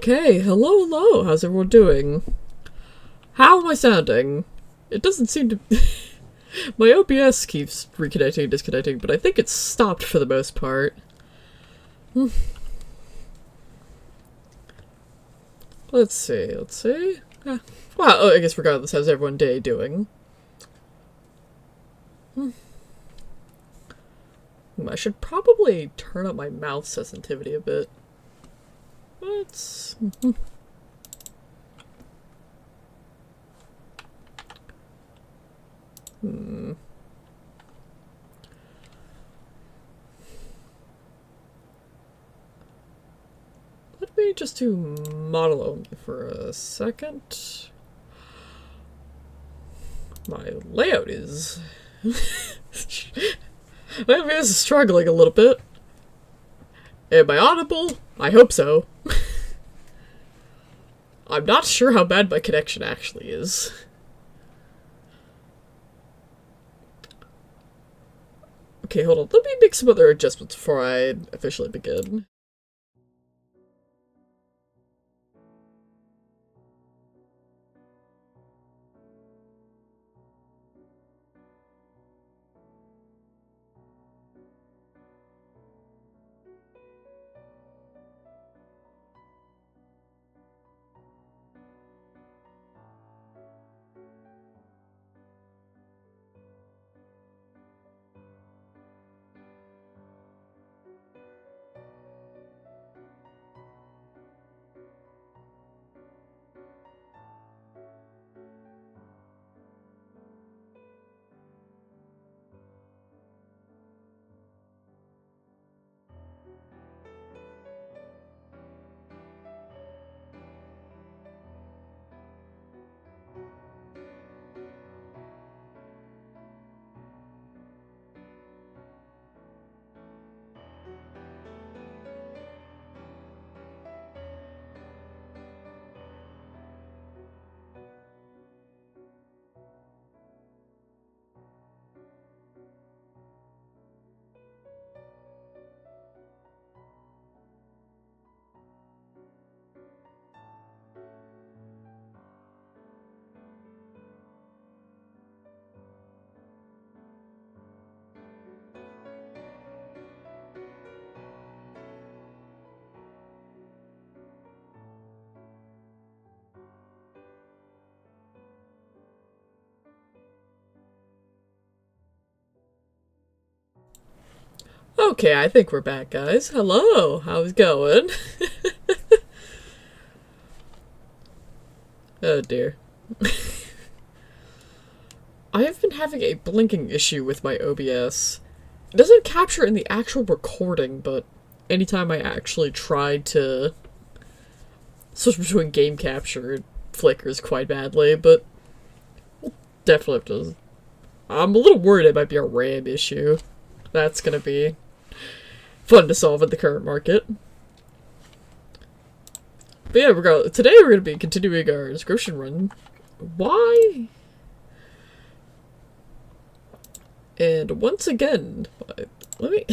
Okay, hello, hello, how's everyone doing? How am I sounding? It doesn't seem to... My OBS keeps reconnecting and disconnecting, but I think it's stopped for the most part. Let's see. Well, I guess regardless, how's everyone day doing? I should probably turn up my mouth sensitivity a bit. Let's... Let me just do model only for a second. My layout is... My OBS is struggling a little bit. Am I audible? I hope so. I'm not sure how bad my connection actually is. Okay, hold on. Let me make some other adjustments before I officially begin. Okay, I think we're back, guys. Hello! How's it going? Oh dear. I have been having a blinking issue with my OBS. It doesn't capture in the actual recording, but anytime I actually try to switch between game capture, it flickers quite badly, but we'll definitely have to... I'm a little worried it might be a RAM issue. That's gonna be fun to solve in the current market. But yeah, regardless, today we're going to be continuing our Inscryption run. Why? And once again, let me...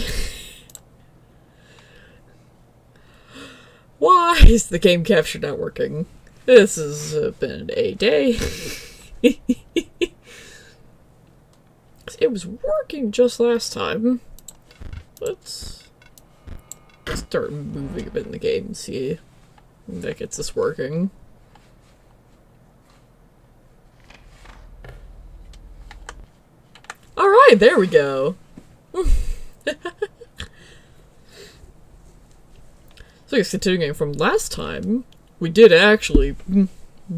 Why is the game capture not working? This has been a day. It was working just last time. Let's start moving a bit in the game and see if that gets us working. Alright, there we go. So I guess continuing from last time, we did actually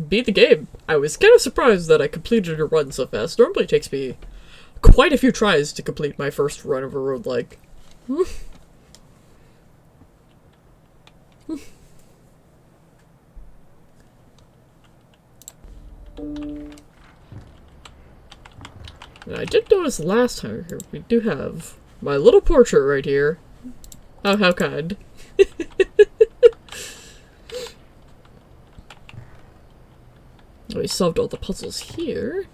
beat the game. I was kind of surprised that I completed a run so fast. Normally it takes me quite a few tries to complete my first run of a roguelike. And I did notice last time here, we do have my little portrait right here. Oh, how kind. We solved all the puzzles here.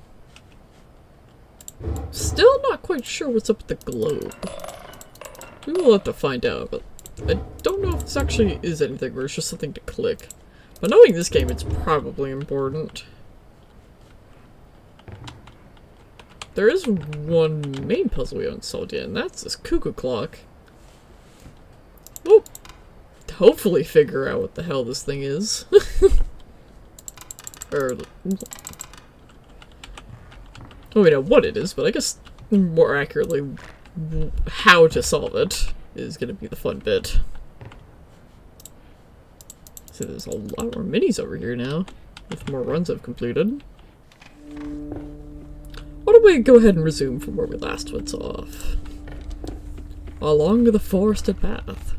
Still not quite sure what's up with the globe. We will have to find out, but I don't know if this actually is anything or it's just something to click. But knowing this game, it's probably important. There is one main puzzle we haven't solved yet, and that's this cuckoo clock. We'll hopefully figure out what the hell this thing is. Or... well, we know what it is, but I guess more accurately, how to solve it is going to be the fun bit. So there's a lot more minis over here now, with more runs I've completed. Why don't we go ahead and resume from where we last went off? Along the forested path.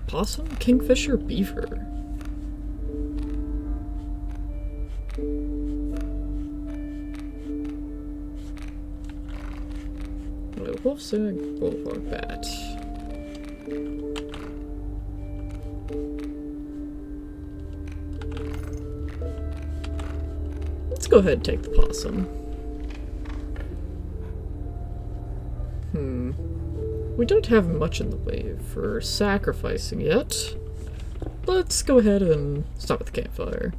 Possum, kingfisher, beaver. Wolfsang, bulldog, bat. Let's go ahead and take the possum. We don't have much in the way for sacrificing yet. Let's go ahead and stop at the campfire.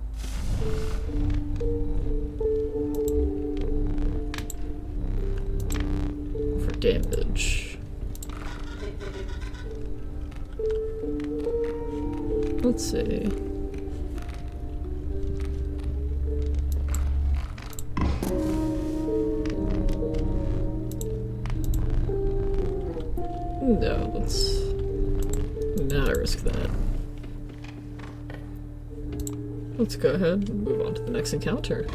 For damage. Let's see. No, let's not risk that. Let's go ahead and move on to the next encounter.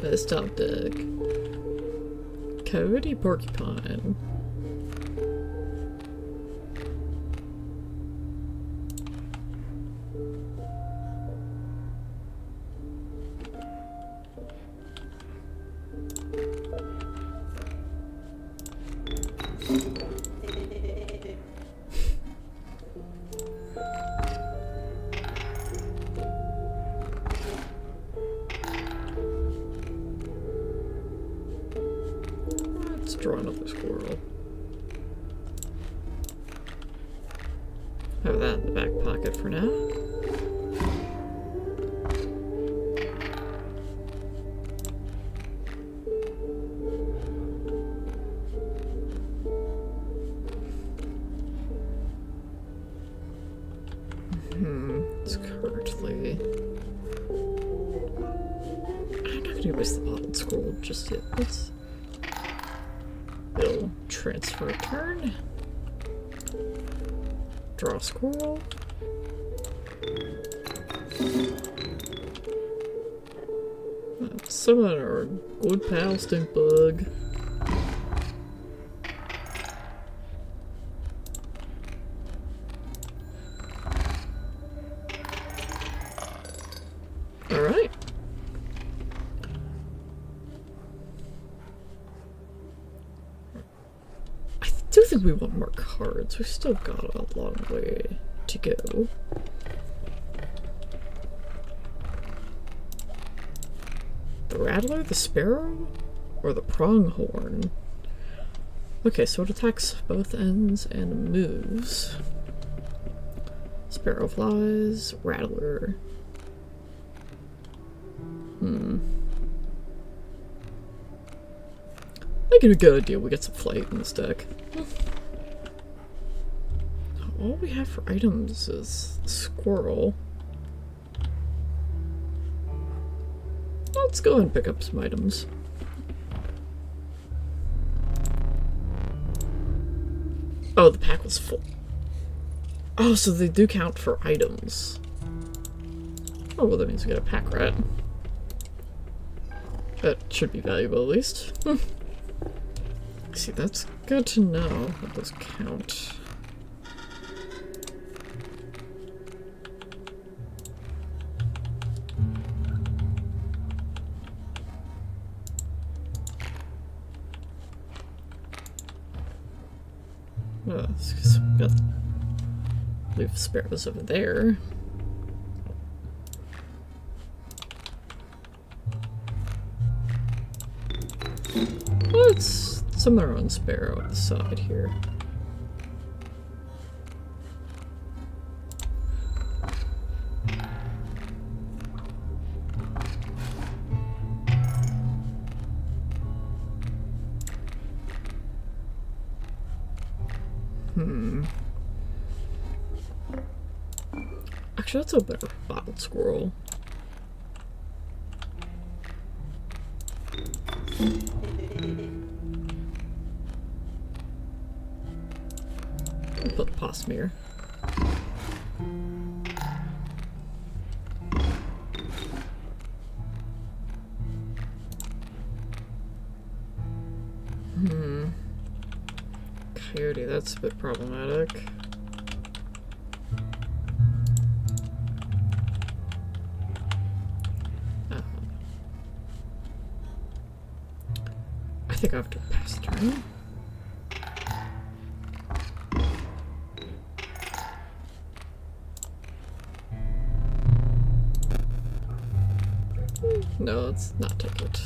This top deck. Coyote porcupine. Draw another squirrel. Have that in the back pocket for now. It's currently... I'm not gonna waste the bottled scroll just yet. Let's... Build, transfer, turn. Draw squirrel. Summon our good pal stink bug. Alright. I do think we want more cards. We've still got a long way to go. The rattler, the sparrow, or the pronghorn? Okay, so it attacks both ends and moves. Sparrow flies, rattler. I think it'd be a good idea we get some flight in this deck. All we have for items is the squirrel. Let's go and pick up some items. Oh, the pack was full. Oh, so they do count for items. Oh, well, that means we get a pack rat. That should be valuable at least. See, that's good to know what those count. Oh, it's got leave sparrows over there. Let's summon our own sparrow at the side here. Actually, let's open a bottled scroll. Put the possum here. Coyote, that's a bit problematic. I think I have to pass turn. No, let's not take it.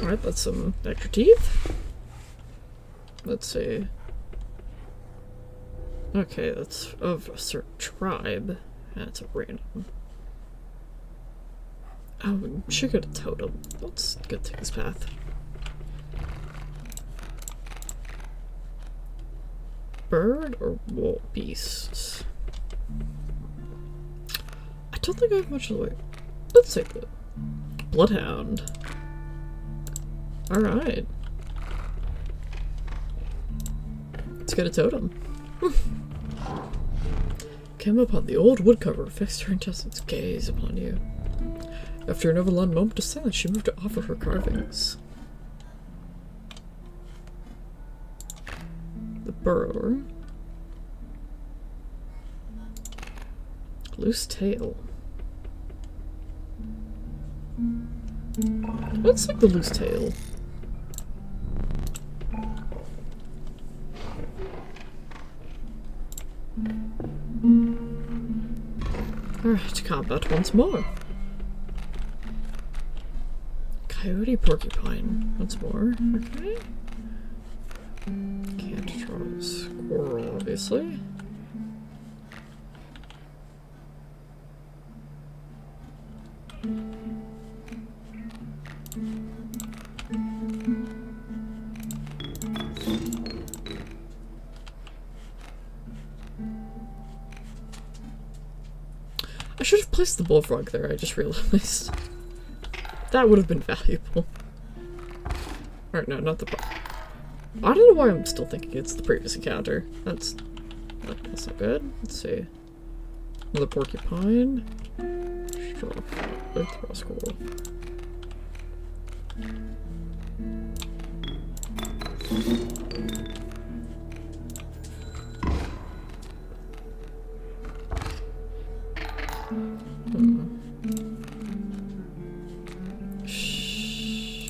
Alright, that's some extra teeth. Let's see. Okay, that's of a certain tribe. That's a random. Oh, we should get a totem. Let's get to this path. Bird or wolf beasts? I don't think I have much of the way. Let's take the bloodhound. Alright. Let's get a totem. Came upon the old woodcover, fixed her intestines, gaze upon you. After an overlong moment of silence, she moved to offer her carvings. The burrower. Loose tail. Let's take the loose tail. Alright, combat once more. Coyote porcupine once more. Okay. Can't draw a squirrel, obviously. I should have placed the bullfrog there, I just realized. That would have been valuable. Alright, no, not the I don't know why I'm still thinking it's the previous encounter. That's not good. Let's see. Another porcupine. Throw squirrel.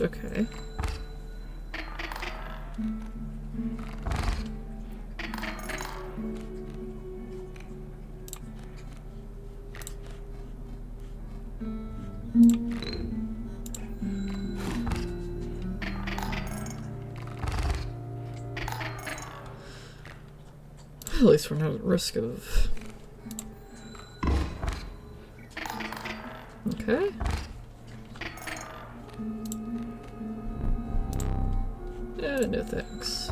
Okay. At least we're not at risk of... Okay. No thanks.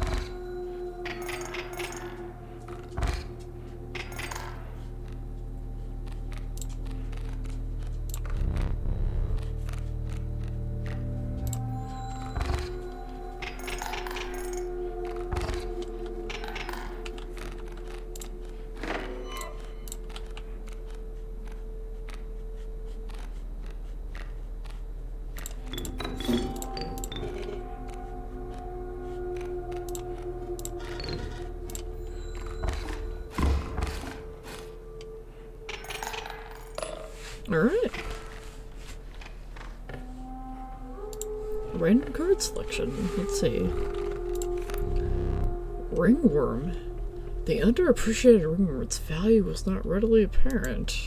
Alright. Random card selection. Let's see. Ringworm. The underappreciated ringworm's value was not readily apparent.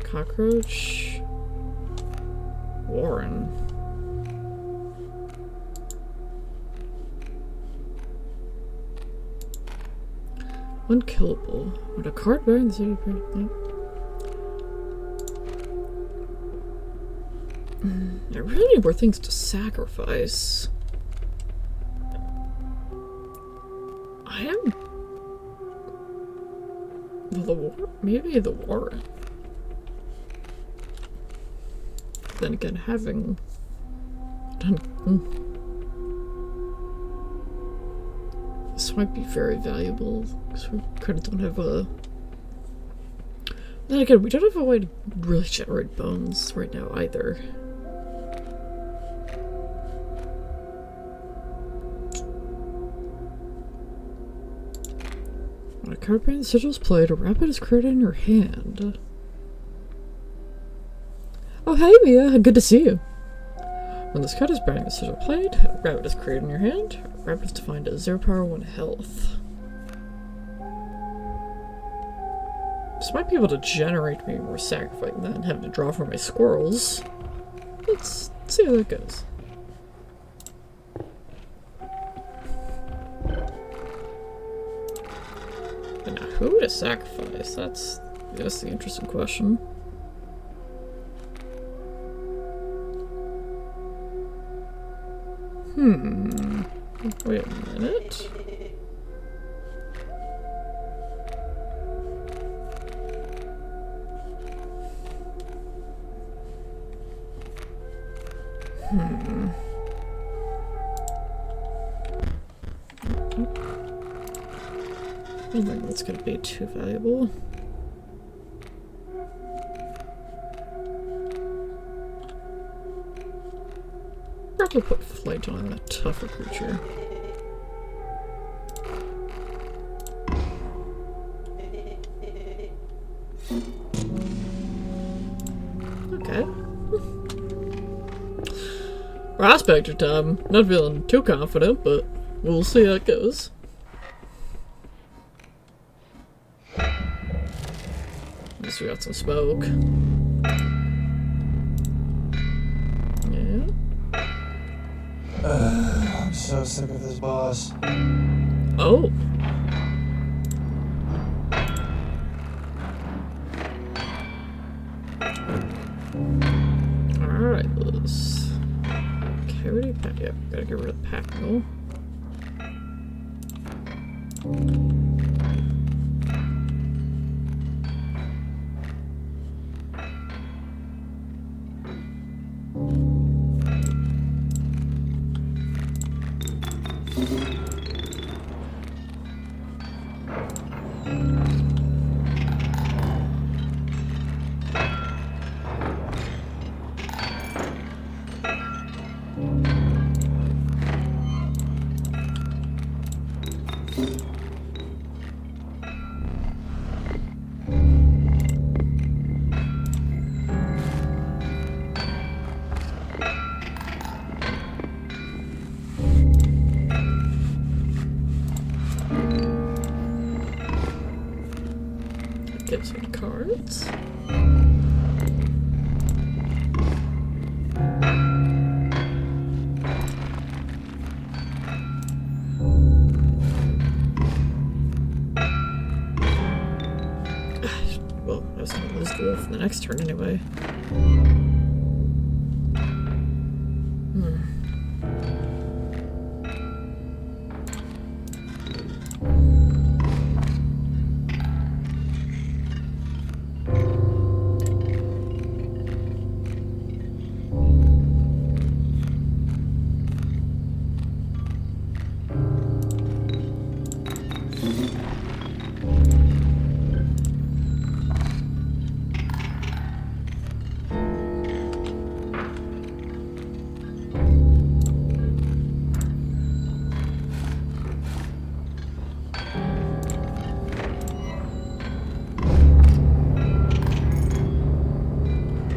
Cockroach. Warren. Unkillable. When a card bearing the city appears. I really need more things to sacrifice. I am. The war? Maybe the warrant. Then again, having done. This might be very valuable because we kind of don't have a. Then again, we don't have a way to really generate bones right now either. When a card bearing the sigil is played, a rabbit is created in your hand. Oh, hey Mia, good to see you. When this card is bearing the sigil played, a rabbit is created in your hand. A rabbit is defined as 0 power, 1 health. This might be able to generate me more sacrificing than having to draw from my squirrels. Let's see how that goes. And now, who to sacrifice? That's the interesting question. Wait a minute. I don't think that's gonna be too valuable. Probably put flight on a tougher creature. Okay. Prospector time. Not feeling too confident, but we'll see how it goes. At least we got some smoke. Yeah. I'm so sick of this boss. Oh. Alright, let's carry pack. Yep, gotta get rid of the pack though. Get some cards. Well, I was gonna lose the wolf in the next turn anyway.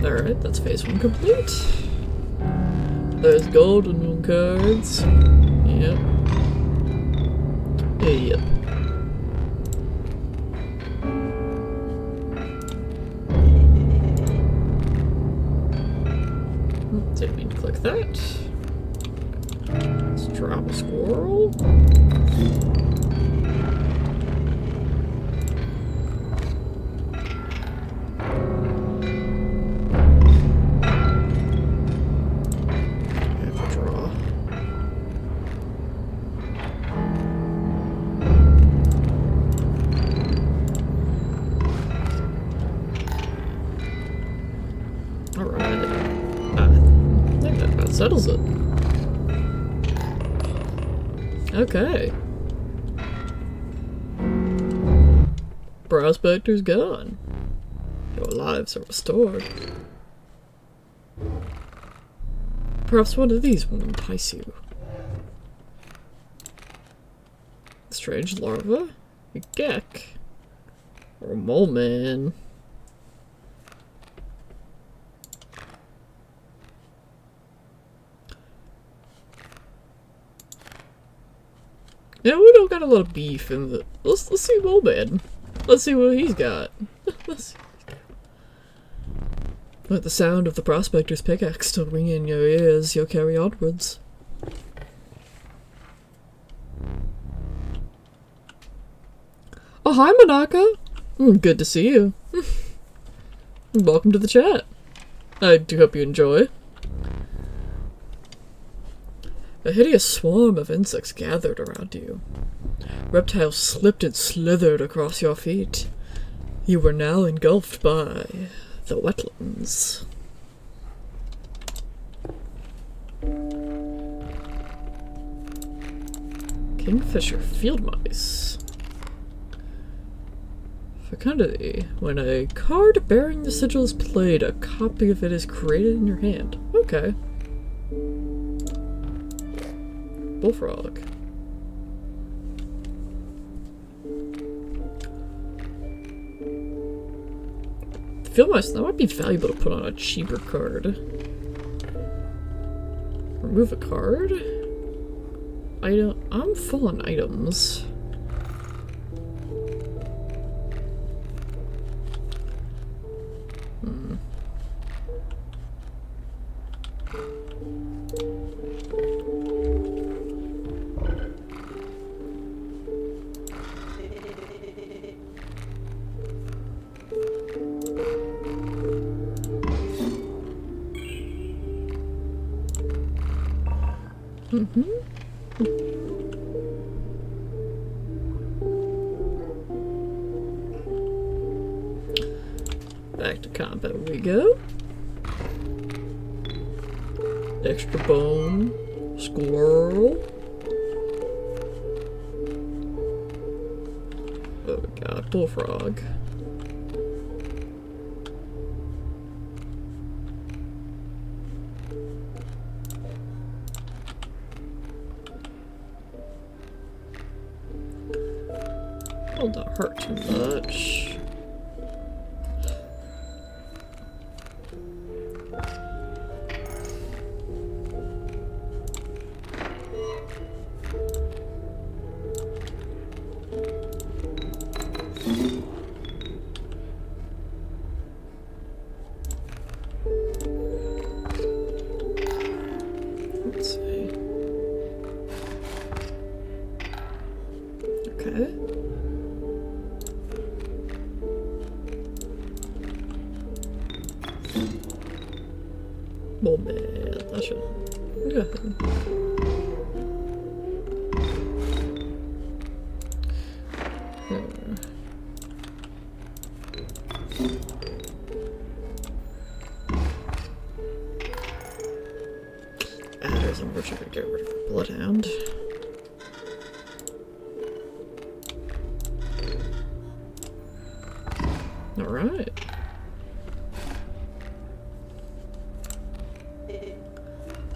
Alright, that's phase 1 complete. There's golden moon cards. Yep. Yep. Didn't mean to click that. Let's drop a squirrel. prospector's gone. Your lives are restored. Perhaps one of these will entice you. Strange larva? A geck? Or a mole man? Yeah, we don't got a lot of beef in the... Let's see mole man. Let's see what he's got. Let's see. Let the sound of the prospector's pickaxe still ring in your ears, you'll carry onwards. Oh, hi, Monaka! Good to see you. Welcome to the chat. I do hope you enjoy. A hideous swarm of insects gathered around you. Reptiles slipped and slithered across your feet. You were now engulfed by the wetlands. Kingfisher field mice. Fecundity. When a card bearing the sigil is played, a copy of it is created in your hand. Okay. Bullfrog. Field mice, that might be valuable to put on a cheaper card. Remove a card. Item. I'm full on items. Back to combat we go. Extra bone. Squirrel. Oh my god, bullfrog. Will not hurt too much. Let's see. Okay. Oh man, I should go ahead. Adders, I'm going to get rid of the Bloodhound. Alright.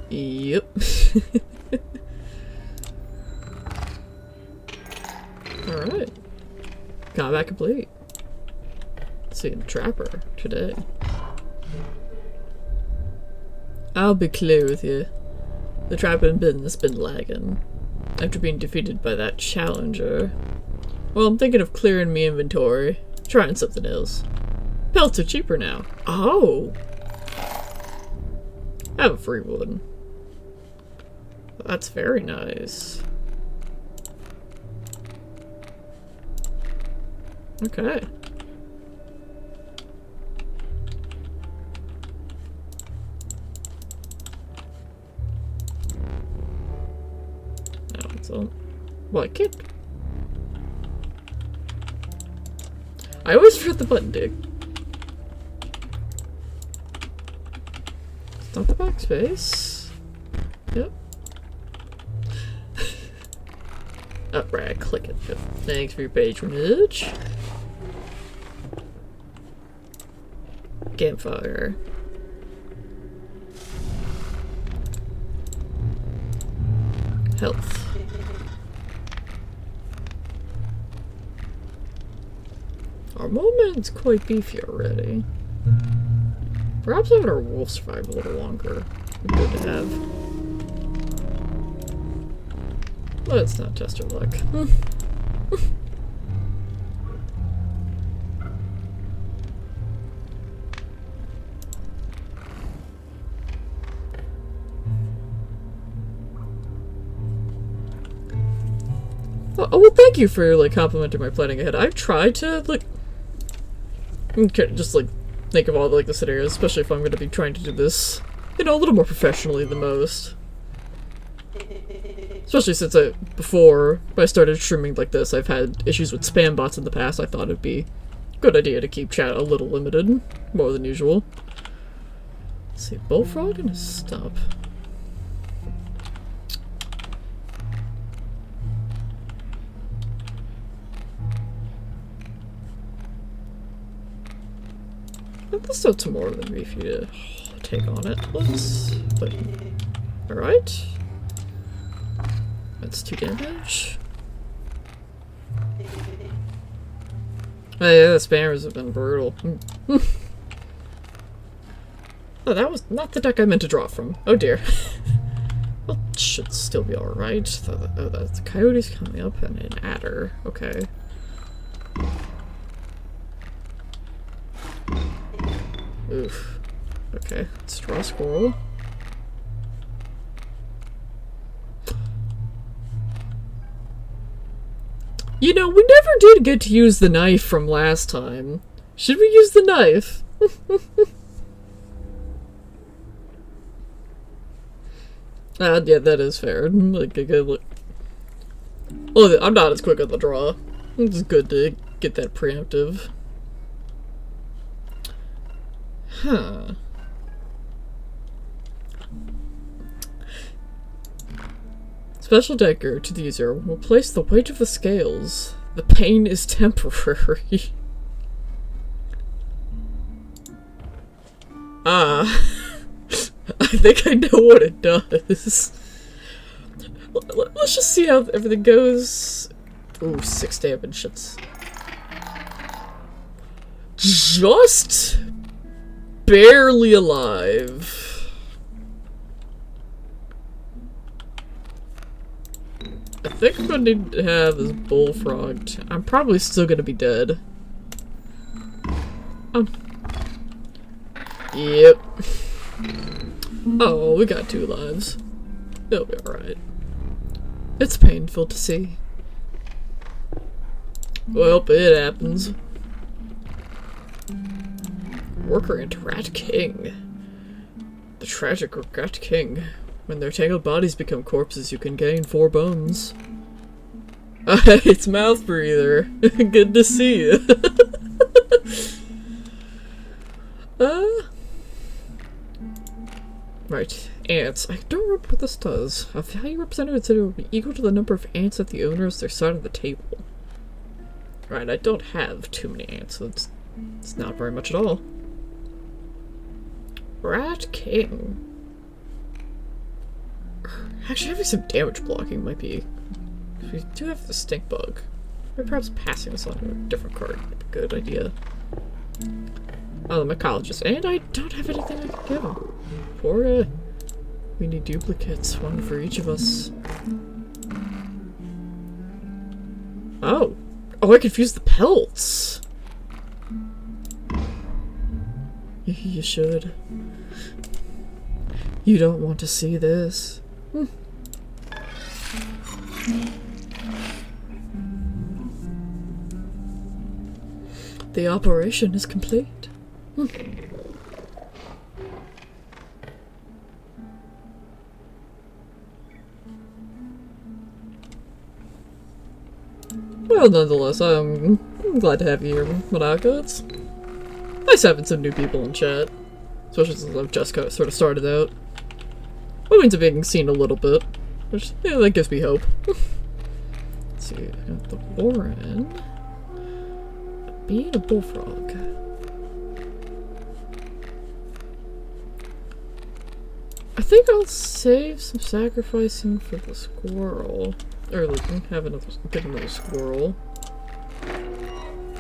Yep. Alright. Combat complete. Seeing the Trapper today. I'll be clear with you. The Trapper business has been lagging. After being defeated by that challenger. Well, I'm thinking of clearing me inventory. Trying something else. Pelts are cheaper now. Oh! I have a free one. That's very nice. Okay. Now it's all... Well, I can't... I always forget the button, Dick. Stop the backspace. Yep. Oh, right, click it. Yep. Thanks for your patronage. Campfire. Health. Our movement's quite beefy already. Perhaps having our wolf survive a little longer would be good to have. Let's not test our luck. Oh, well, thank you for, like, complimenting my planning ahead. I've tried to, like, just, like, think of all, like, the scenarios, especially if I'm going to be trying to do this, you know, a little more professionally than most. Especially since before I started streaming like this, I've had issues with spam bots in the past. I thought it'd be a good idea to keep chat a little limited, more than usual. Let's see, bullfrog and a stop. That's still too more than beefy to take on it. Let's wait. Alright. That's 2 damage. Oh yeah, the spammers have been brutal. Oh, that was not the deck I meant to draw from. Oh dear. Well, it should still be alright. Oh, that's coyotes coming up and an adder. Okay. Oof. Okay, let's draw a squirrel. You know, we never did get to use the knife from last time. Should we use the knife? Yeah, that is fair. Like, look. Well, I'm not as quick on the draw. It's good to get that preemptive. Huh. Special dagger to the user will place the weight of the scales. The pain is temporary. Ah. I think I know what it does. Let's just see how everything goes. Ooh, 6 damage. It's just barely alive. I think I'm gonna need to have this bullfrog. I'm probably still gonna be dead. Yep. Oh, we got 2 lives. It'll be alright. It's painful to see. Well, it happens. Worker into Rat King. The tragic Rat King. When their tangled bodies become corpses, you can gain 4 bones. It's Mouth Breather. Good to see you. Right. Ants. I don't remember what this does. A value represented said it would be equal to the number of ants that the owner is their side of the table. Right, I don't have too many ants, so it's not very much at all. Rat King. Actually, having some damage blocking might be... We do have the stink bug. Or perhaps passing this on to a different card would be a good idea. Oh, the mycologist. And I don't have anything I can give him. Poor guy. We need duplicates, one for each of us. Oh. Oh, I confused the pelts. You should. You don't want to see this. The operation is complete. Well, nonetheless, I'm glad to have you here, Monaco. It's nice having some new people in chat. Especially since I've just sort of started out. Moving into being seen a little bit. Which, yeah, that gives me hope. Let's see, I got the Warren. A bee and a bullfrog. think I'll save some sacrificing for the squirrel. Or like get another squirrel.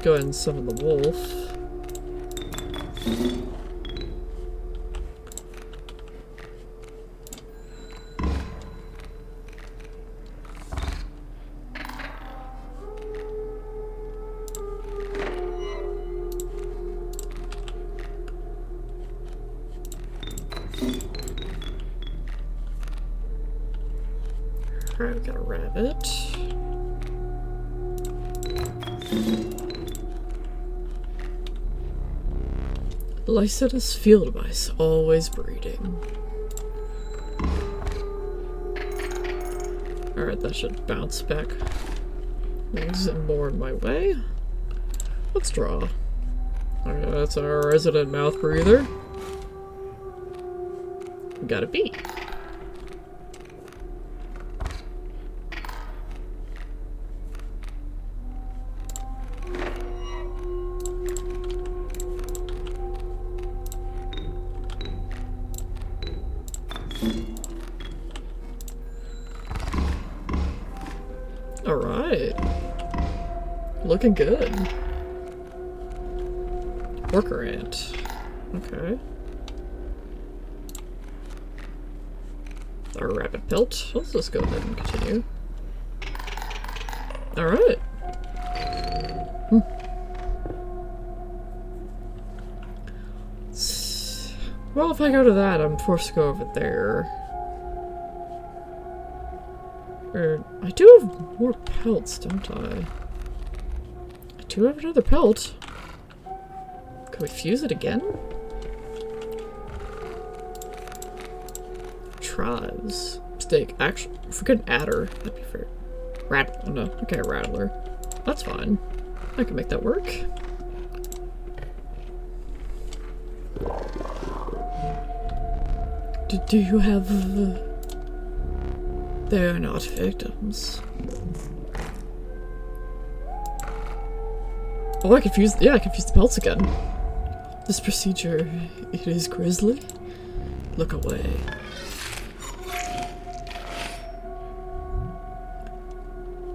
Go ahead and summon the wolf. Alright, we got a rabbit. Lycidas field mice, always breeding. Alright, that should bounce back. Things more in my way. Let's draw. Okay, that's our resident mouth breather. We got a bee. Alright. Looking good. Worker ant. Okay. Our rabbit pelt. Let's just go ahead and continue. Alright. Well, if I go to that, I'm forced to go over there. I do have more pelts, don't I? I do have another pelt. Can we fuse it again? Tribes. Mistake. Actually, forget an adder. That'd be fair. Oh no. Okay, a rattler. That's fine. I can make that work. Do you have... They are not victims. Oh, I confused. Yeah, I confused the pelts again. This procedure, it is grisly. Look away.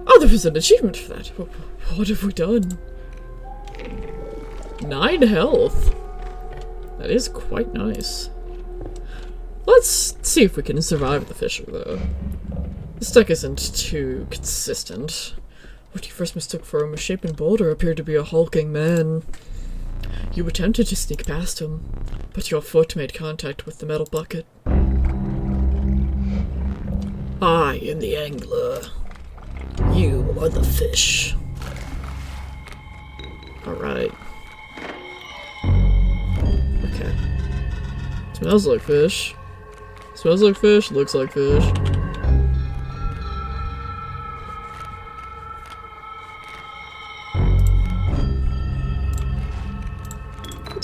Oh, there was an achievement for that. What have we done? 9 health. That is quite nice. Let's see if we can survive the fissure, though. This deck isn't too consistent. What you first mistook for a misshapen boulder appeared to be a hulking man. You attempted to sneak past him, but your foot made contact with the metal bucket. I am the angler. You are the fish. Alright. Okay. Smells like fish. Smells like fish, looks like fish.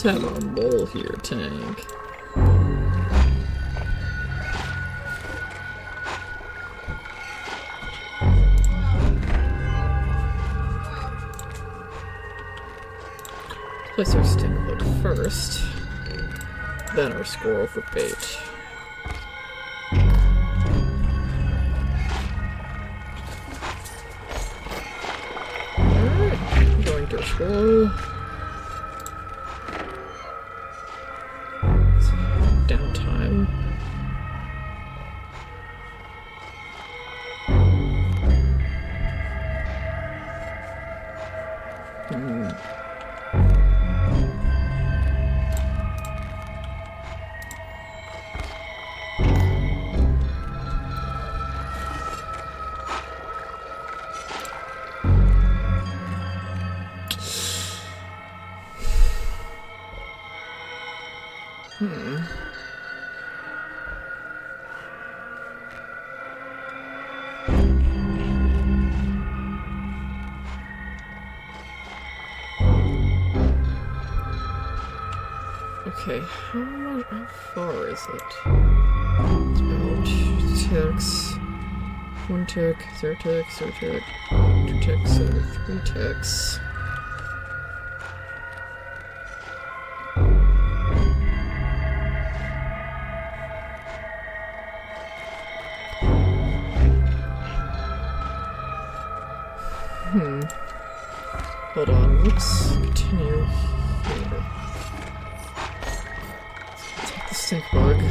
Let's have our mole here, tank. Place our stinkhook first, then our squirrel for bait. Alright, going to squirrel. Downtime. Okay, how far is it? It's about 2 ticks. 1 tick, 0 tick, 0 tick, 2 ticks, 3 ticks. Hold on, let's continue here. Let's take the stink bug.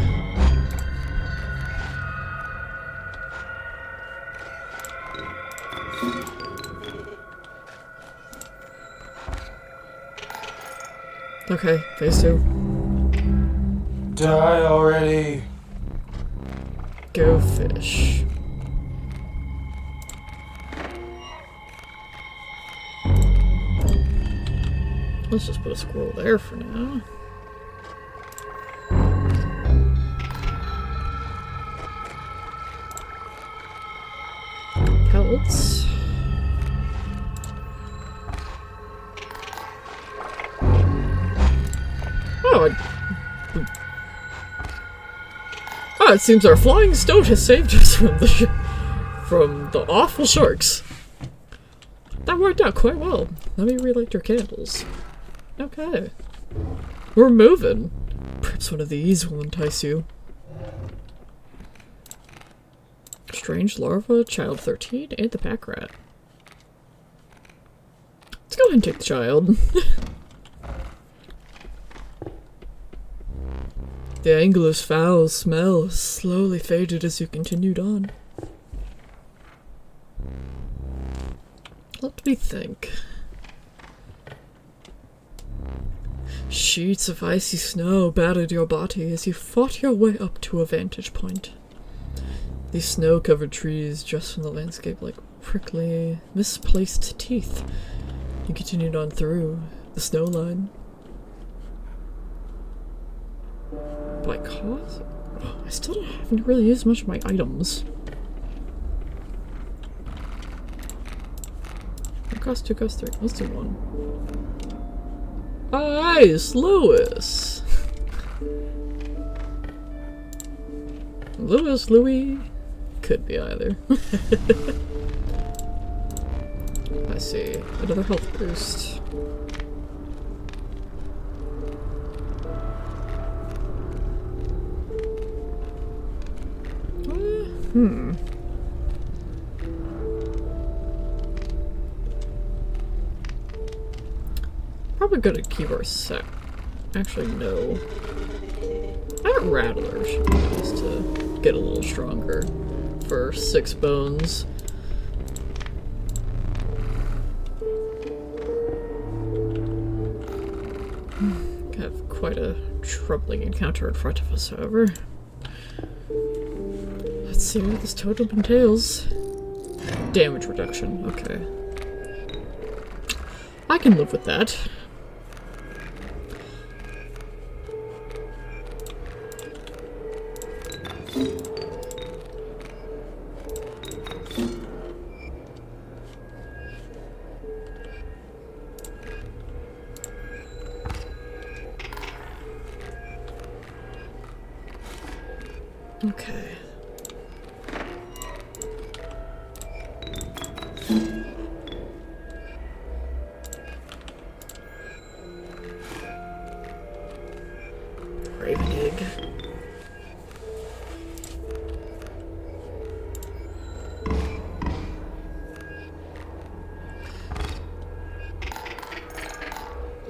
Okay, phase 2. Die already. Go fish. Let's just put a squirrel there for now. Pelts. Oh, it seems our flying stone has saved us from the awful sharks. That worked out quite well. Let me relight your candles. Okay. We're moving. Perhaps one of these will entice you. Strange larva, child 13, and the pack rat. Let's go ahead and take the child. The angler's foul smell slowly faded as you continued on. Let me think. Sheets of icy snow battered your body as you fought your way up to a vantage point. These snow-covered trees just from the landscape like prickly, misplaced teeth. You continued on through the snow line. By cause? Oh, I still haven't really used much of my items. One cost, 2 cost, 3. Let's do 1. Ice, Lewis! Lewis, Louis? Could be either. I see. Another health boost. Probably gonna keep our set. Actually, no. That Rattler should be nice to get a little stronger for 6 bones. Have quite a troubling encounter in front of us, however. Let's see what this totem entails. Damage reduction, okay. I can live with that. Okay. Raven egg.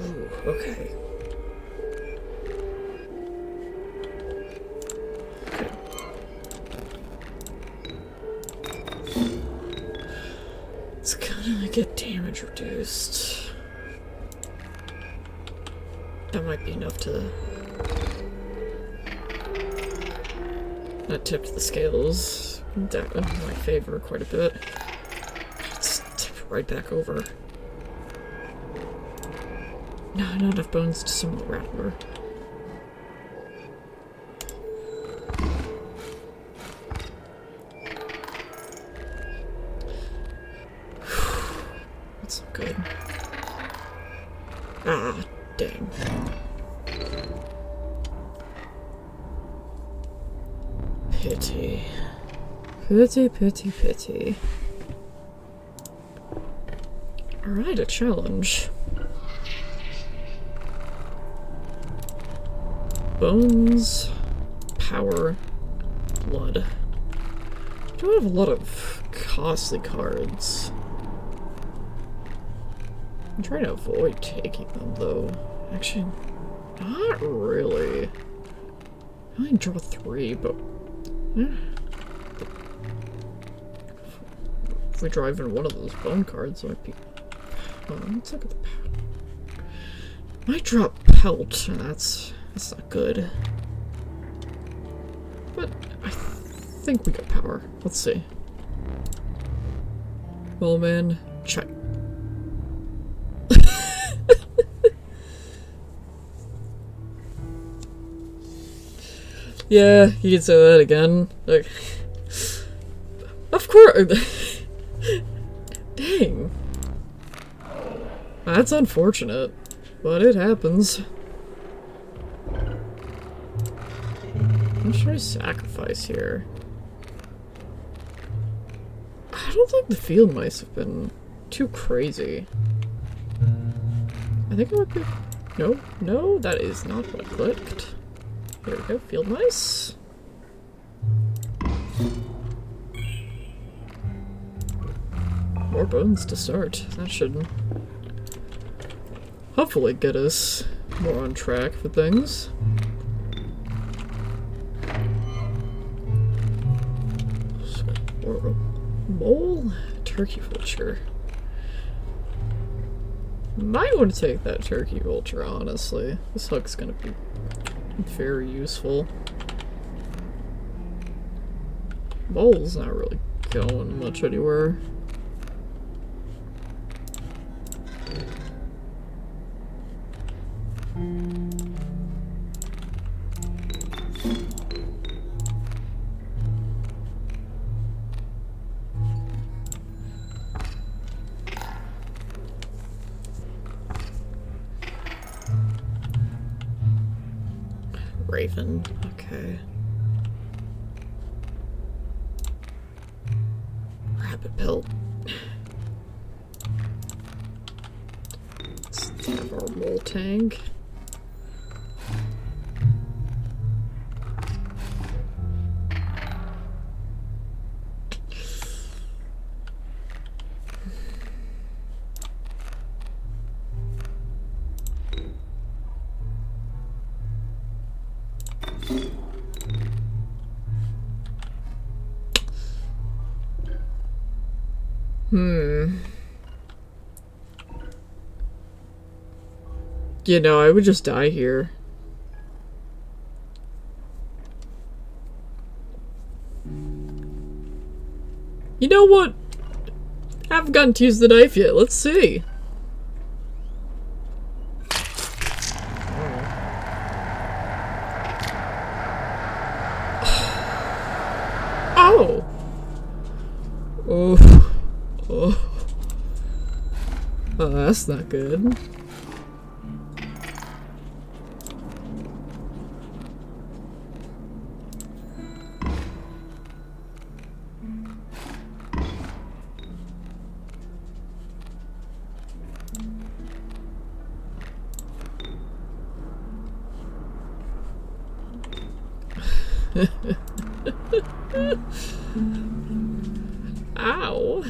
Ooh, okay. It's gonna get damage reduced. That might be enough to not tip the scales in my favor quite a bit. Let's tip it right back over. No, not enough bones to summon the Rattler. That's not good. Ah, dang. Pity. Pity, pity, pity. Alright, a challenge. Bones, power, blood. I don't have a lot of costly cards. I'm trying to avoid taking them, though. Actually, not really. I only draw 3, but... If we draw even one of those bone cards, it might be... let's look at the power. Might drop Pelt, and that's not good. But I think we got power. Let's see. Well, man, check. Yeah, you can say that again. Like, of course. Dang. That's unfortunate, but it happens. I'm trying to sacrifice here. I don't think the field mice have been too crazy. I think it would be... No, that is not what I clicked. Here we go, field mice. More bones to start. That should hopefully get us more on track for things. Mole? Turkey vulture. Might want to take that turkey vulture, honestly. This hook's gonna be very useful. Mole's not really going much anywhere. Raven, okay. Rabbit pelt. Let's have our mole tank. You know, I would just die here. You know what? I haven't gotten to use the knife yet. Let's see. Oh. Oh. Oh. Oh, that's not good. Ow.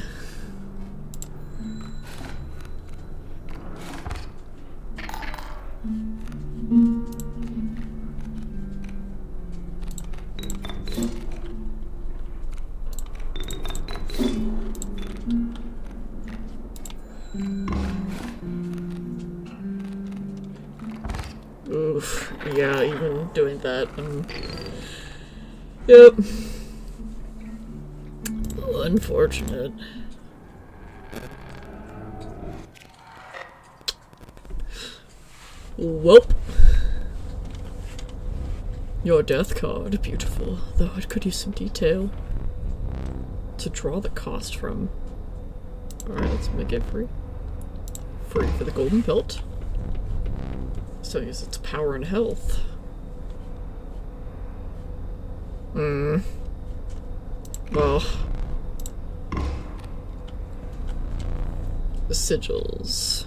Oof. Yeah, even doing that. Yep. Unfortunate. Welp. Your death card, beautiful, though it could use some detail to draw the cost from. Alright, let's make it free. Free for the golden pelt. So use its power and health. Well. The sigils.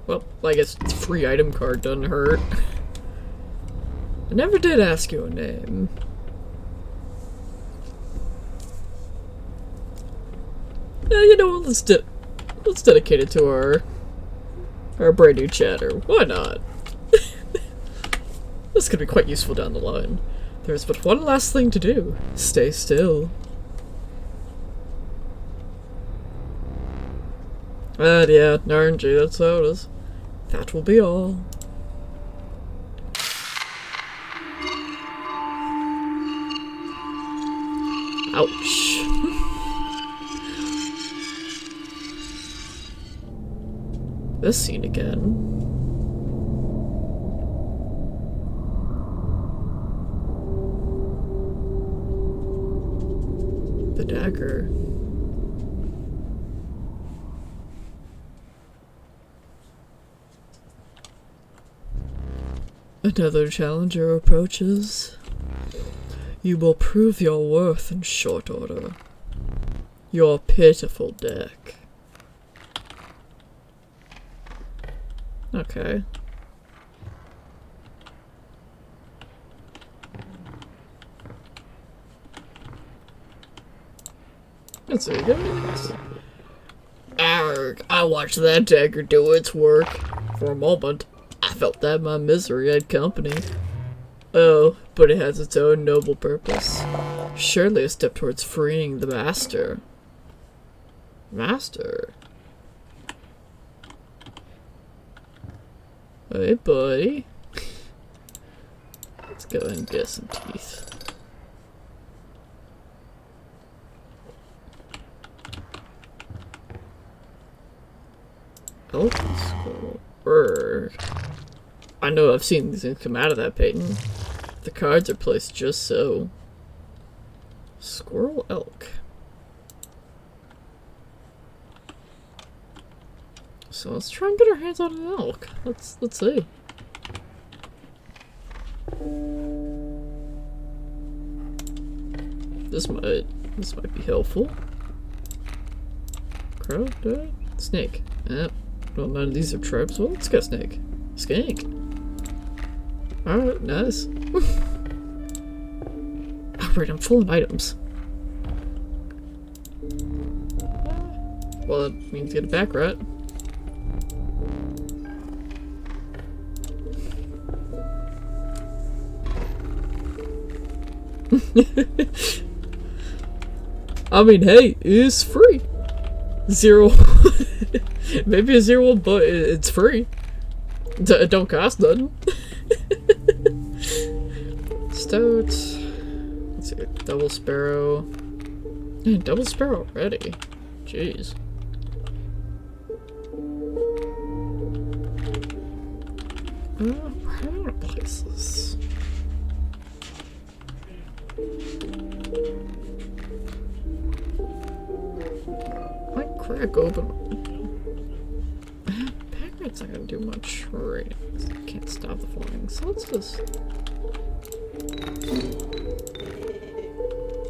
Well, I guess it's free item card doesn't hurt. I never did ask you a name. You know what, let's dedicate it to our brand new chatter. Why not? This could be quite useful down the line. There's but one last thing to do. Stay still. And yeah, RNG, that's how it is. That will be all. Ouch. This scene again. The dagger. Another challenger approaches. You will prove your worth in short order. Your pitiful deck. Okay. Let's see, Arg, I watched that dagger do its work. For a moment, I felt that my misery had company. Oh, but it has its own noble purpose. Surely a step towards freeing the master. Master? Hey, buddy. Let's go and get some teeth. Oh, scroll. I know I've seen these things come out of that painting. The cards are placed just so. Squirrel elk. So let's try and get our hands on an elk. Let's see. This might be helpful. Crow, dude, snake. Yep. Well, none of these are tropes. Well, let's go snake. Skink. Alright, nice. Alright, I'm full of items. Well, that means get it back, right? I mean, hey, it's free. Zero. Maybe a 0, but it's free. It don't cost nothing. Stout. Let's see, double sparrow. Man, double sparrow already. Jeez. Where do I want to place this? Might crack open. Packrat's not gonna do much. Right. Can't stop the flying. So let's just.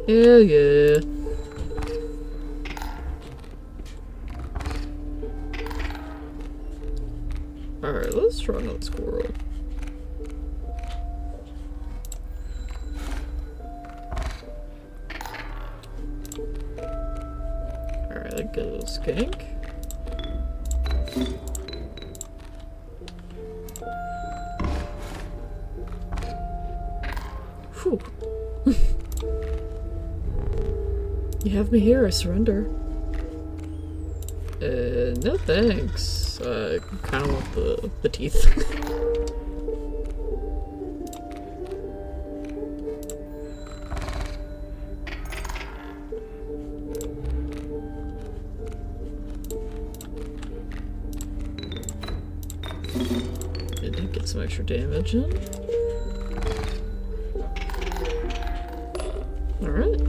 Yeah. Alright, let's try another squirrel. Alright, that goes skink. Whew. You have me here, I surrender. No thanks. I kinda want the teeth. It did get some extra damage in. Alright.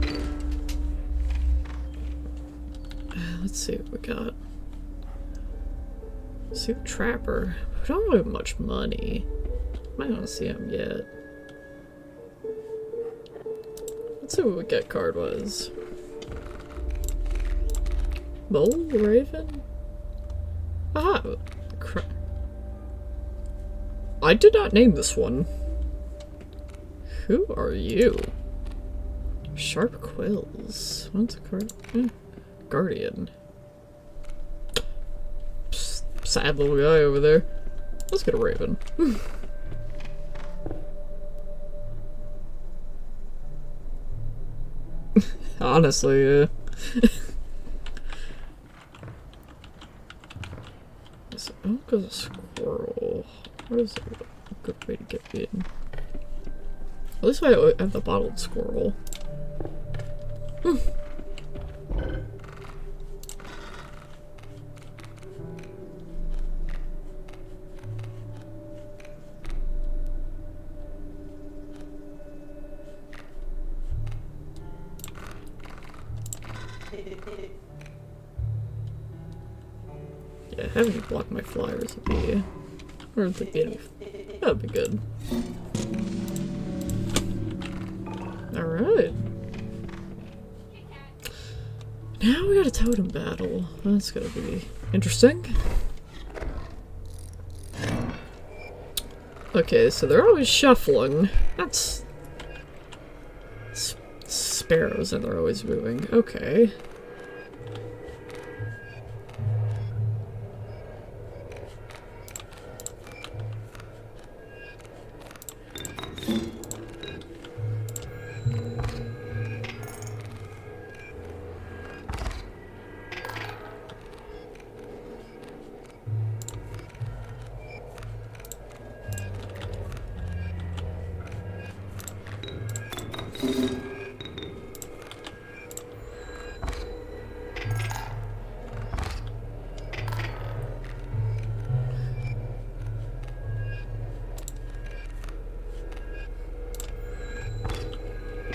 Let's see what we got. Suit Trapper. We don't really have much money. Might not see him yet. Let's see what we get card-wise. Mole Raven? Ah! I did not name this one. Who are you? Sharp Quills. What's a card? Guardian. sad little guy over there. Let's get a raven. Honestly, yeah. Oh, there's a squirrel. Where's a good way to get in? At least I have the bottled squirrel. Yeah, having you block my flyers would be... Or would be any... That would be good. Alright. Now we got a totem battle. That's gonna be interesting. Okay, so they're always shuffling. That's... sparrows and they're always moving. Okay.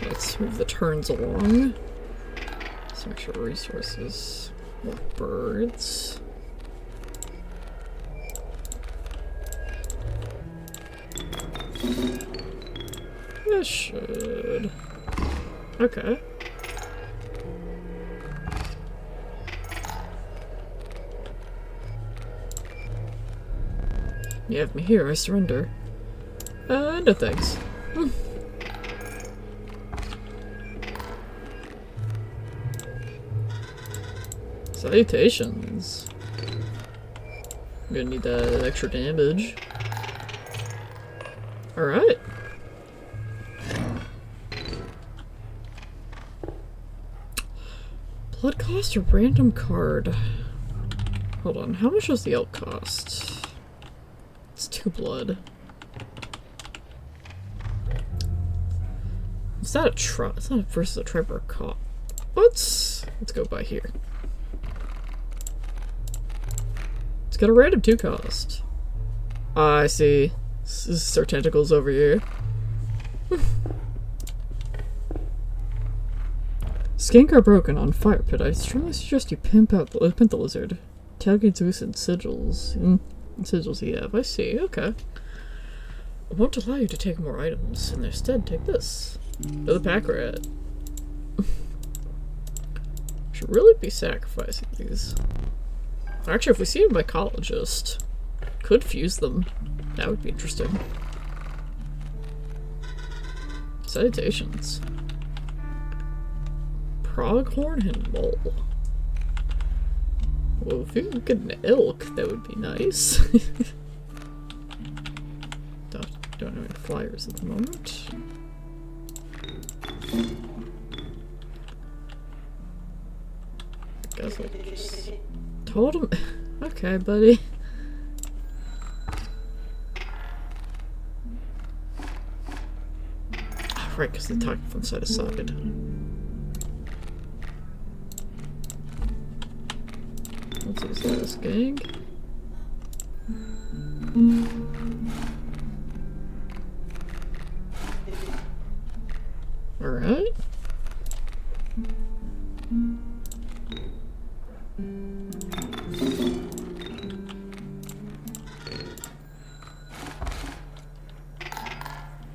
Let's move the turns along. Some extra resources. More birds. This should... Okay. You have me here, I surrender. No thanks. Salutations. I'm gonna need that extra damage. Alright. Blood cost or random card? Hold on, how much does the elk cost? It's 2 blood. Is that a tribe? It's not versus a tribe or a cop. Let's go by here. It's got a random 2 cost. I see. This is our tentacles over here. Skank are broken on fire pit. I strongly suggest you pimp the lizard. Tailgates loose and sigils. Sigils you have. I see. Okay. I won't allow you to take more items. And instead, take this. Oh, the pack rat. Should really be sacrificing these. Actually, if we see a mycologist, could fuse them. That would be interesting. Salutations. Pronghorn and mole. Well, if you could get an elk, that would be nice. Don't have any flyers at the moment. I guess I just told him. Okay, buddy. Oh, right, because they talk from side to side. Let's use this gang. Alright.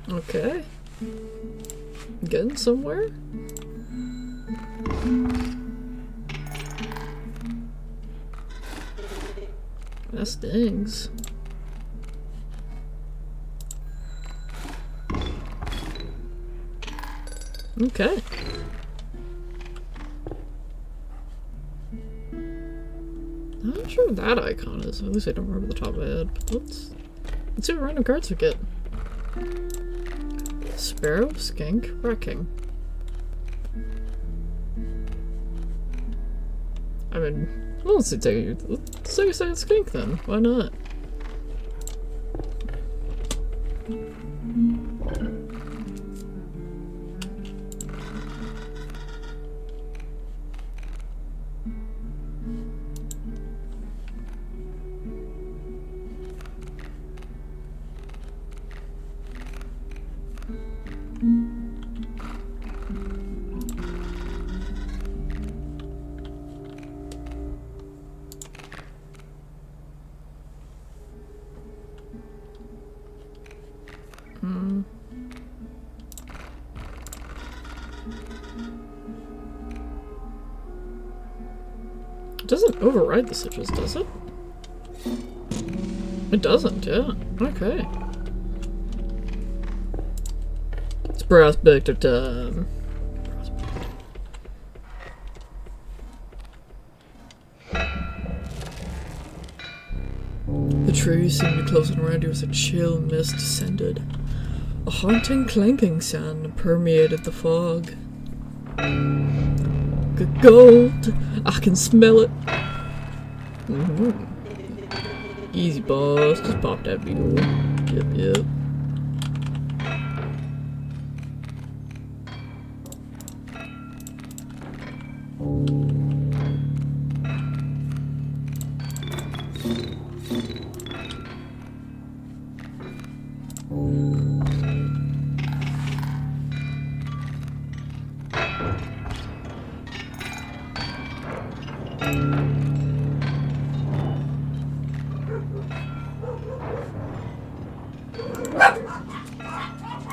Okay. Getting somewhere? That stings. Okay. I'm not sure what that icon is. At least I don't remember the top of my head. But let's see what random cards we get. Sparrow, Skink, Wrecking. I mean, well, let's take a second Skink then. Why not? It doesn't override the sigils, does it? It doesn't, yeah. Okay. It's prospector time. The trees seemed to be closing around you as a chill mist descended. A haunting clanking sound permeated the fog. Good gold! I can smell it! Easy, boss. Just pop that beetle. Yep.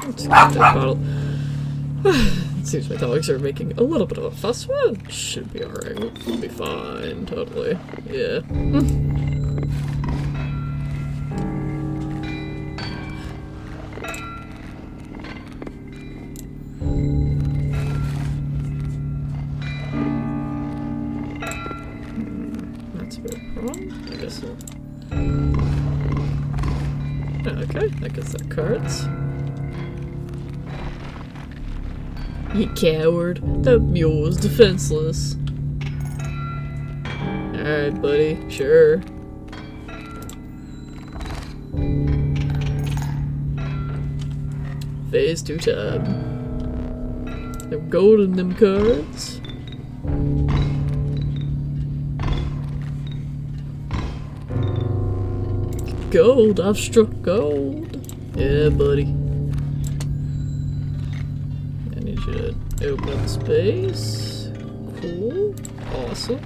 Let's get that bottle. It seems my dogs are making a little bit of a fuss. Well, it should be alright. We'll be fine, totally. Yeah. That's a bit of a problem. I guess so. Okay, I guess that cards. You coward. That mule was defenseless. Alright, buddy. Sure. Phase 2 time. Them gold in them cards. Gold. I've struck gold. Yeah, buddy. Should open up space. Cool. Awesome.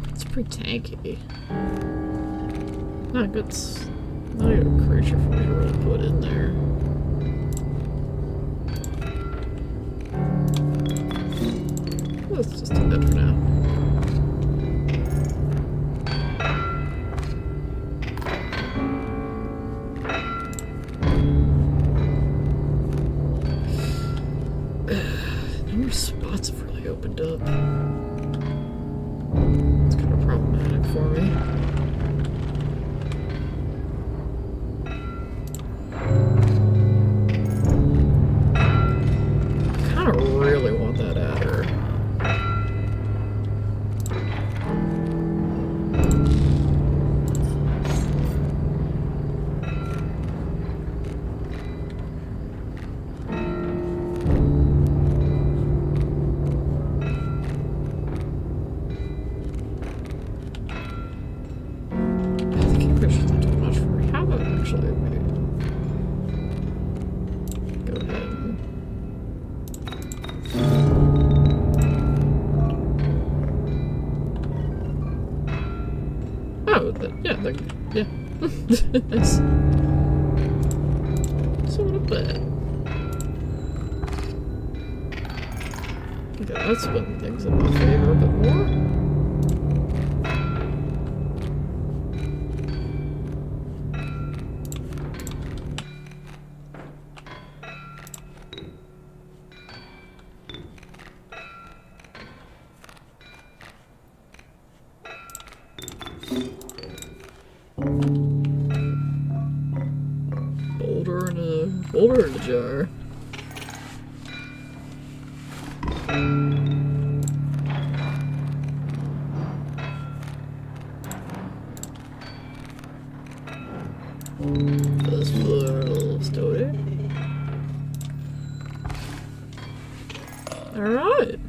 It's pretty tanky. Not a good creature for me to really put in there. Let's just do that for now. No more spots have really opened up. It's kind of problematic for me. I kind of really want that adder. Yeah. Nice. So not bad. Okay, that's putting things in my favor a bit more. Boulder in a jar. This little story. Alright.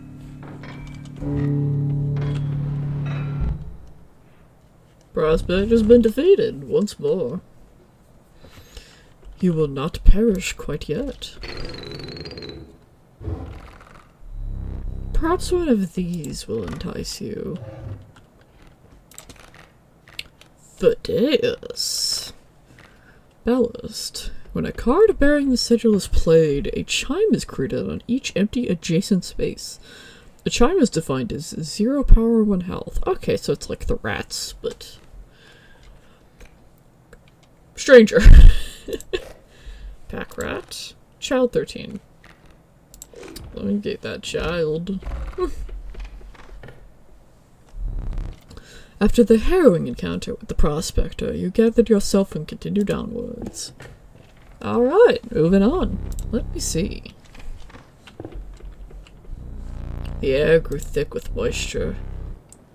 Prospect has been defeated once more. You will not perish quite yet. Perhaps one of these will entice you. Thaddeus. Ballast. When a card bearing the sigil is played, a chime is created on each empty adjacent space. The chime is defined as 0 power, 1 health. Okay, so it's like the rats, but... stranger. Pack rat. Child 13. Let me get that child. After the harrowing encounter with the prospector, you gathered yourself and continued onwards. Alright, moving on. Let me see. The air grew thick with moisture.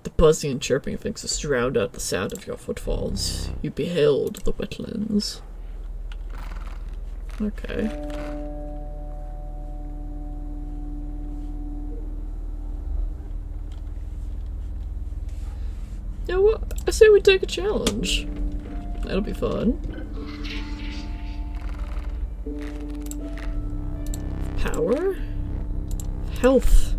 The buzzing and chirping of things drowned out the sound of your footfalls. You beheld the wetlands. Okay. You know what? I say we take a challenge. That'll be fun. Power, health,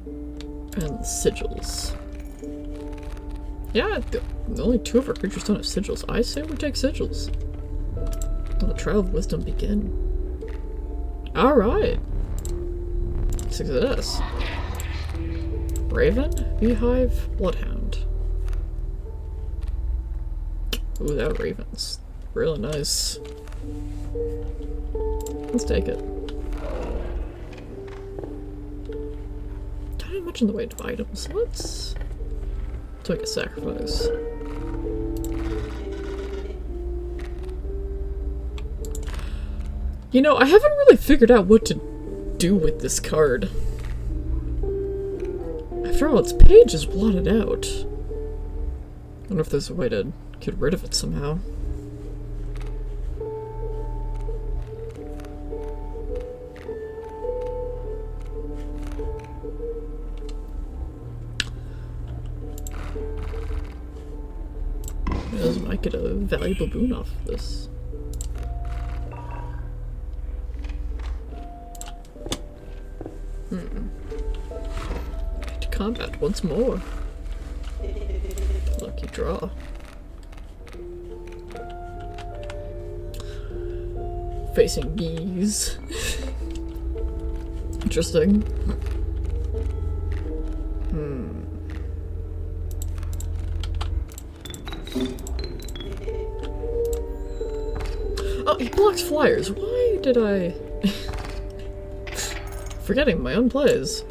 and sigils. Yeah, the only 2 of our creatures don't have sigils. I say we take sigils. Let the trial of wisdom begin. Alright. Success. Raven, Beehive, Bloodhound. Ooh, that Raven's really nice. Let's take it. Don't have much in the way of items. Let's take a sacrifice. You know, I haven't really figured out what to do with this card. After all, its page is blotted out. I wonder if there's a way to get rid of it somehow. I might get a valuable boon off of this. To combat once more. Lucky draw. Facing bees. Interesting. Oh, he blocks flyers. Why did I... Forgetting my own plays.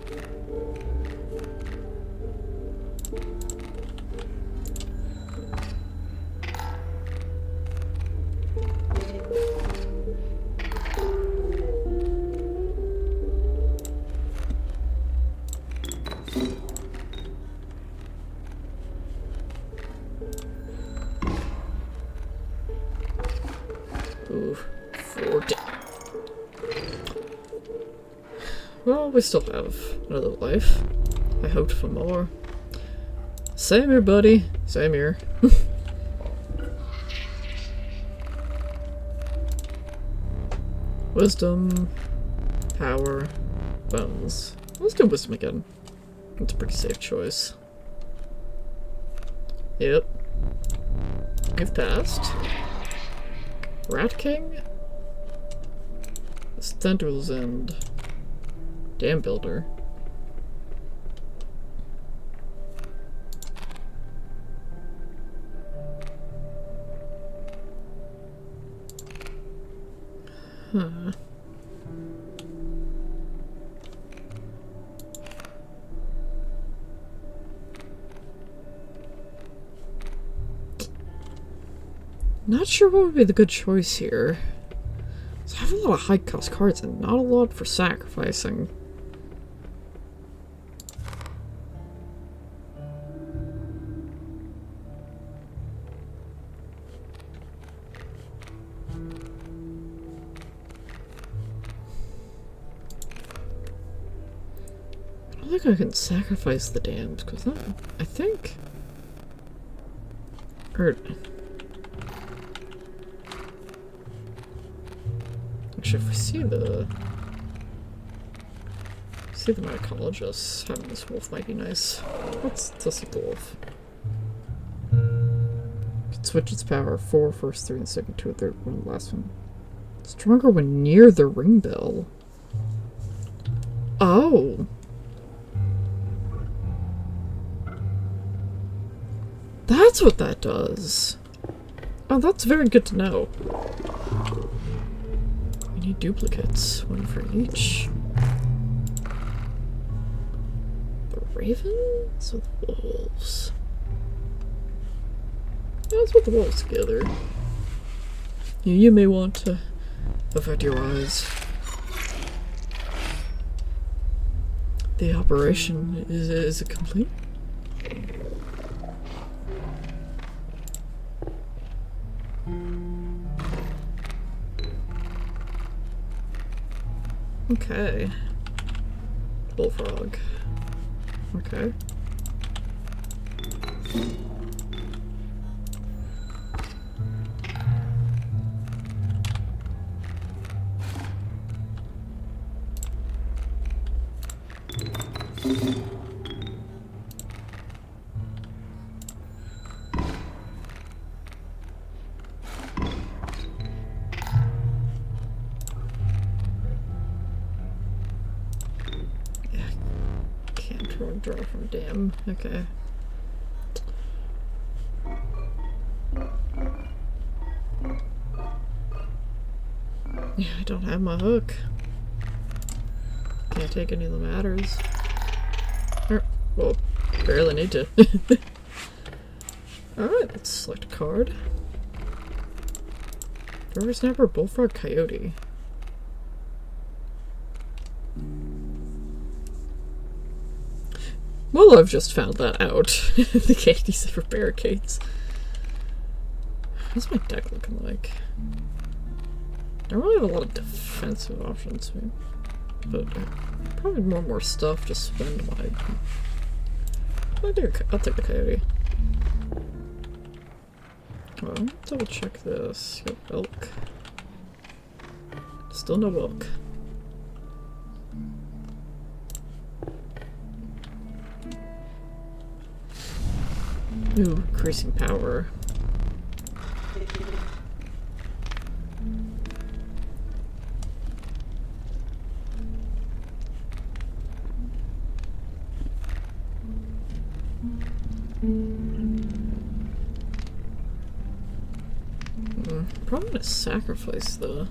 Ooh, 40. Well, we still have another life. I hoped for more. Same here, buddy. Same here. Wisdom, power, bones. Let's do wisdom again. That's a pretty safe choice. Yep. You've passed. Rat King? Tendrils and Dam Builder. Huh. Not sure what would be the good choice here. So I have a lot of high cost cards and not a lot for sacrificing. I don't think I can sacrifice the dams because I think. Or. Actually, if we see the mycologist having this wolf might be nice. Let's see the wolf. Can switch its power 4 first 3 and second 2 third 1 the last one. Stronger when near the ring bell. Oh. That's what that does. Oh, that's very good to know. We need duplicates, one for each. The ravens or the wolves? Let's put the wolves together. You may want to avert your eyes. The operation is it complete? Okay. Bullfrog. Okay. Draw from dam. Okay. Yeah, I don't have my hook. Can't take any of the matters. Well, barely need to. Alright, let's select a card. River Snapper, Bullfrog, Coyote. Well, I've just found that out. The Coyotes are for barricades. What's my deck looking like? I don't really have a lot of defensive options, but probably more stuff to spend my. I'll take the Coyote. Well, double check this. Yep, elk. Still no elk. Ooh, increasing power. Probably gonna sacrifice the.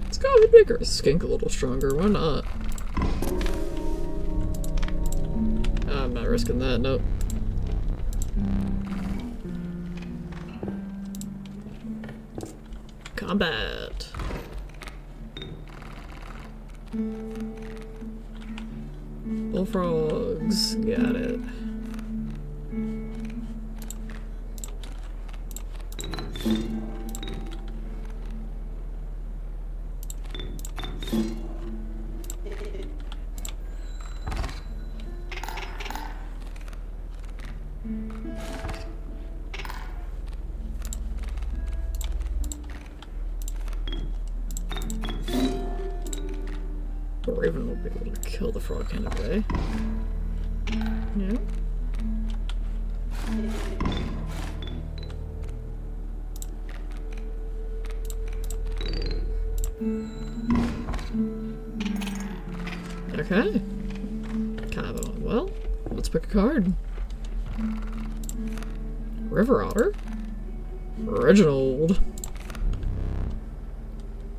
Let's go ahead and make our skink a little stronger. Why not? I'm not risking that. Nope. Combat. Bullfrogs. Got it. The raven will be able to kill the frog anyway. Yeah. Okay. Kind of well, let's pick a card. River Otter. Reginald.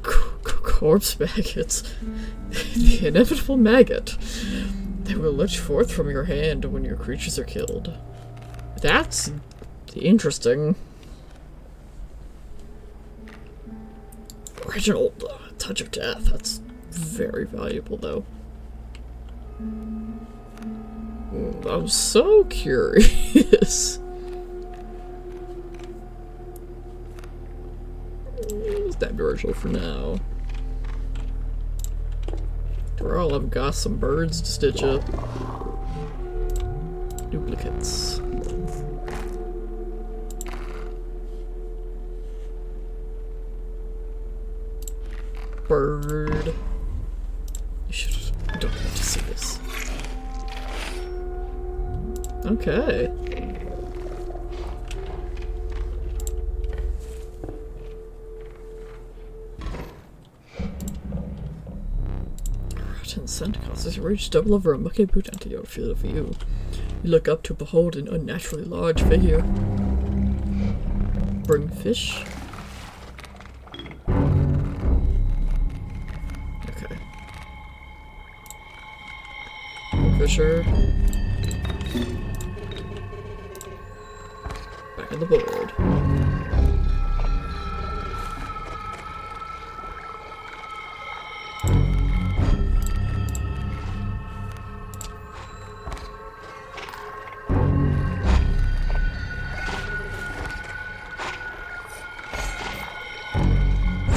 Corpse maggots. The inevitable maggot. They will leech forth from your hand when your creatures are killed. That's interesting. Original Touch of Death. That's very valuable, though. I'm so curious. Let's that be original for now. Well, I've got some birds to stitch up. Duplicates. Bird. You don't have to see this. Okay. Rotten scent causes your rage to double over a mucky boot into your field of view. You look up to behold an unnaturally large figure. Bring fish. Okay. Fisher. Back on the board.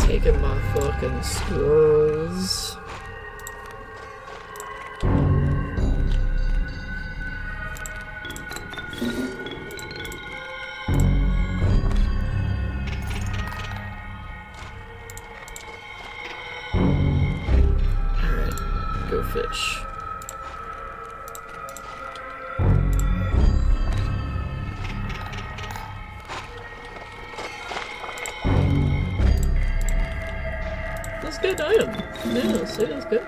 Taking my fucking squirrels. Fish. That's a good item. Yeah, see, that's good.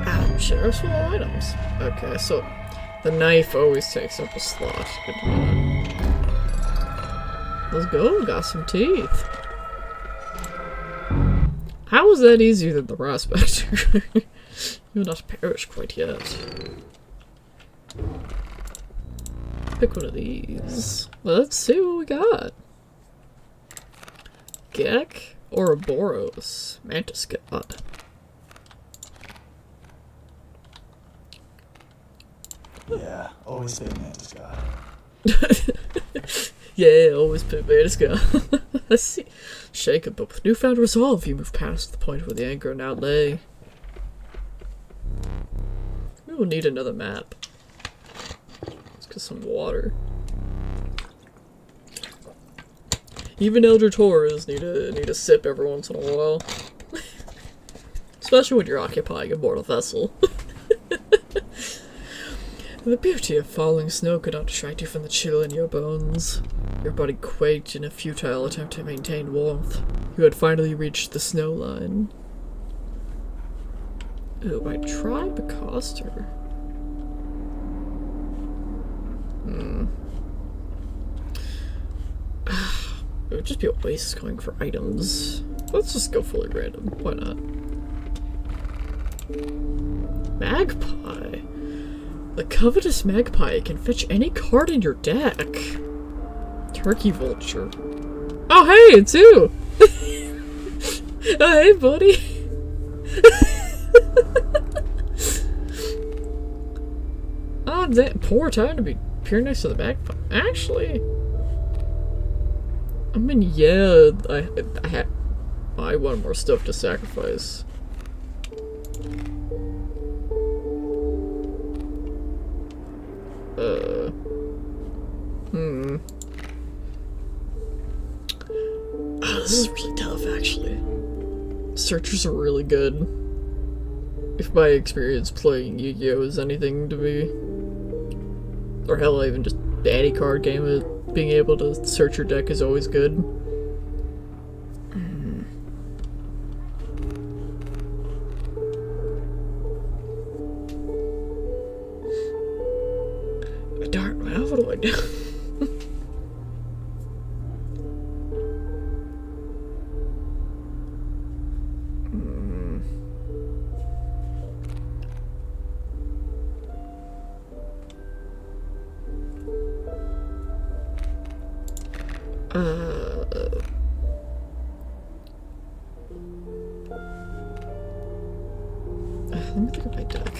Ah, sheriff's full of items. Okay, so the knife always takes up a slot. Good to know. Let's go, got some teeth. How is that easier than the prospector? You'll not perish quite yet. Pick one of these. Let's see what we got. Gek or Boros? Mantis God. Yeah, always been Mantis God. Yeah, always pick Mantis God. I see. Shaken, but with newfound resolve, you move past the point where the anger now lay. We will need another map. Let's get some water. Even Elder Taurus need a sip every once in a while. Especially when you're occupying a mortal vessel. The beauty of falling snow could not distract you from the chill in your bones. Your body quaked in a futile attempt to maintain warmth. You had finally reached the snow line. Ooh, my tribe coster. It would just be a waste going for items. Let's just go fully random. Why not? Magpie. The covetous magpie can fetch any card in your deck. Turkey vulture. Oh, hey, it's you! Oh, hey, buddy! Oh, that poor time to be appearing next to the magpie. Actually, I mean, yeah, I want more stuff to sacrifice. This is really tough, actually. Searchers are really good. If my experience playing Yu-Gi-Oh! Is anything to me, or hell, even just any card game, being able to search your deck is always good. Darn, well, what do I do? Let me look at my deck.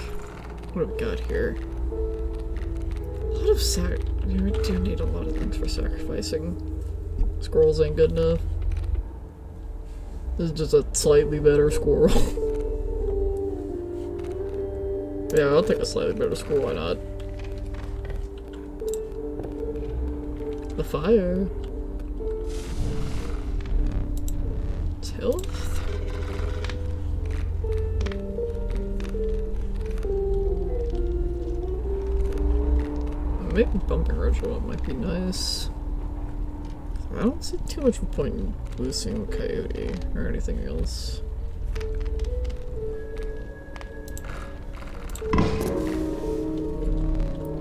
What do we got here? A lot of we do need a lot of things for sacrificing. Squirrels ain't good enough. This is just a slightly better squirrel. Yeah, I'll take a slightly better squirrel, why not? The fire. Health? Maybe bumping ritual might be nice. I don't see too much point in boosting Coyote or anything else.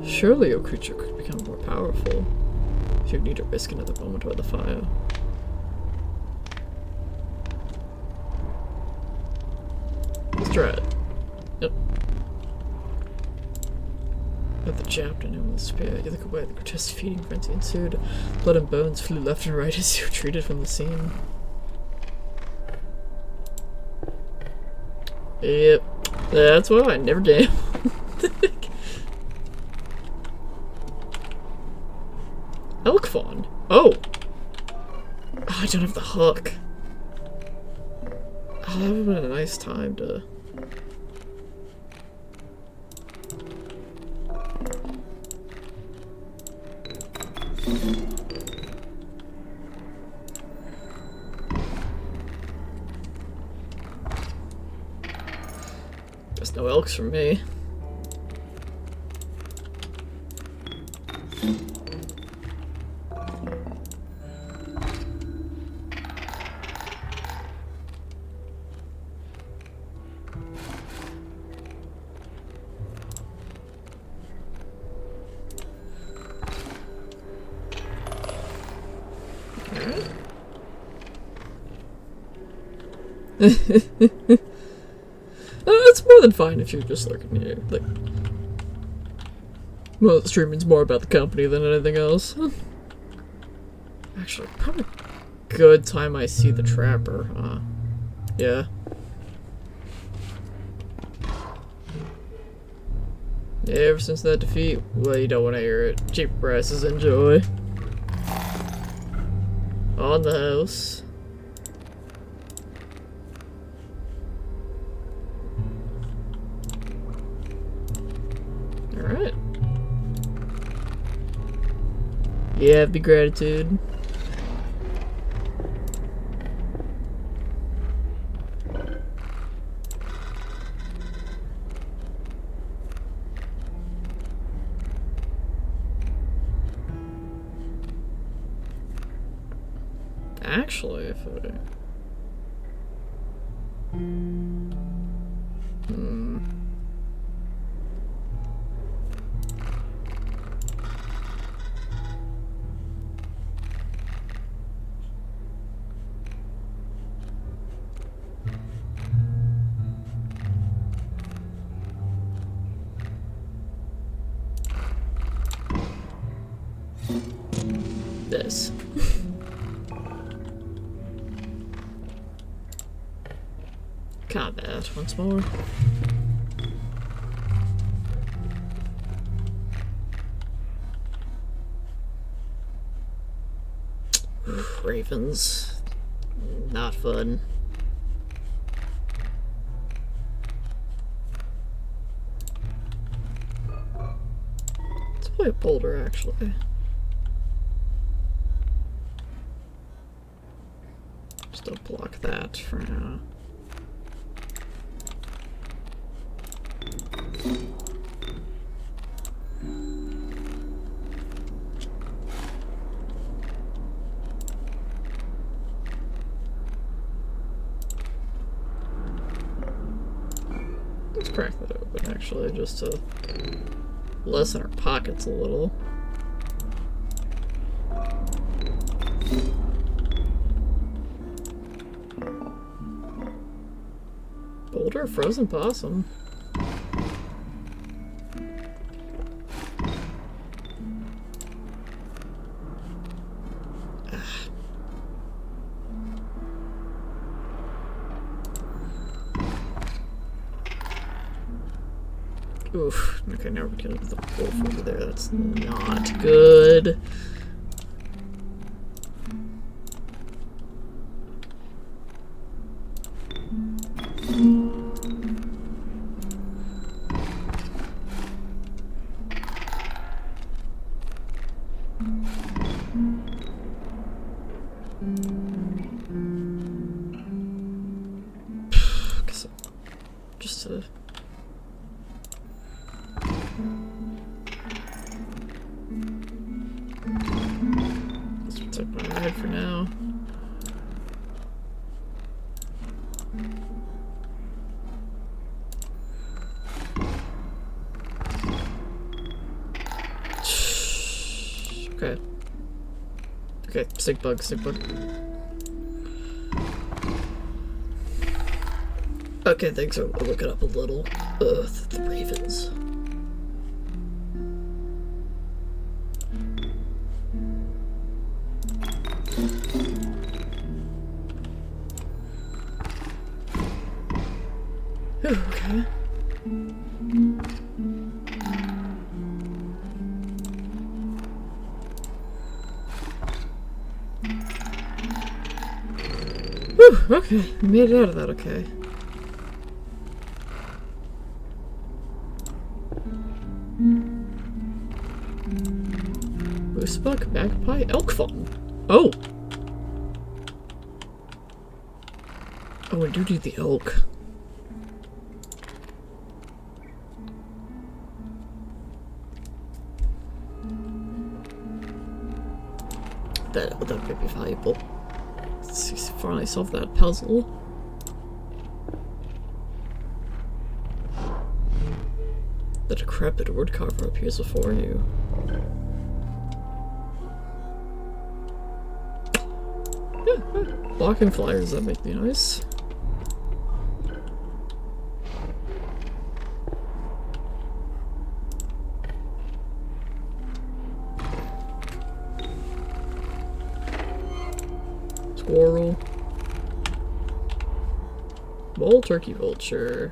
Surely your creature could become more powerful if you need to risk another moment by the fire. Let's try it. Yep. At the jabbed in him with a spear, you look away, the grotesque feeding frenzy ensued. Blood and bones flew left and right as you retreated from the scene. Yep. That's why I never gamble. Elk fawn. Oh! Oh, I don't have the hook. Oh, that would have been a nice time to... There's no elks for me. It's more than fine if you're just looking here. Like, well, streaming's more about the company than anything else. Actually, probably good time I see the trapper. Yeah. Yeah, ever since that defeat, well, you don't want to hear it. Cheap prices, enjoy. On the house. Alright. Yeah, be gratitude. Actually, if I... This. Combat once more. Ravens. Not fun. Let's play a boulder, actually. Just don't block that for now. Let's crack that open, actually, just to lessen our pockets a little. Boulder, frozen possum. Oof. Okay, now we're dealing with the wolf over there. That's not good. Just to... Let's protect my ride for now. Okay. Okay, stick bug, stick bug. Okay, things are looking up a little. The ravens. Ooh, okay. Whew, okay, we made it out of that okay. Moosebuck, magpie, elk fawn. Oh! Oh, I do need the elk. That might be valuable. Let's finally solve that puzzle. The decrepit woodcarver appears before you. Blocking flyers, that make me nice. Squirrel. Mole, turkey, vulture.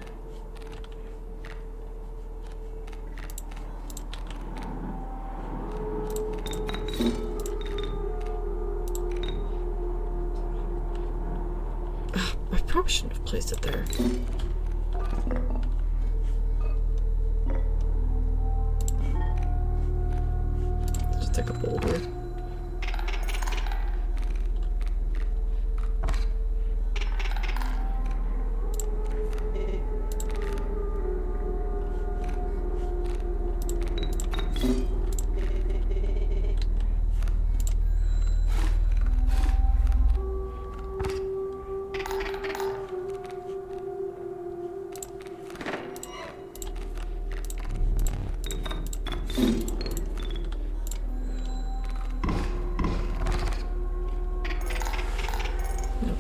I probably shouldn't have placed it there. Just take a boulder.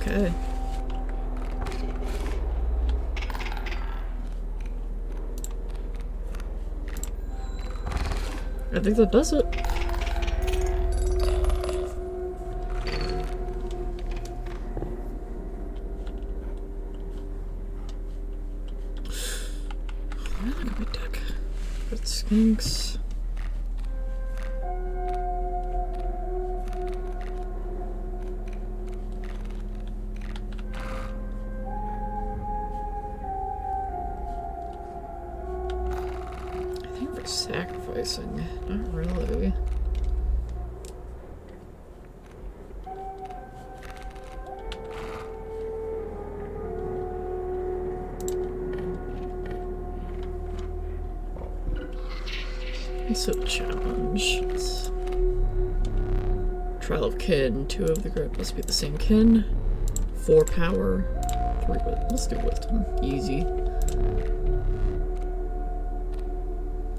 Okay. I think that does it. Look at my deck. Red skinks. Sacrificing, not really. It's a challenge. It's trial of kin. 2 of the group must be the same kin. 4 power. 3 wisdom. Let's do wisdom. Easy.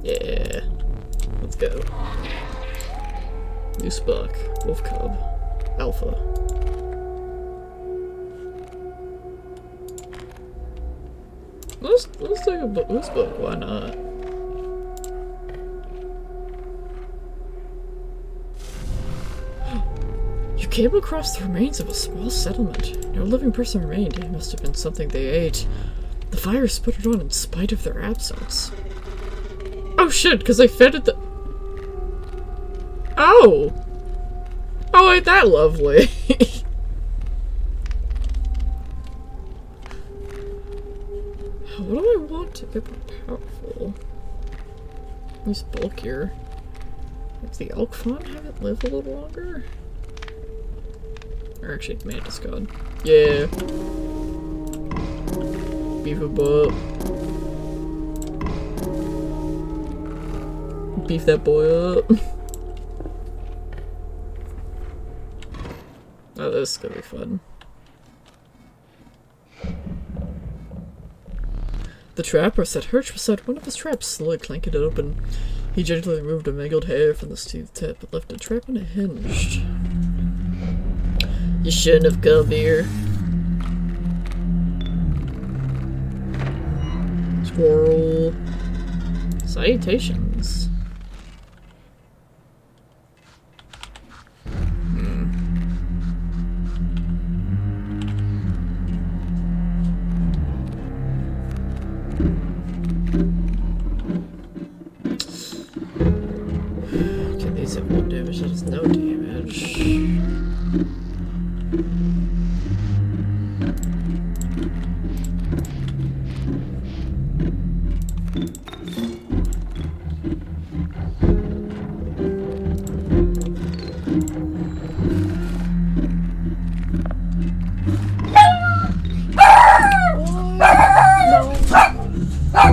Yeah. Let's go. Moose buck. Wolf cub. Alpha. Let's take a moose buck. Why not? You came across the remains of a small settlement. No living person remained. It must have been something they ate. The fire sputtered on in spite of their absence. Oh shit, because I fed it the... Oh! Oh, ain't that lovely? What do I want to get more powerful? He's bulkier. Does the elk fawn have it live a little longer? Or actually, Mantis God. Yeah. Beef him up. Beef that boy up. Oh, this is gonna be fun. The trapper sat perched beside one of his traps, slowly clanking it open. He gently removed a mangled hair from the steel tip, but left the trap unhinged. You shouldn't have come here. Squirrel. Salutations. Okay, these have one damage, that is no damage.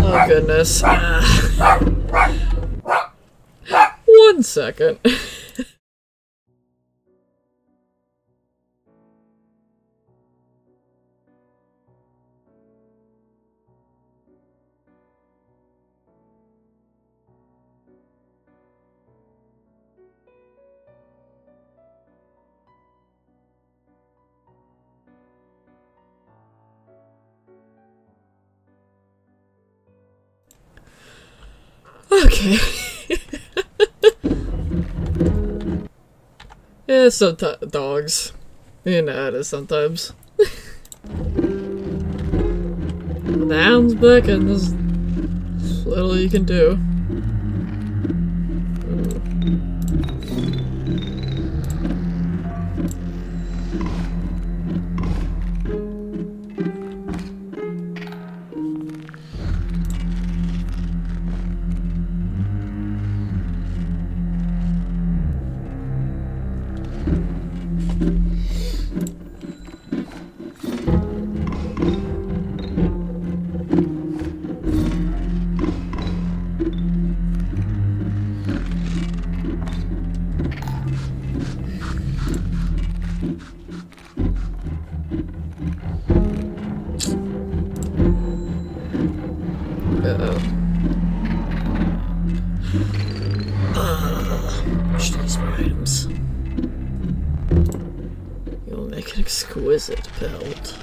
Oh goodness. 1 second. Okay. Yeah, sometimes dogs. You know it is sometimes. The hound's back and there's little you can do. Items. You'll make an exquisite pelt.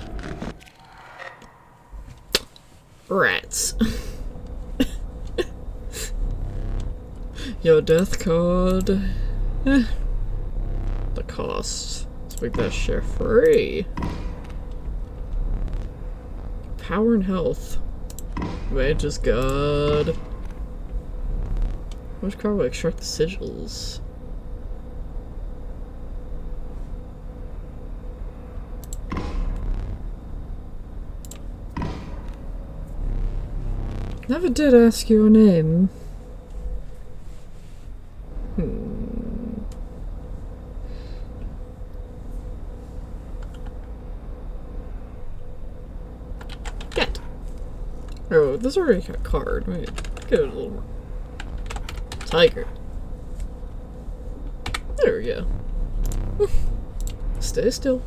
Rats. Your death card. The cost. Let's make that share free. Power and health. Mantis God. Which card will extract the sigils? Never did ask you a name. Get. Oh, this already got a card. Wait, get it a little more. Tiger. There we go. Stay still.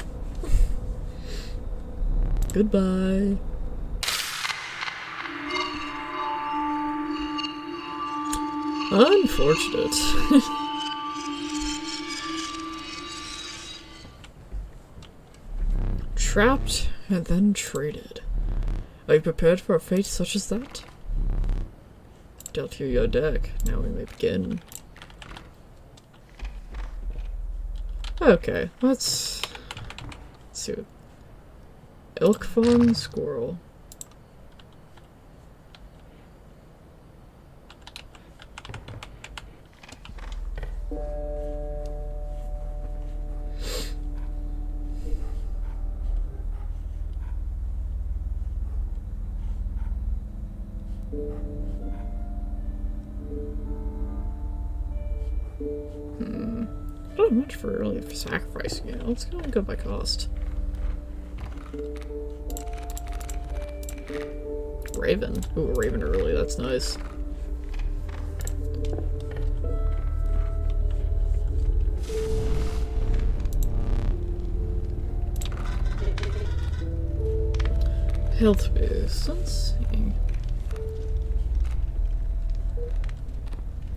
Goodbye. Unfortunate. Trapped and then traded. Are you prepared for a fate such as that? Dealt you your deck. Now we may begin. Okay, let's see. Elk fawn, squirrel. I don't have much for really for sacrificing it. Let's go and go by cost. Raven. Ooh, a Raven early, that's nice. Health boost. Let's see.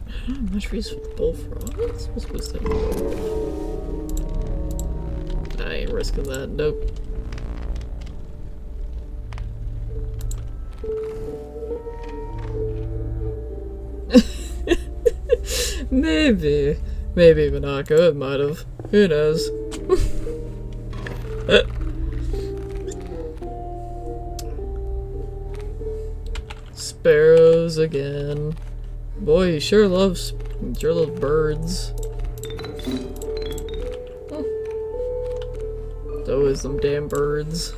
I don't have much use for the bullfrog. What's supposed to do? I ain't risking that. Nope. Maybe. Maybe Monaco. It might have. Who knows? Sparrows again. Boy, you sure love birds. It's always them damn birds.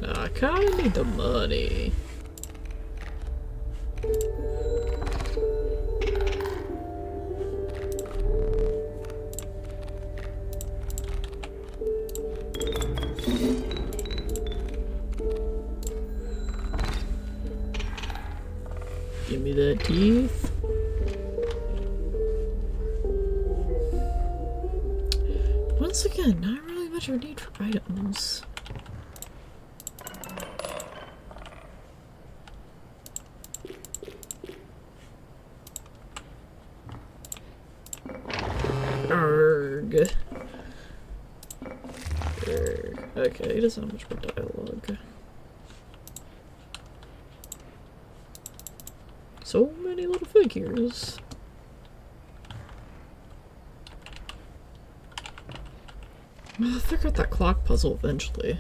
I kinda need the money. Give me that teeth. Once again, not really much of a need for items. Arg. Okay, he doesn't have much more dialogue. So many little figures. I'll figure out that clock puzzle eventually.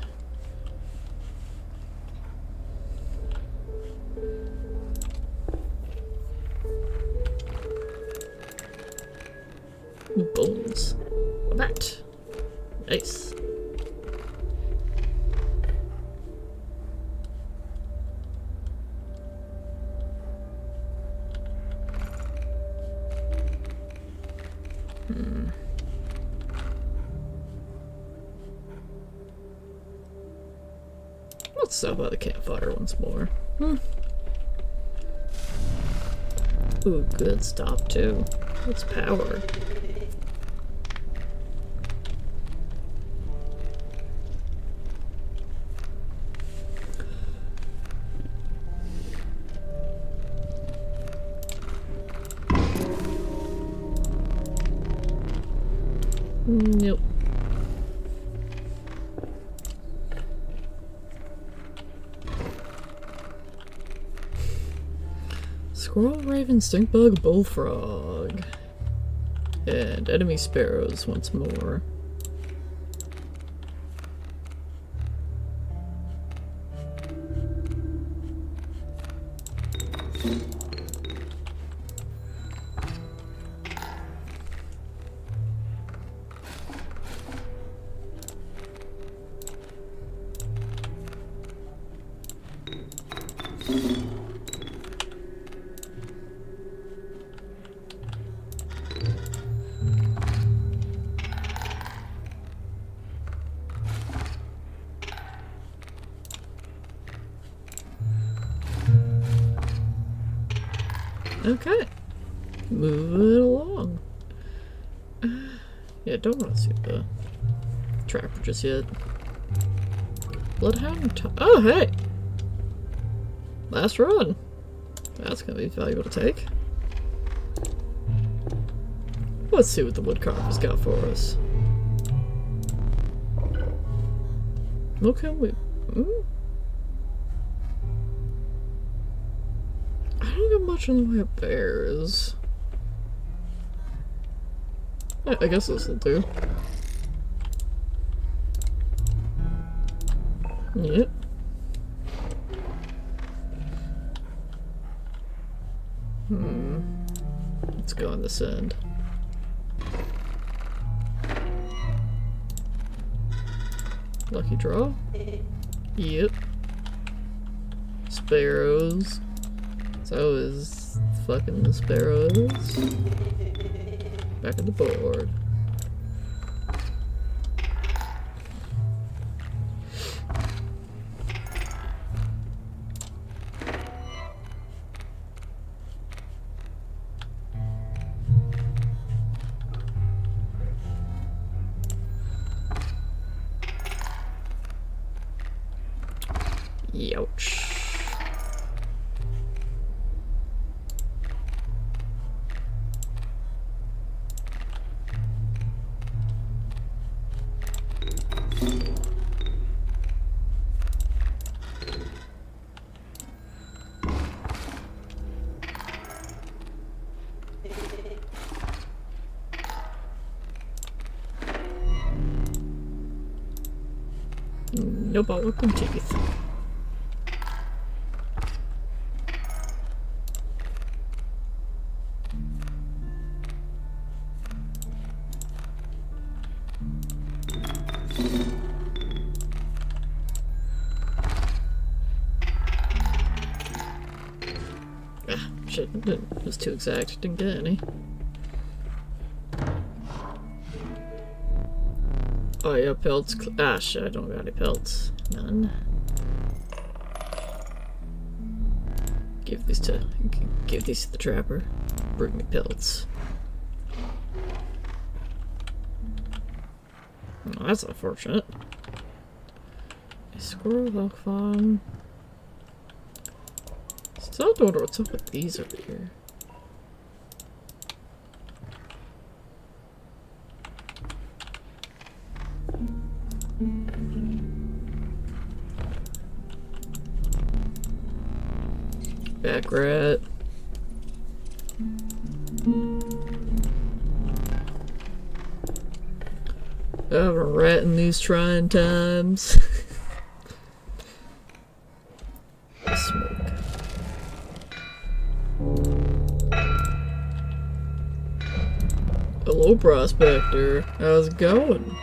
Ooh, bones. A bat. Nice. Let's stop by the campfire once more. Ooh, good stop too. What's power? Nope. Squirrel, raven, stinkbug, bullfrog. And enemy sparrows once more. Okay. Move it along. Yeah, don't want to see the trapper just yet. Bloodhound. Oh, hey! Last run. That's gonna be valuable to take. Let's see what the woodcarver's got for us. Okay, I don't get much in the way of bears. I guess this'll do. Yep. Let's go on this end. Lucky draw? Yep. Sparrows. So is fucking the sparrows. Back on the board. Youch. No welcome teeth. Shit, it was too exact. Didn't get any. Oh yeah, pelts. Ah shit, I don't got any pelts. None. Give these to the trapper. Bring me pelts. Oh, that's unfortunate. A squirrel, lock farm. Still don't know what's up with these over here. Back rat. I have a rat in these trying times. Smoke. Hello, Prospector. How's it going?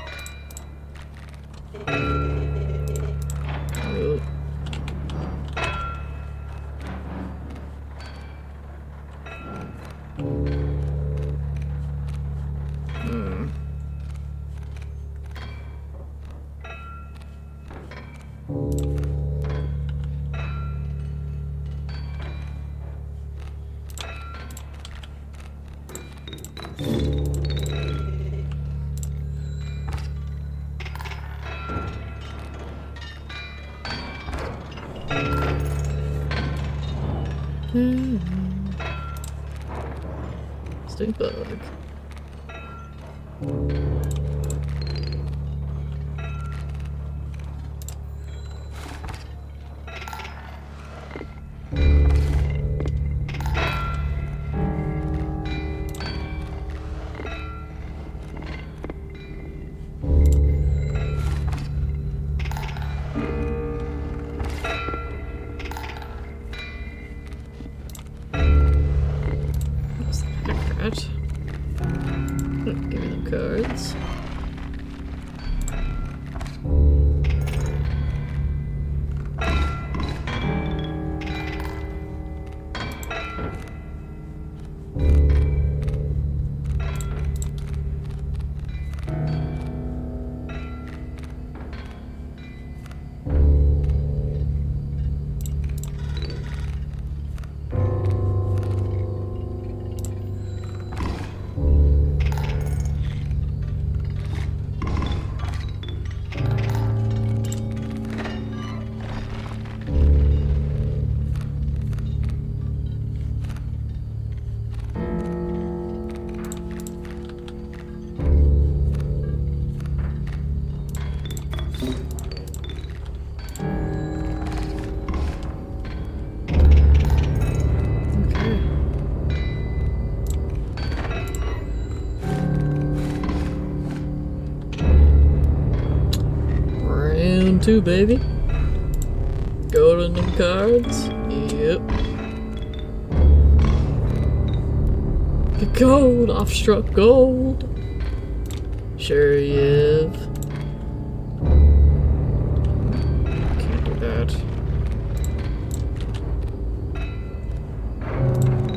Oh. Stink bug. Give me them cards. too, baby. Gold in them cards. Yep. The gold, I've struck gold. Sure you have. Can't do that.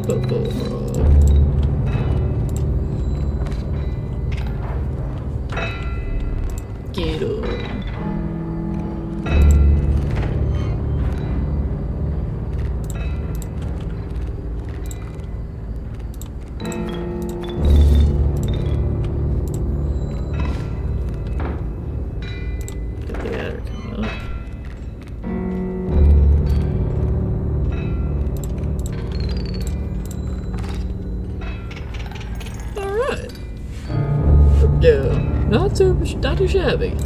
Bubble roll. Get 'em. Yeah, not too shabby.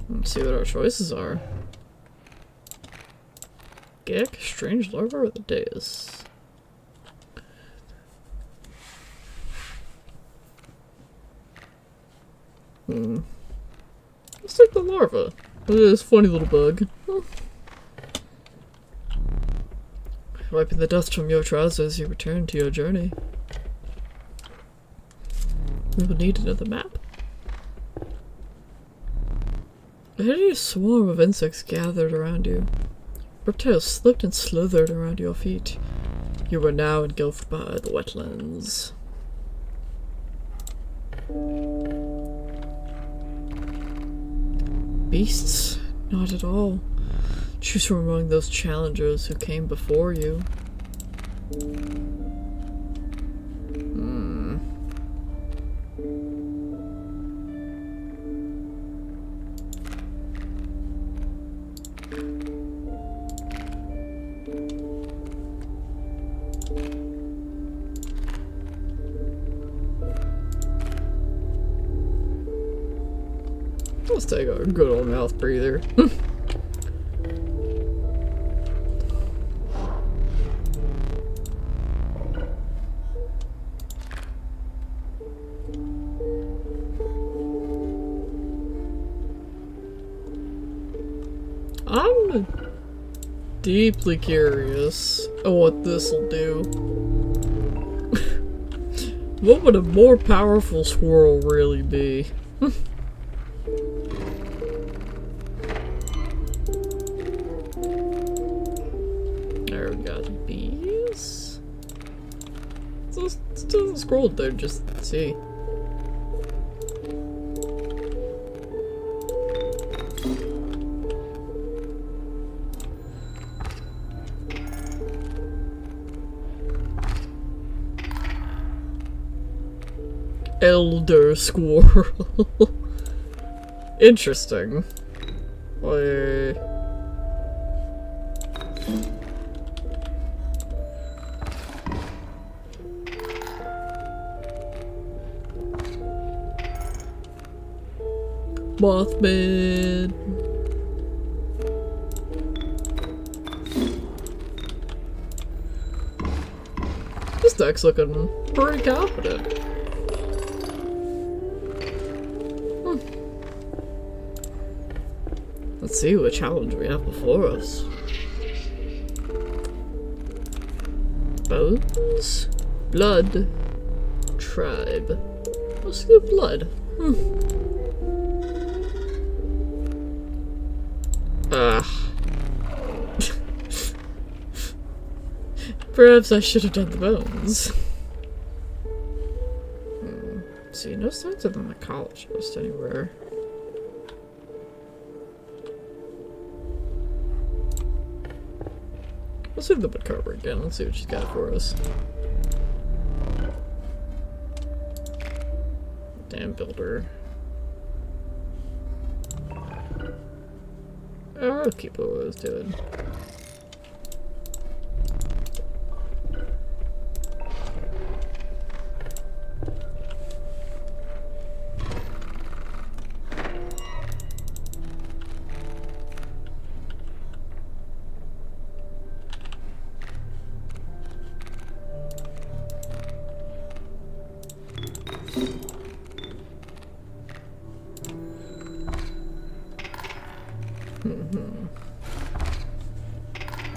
Let's see what our choices are. Gek, strange larva, or the dais? Let's take the larva. This funny little bug. Wiping the dust from your trousers, you return to your journey. We will need another map. A hideous swarm of insects gathered around you. Reptiles slipped and slithered around your feet. You were now engulfed by the wetlands. Beasts? Not at all. Choose from among those challengers who came before you. Let's take a good old mouth breather. I'm deeply curious of what this'll do. What would a more powerful squirrel really be? There we got bees. Let's do the scroll there just to see. Elder squirrel. Interesting. Wait. Mothman. This deck's looking pretty confident. Let's see what challenge we have before us. Bones? Blood? Tribe. Let's do blood. Perhaps I should have done the bones. See, no signs of the mycologist anywhere. Let's do the Macabre again. Let's see what she's got for us. Damn builder. I'll keep what I was doing.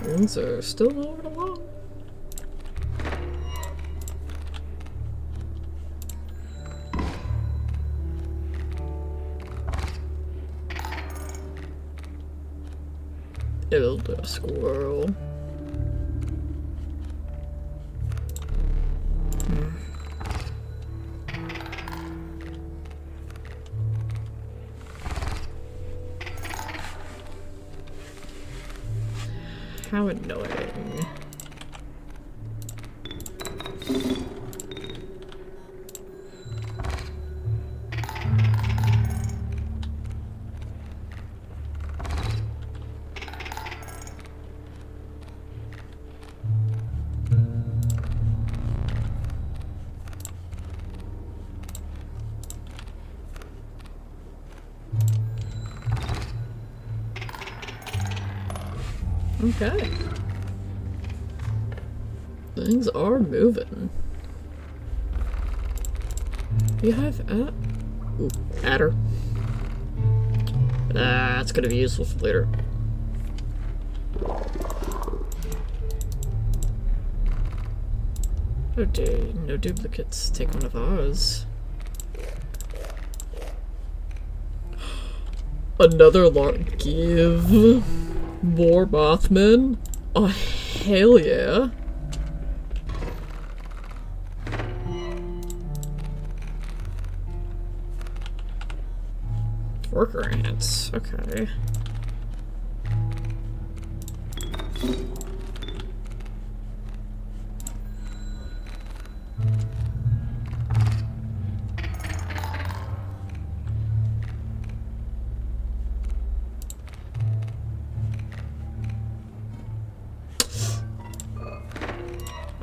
Things are still moving along. Elder squirrel. How annoying. Okay. Things are moving. You have adder. That's gonna be useful for later. Oh dude, no duplicates. Take one of ours. Another lark. Give more Mothmen? Oh, hell yeah. Worker ants. Okay.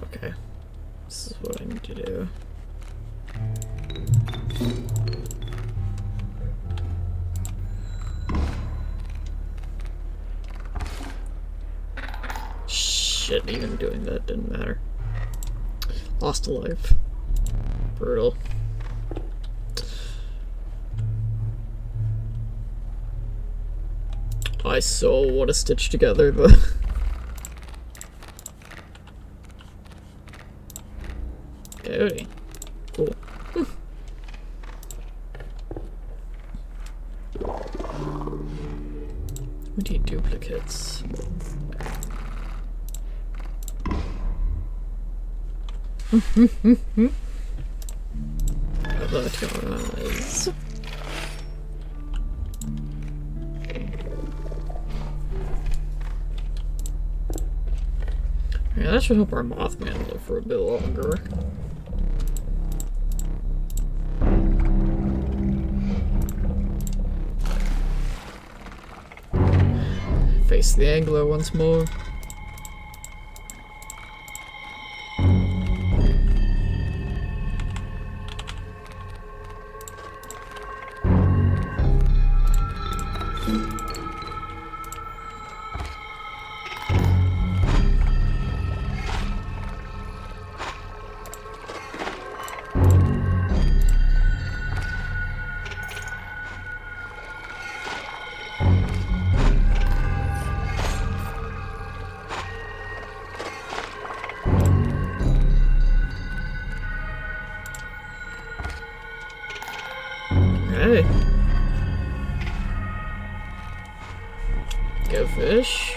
Okay. This is what I need to do. Shit, even doing that didn't matter. Lost a life. Brutal. I so want to stitch together the... Coyote. Cool. We need duplicates. Guys. Yeah, that should help our Mothman live for a bit longer. Face the angler once more. Okay. Go fish.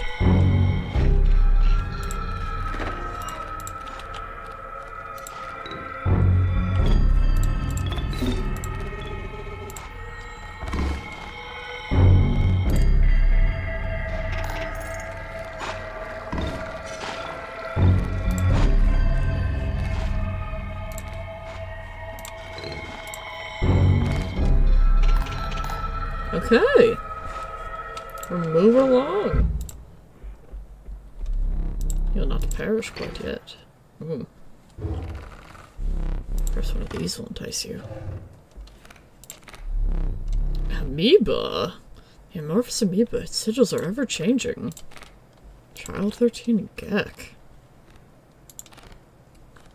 Okay. We're moving along. You'll not perish quite yet. Perhaps one of these will entice you. Amoeba? The amorphous amoeba. Its sigils are ever changing. Child 13 and Gek.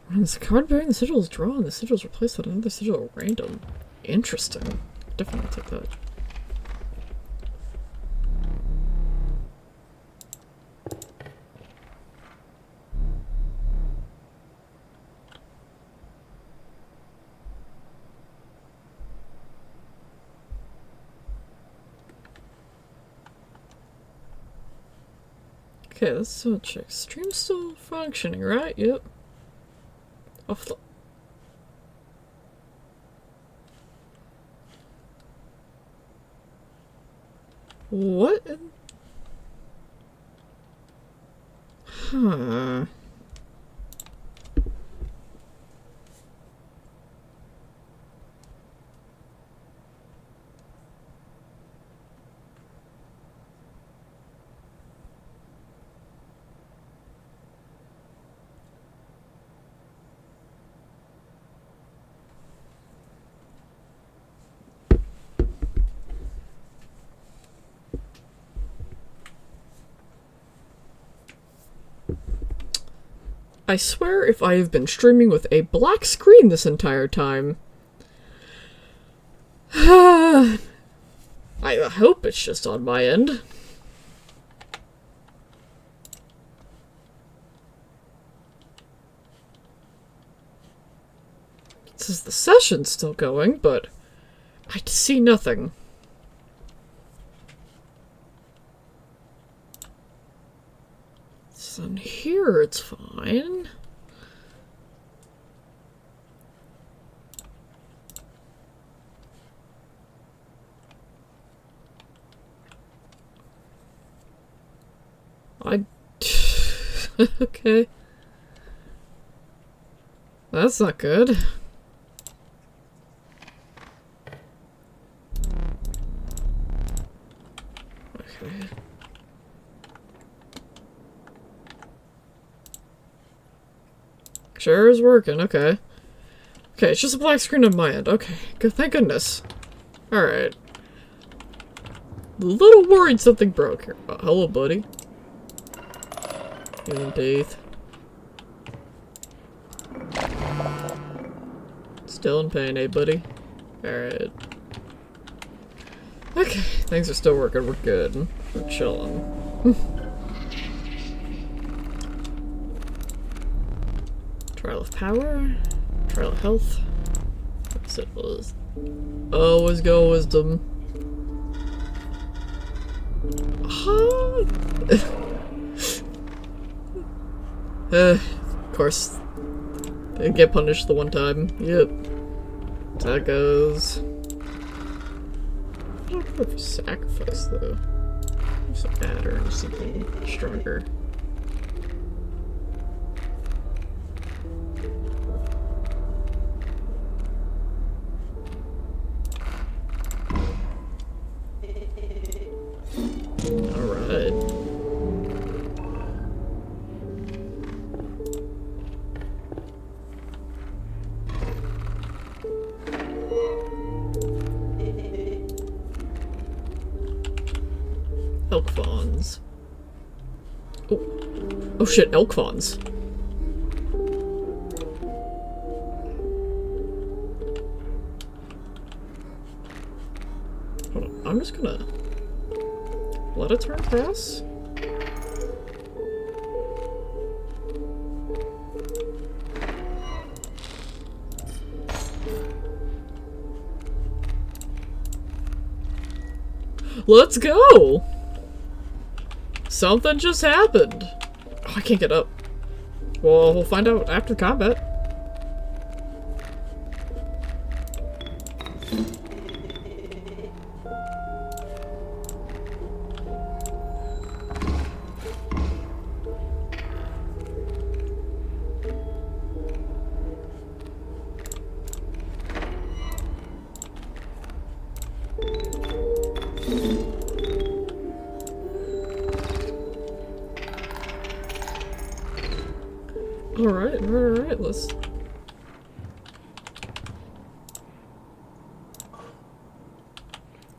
When this card bearing the sigil is drawn, the sigil is replaced with another sigil at random. Interesting. Definitely take that. Okay, let's still check. Stream's still functioning, right? Yep. Off the... What? Huh. I swear if I have been streaming with a black screen this entire time. I hope it's just on my end. It says the session's still going, but I see nothing. So in here it's fine. Okay. That's not good. Okay. Sure is working, okay. Okay, it's just a black screen on my end. Okay, good, thank goodness. Alright. A little worried something broke here. Oh, hello, buddy. Healing teeth. Still in pain, eh, buddy? Alright. Okay, things are still working. We're good. We're chilling. Trial of power. Trial of health. What's it was? Always go wisdom. Of course. They get punished the one time. Yep. That goes. I don't know if sacrifice though. There's a pattern or something stronger. Alright. Elk fawns. Oh. Oh shit, elk fawns. Hold on, I'm just gonna let a turn pass. Let's go! Something just happened. Oh, I can't get up. Well, we'll find out after combat. Alright, let's...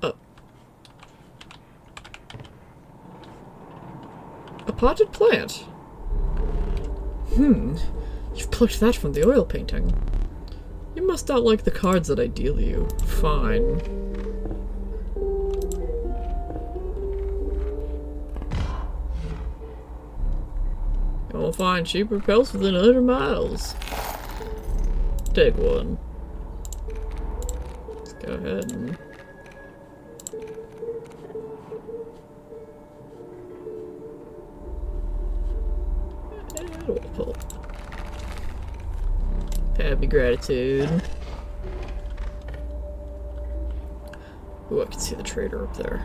Up. A potted plant. You've plucked that from the oil painting. You must not like the cards that I deal you. Fine. You'll find cheaper pelts within 100 miles. Take one. Let's go ahead and... what a pull. Happy gratitude. Ooh, I can see the trader up there.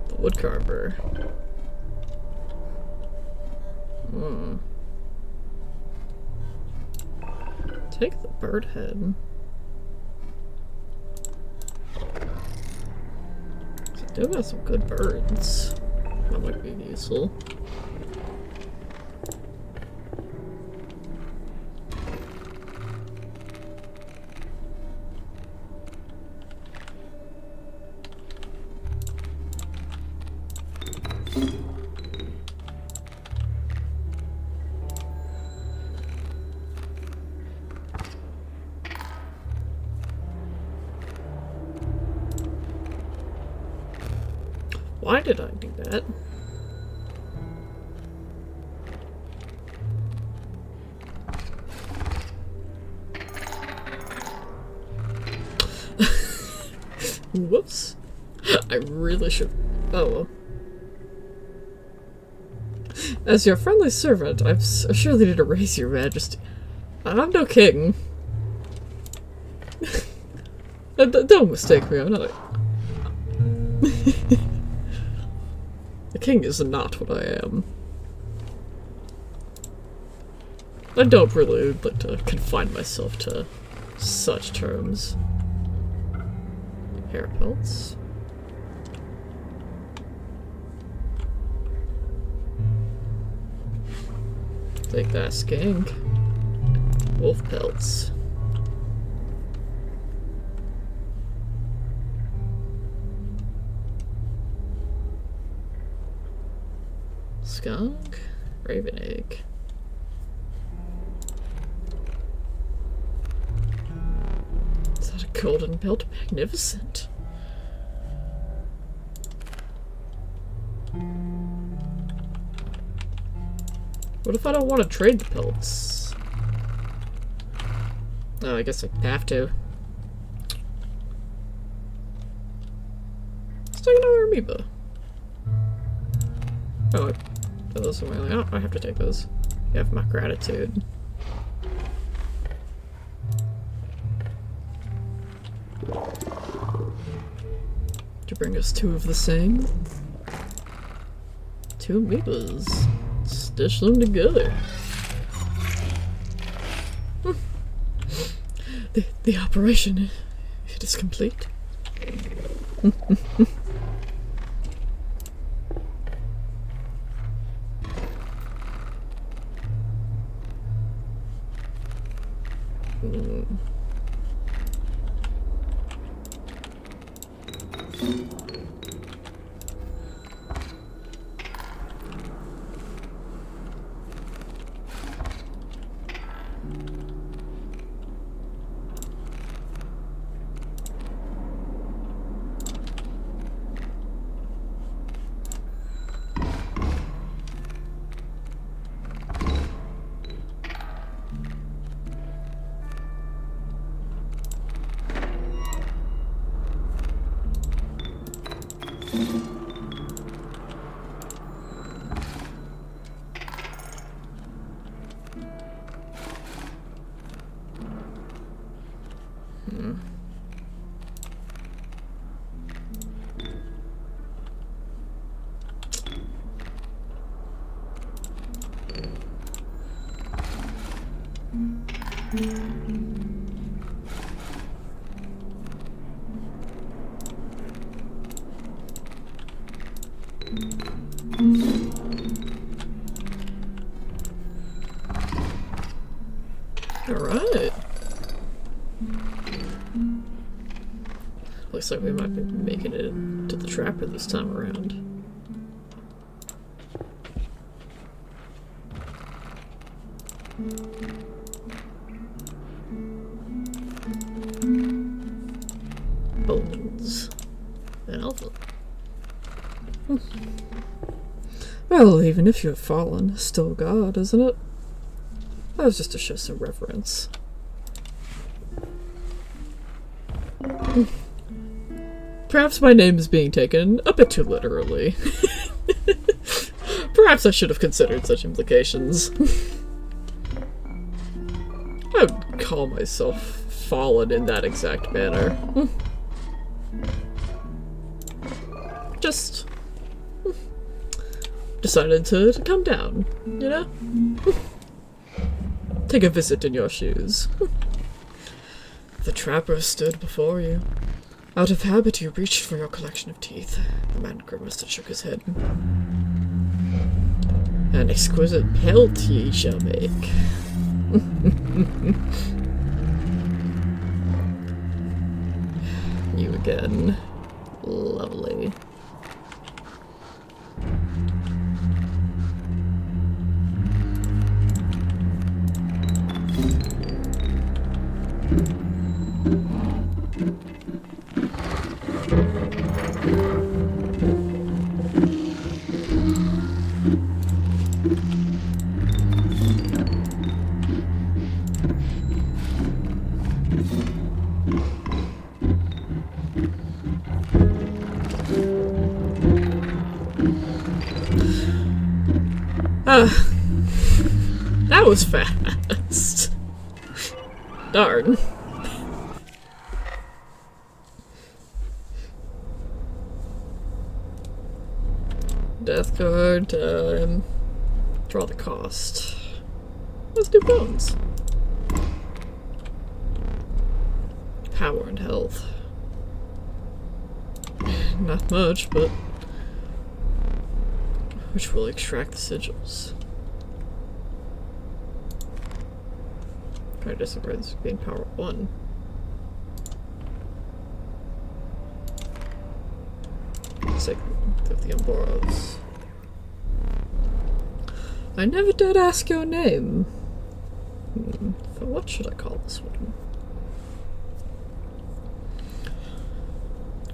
The woodcarver. Take the bird head. I do have some good birds. That might be useful. Why did I do that? Whoops. I really should... Oh well. As your friendly servant, I'm surely need to raise your majesty. I'm no king. Don't mistake me, I'm not a... The king is not what I am. I don't really like to confine myself to such terms. Hair pelts. Take that, skink. Wolf pelts. Skunk, raven egg. Is that a golden belt? Magnificent. What if I don't want to trade the pelts? Oh, I guess I have to. Let's take another amoeba. Oh, those are my... Oh, I have to take those. You have my gratitude. To bring us two of the same. Two amoebas. Stitch them together. The operation, it is complete. Alright. Looks like we might be making it to the trapper this time around. Bones. An elephant. Well, even if you've fallen, still God, isn't it? That was just to show some reverence. Perhaps my name is being taken a bit too literally. Perhaps I should have considered such implications. I would call myself fallen in that exact manner. Just decided to come down, you know? Take a visit in your shoes. The trapper stood before you. Out of habit, you reached for your collection of teeth. The man grimaced and shook his head. An exquisite pelt ye shall make. You again. Lovely. That was fast. Darn. Death card time. Draw the cost. Let's do bones. Power and health. Not much, but which will extract the sigils. Try to disagree this being power 1. Sake of the Umboros. I never did ask your name. So what should I call this one?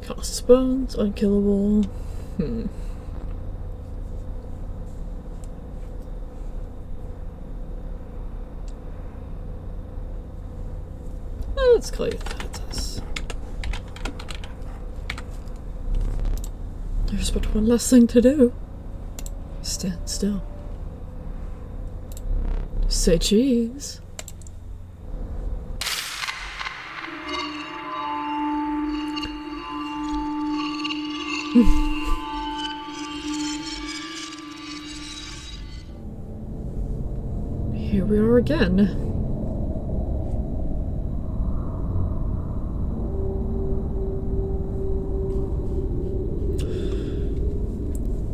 Costs bones, unkillable. Let's call you Thetis. There's but one less thing to do. Stand still. Say cheese. Here we are again.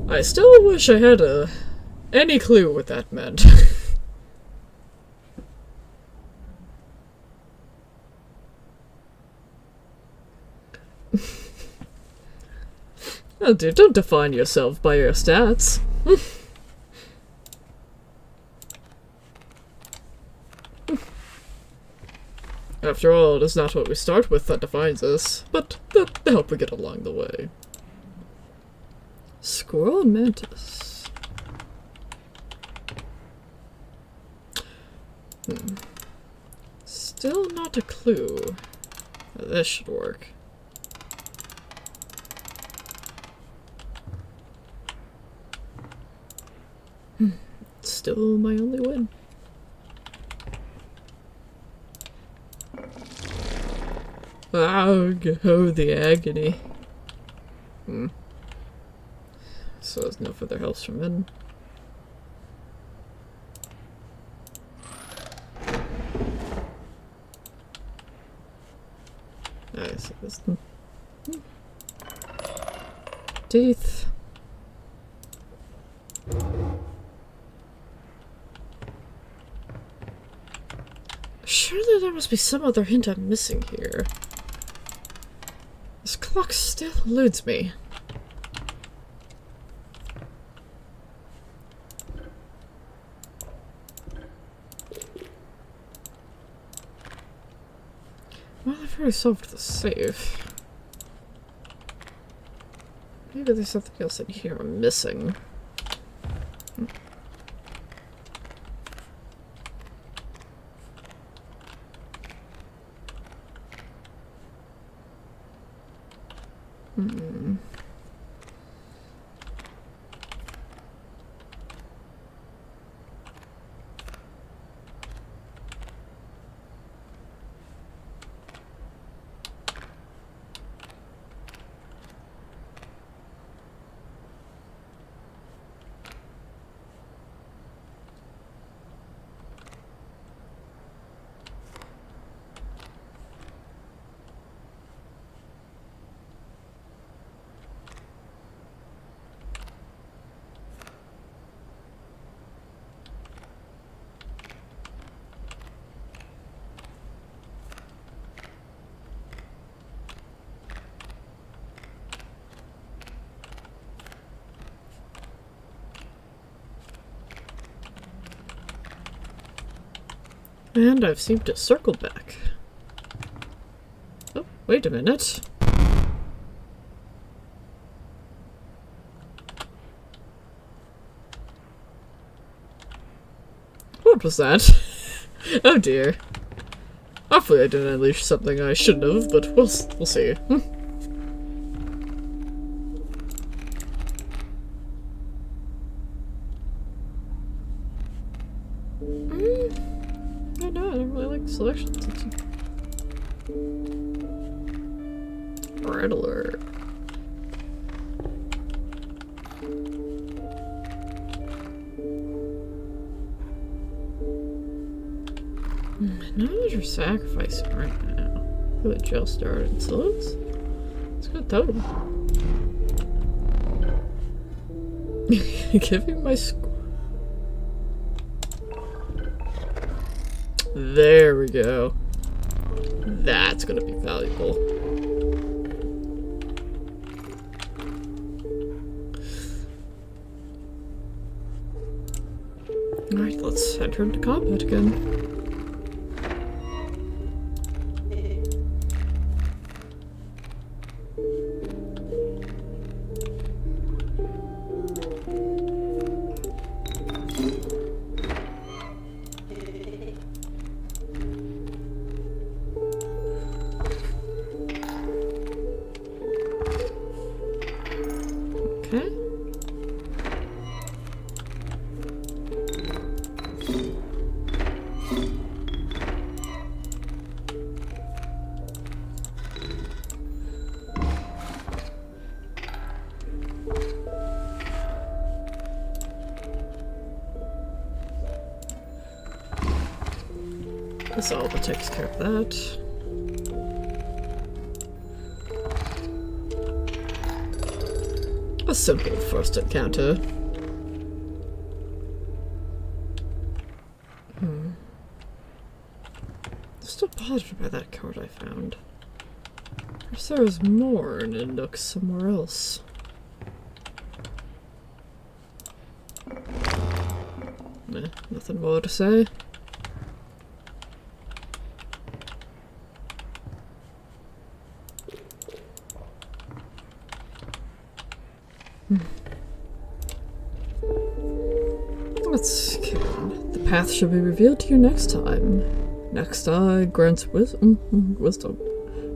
I still wish I had any clue what that meant. Oh, dude, don't define yourself by your stats. After all, it is not what we start with that defines us, but the help we get along the way. Squirrel and mantis. Still not a clue. This should work. Still my only win. Oh, the agony. So there's no further helps from in. I see this. Teeth. Surely there must be some other hint I'm missing here. This clock still eludes me. Well, I've already solved the safe. Maybe there's something else in here I'm missing. And I've seemed to circle back. Oh, wait a minute. What was that? Oh dear. Hopefully I didn't unleash something I shouldn't have, but we'll see. I know, I don't really like selections. Red alert. Not your sacrificing right now. The jail started, so let's go total. Giving my there we go. That's gonna be valuable. Alright, let's enter into combat again. Okay. This all takes care of that. A simple first encounter. Still bothered by that card I found. Perhaps there is more in a nook somewhere else. Nothing more to say. Let's carry on. The path shall be revealed to you next time. Next eye grants wisdom.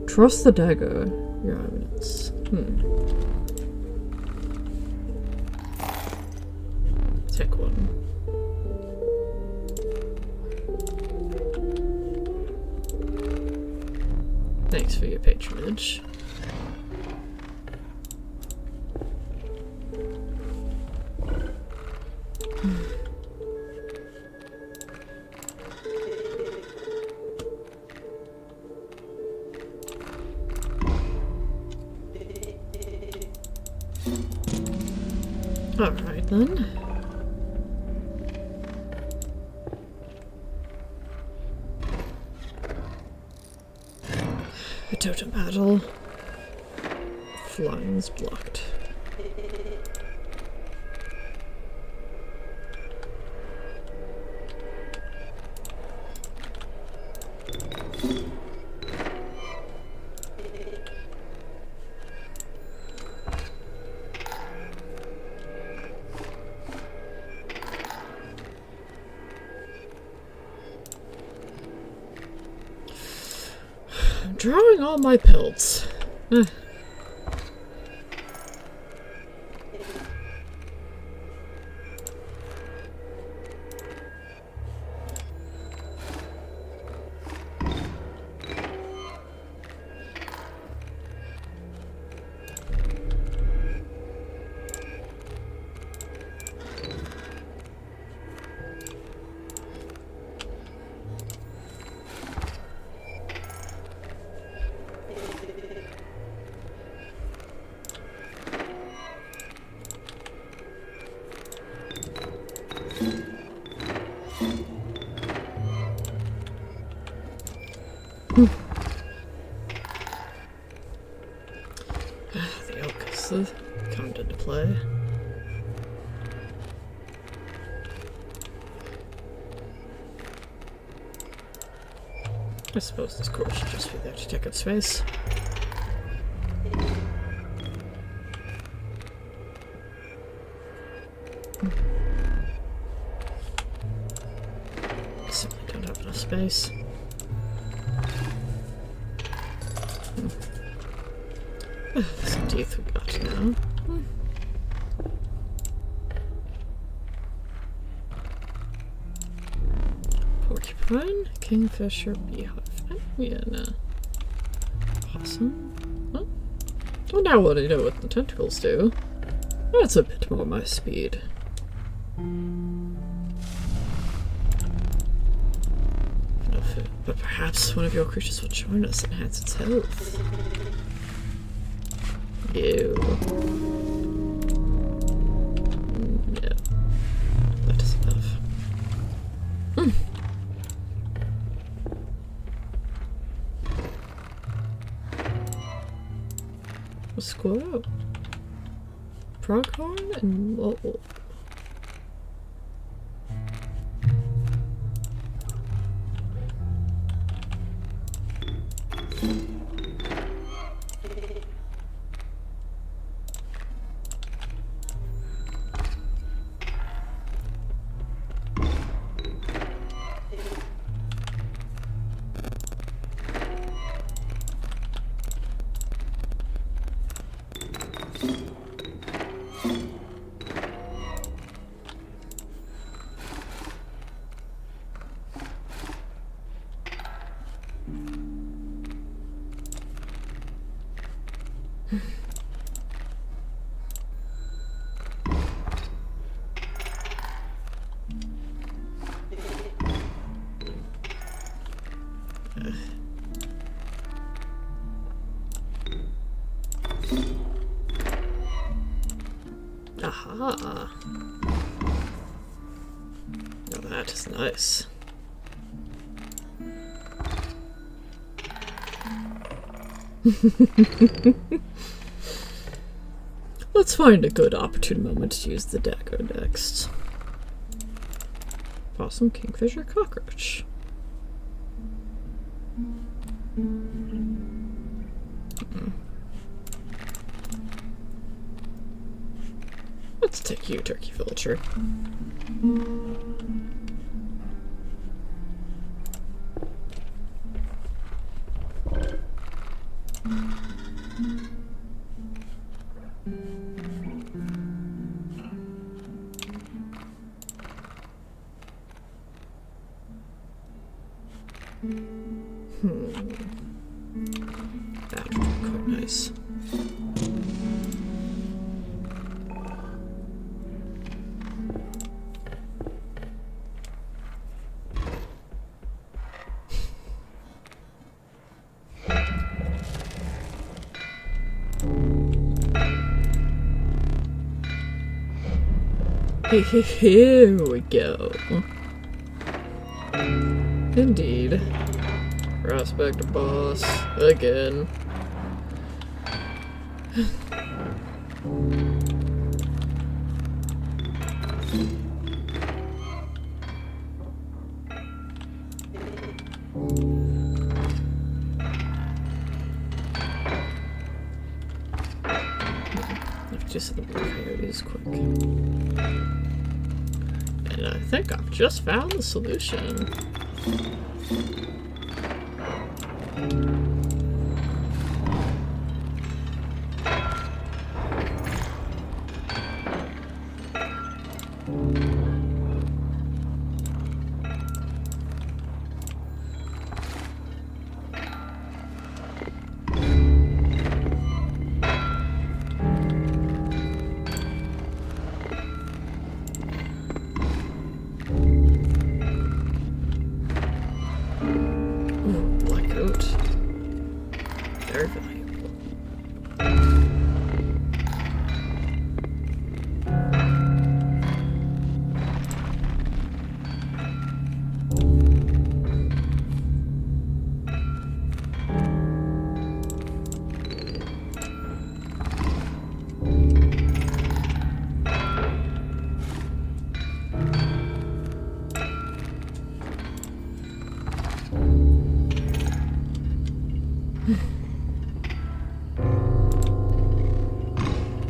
Trust the dagger, your eminence. Take one. Thanks for your patronage. Alright then. A totem battle. Flying's blocked. I'm drawing all my pelts. has come into play. I suppose this core should just be there to take up space. Simply don't have enough space. Some teeth we got now. Porcupine, kingfisher, beehive. Yeah, no. Possum. Huh? Oh, now what do you know what the tentacles do? That's a bit more my speed. But perhaps one of your creatures will join us and enhance its health. Ew. Yeah. That is enough. A squirrel. Pronghorn and mole. Aha. Now that is nice. Let's find a good opportune moment to use the dagger next. Possum, kingfisher, cockroach. Let's take you, turkey villager. That would be quite nice. Here we go. Indeed. Prospector boss again. Just the coyotes quick. And I think I've just found the solution.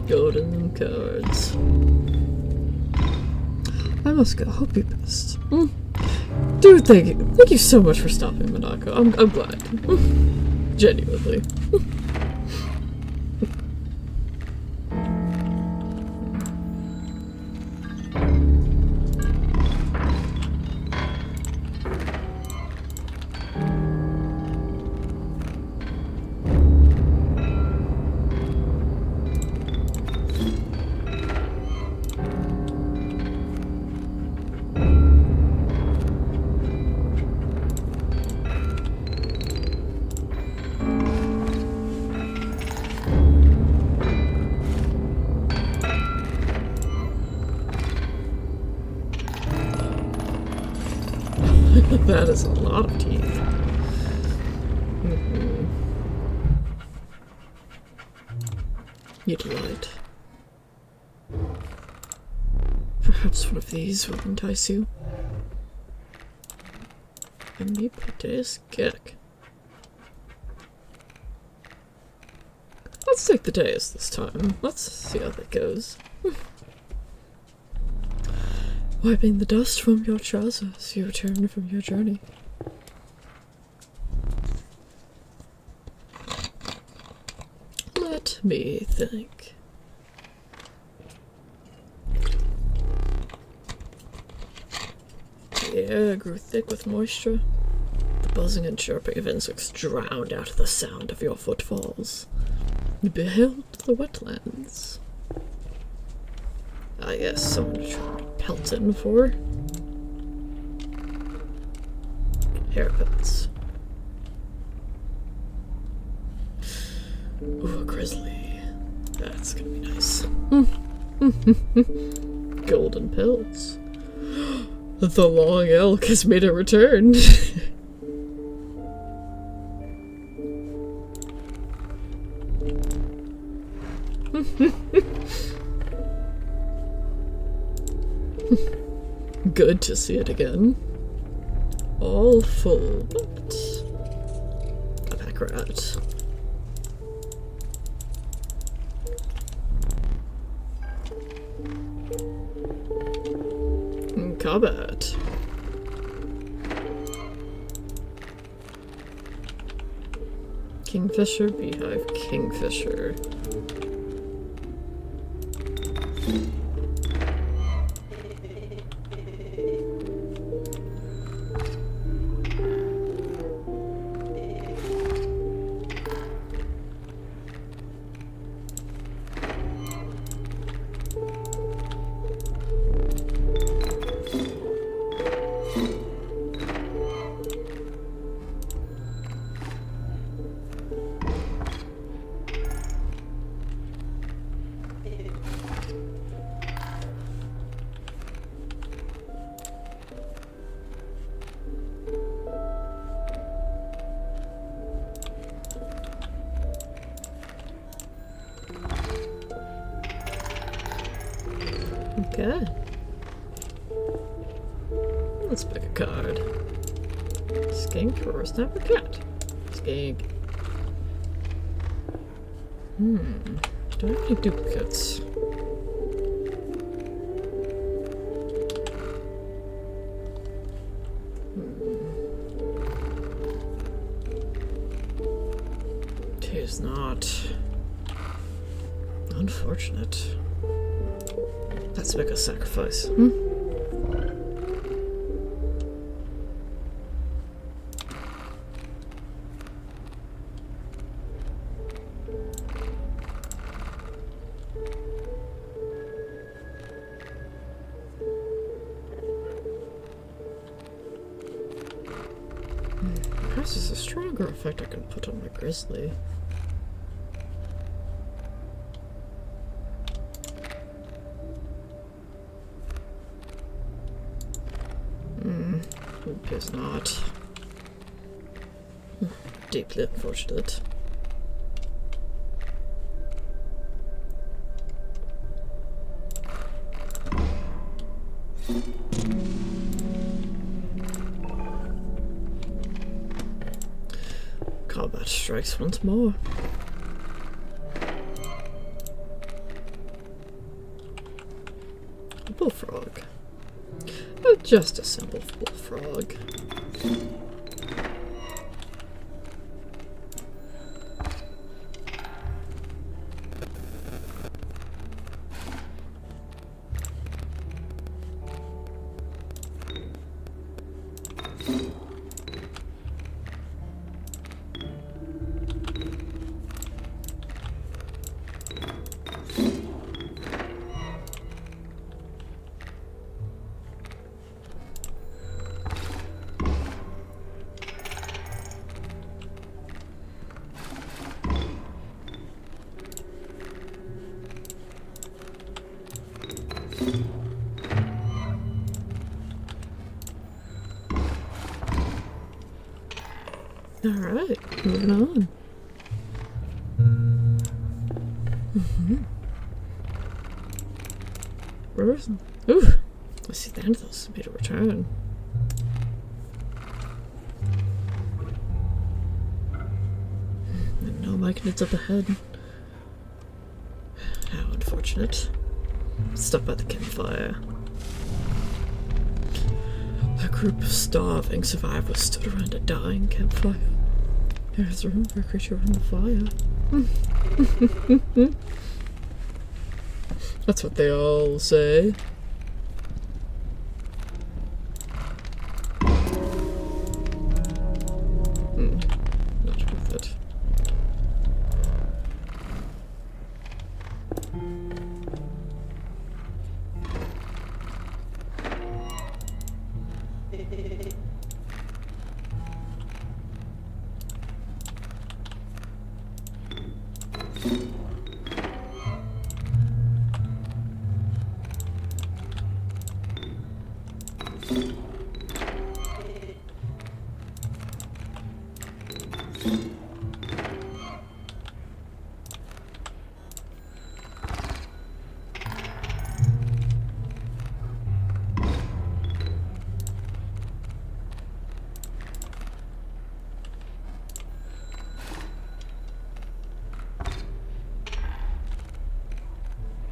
Golden cards. I must go. Hope you best. Dude, thank you so much for stopping, Monaco. I'm glad. Genuinely. That is a lot of teeth. You delight. Perhaps one of these will entice you. And me this kick. Let's take the days this time. Let's see how that goes. Wiping the dust from your trousers, you return from your journey. Let me think. The air grew thick with moisture. The buzzing and chirping of insects drowned out the sound of your footfalls. You beheld the wetlands. I guess someone tried to pelt in for haircuts. Ooh, a grizzly. That's gonna be nice. Golden pills. The long elk has made a return. Good to see it again. All full, but a pack rat. Combat. Kingfisher, beehive, kingfisher. Okay. Let's pick a card. Skink or a snapper cat? Skink. Do I have any duplicates? Tis not. Unfortunate. Let's make a sacrifice. Perhaps there's a stronger effect I can put on my grizzly. Appears not. Deeply unfortunate. Combat strikes once more. bullfrog. But just a simple bullfrog. Alright, moving on. Where is it? Ooh! I see the end of this. Made a return. And no magnets up ahead. How unfortunate. Stuck by the campfire. A group of starving survivors stood around a dying campfire. There's room for a creature in the fire. That's what they all say. Not worth it.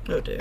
Oh dear.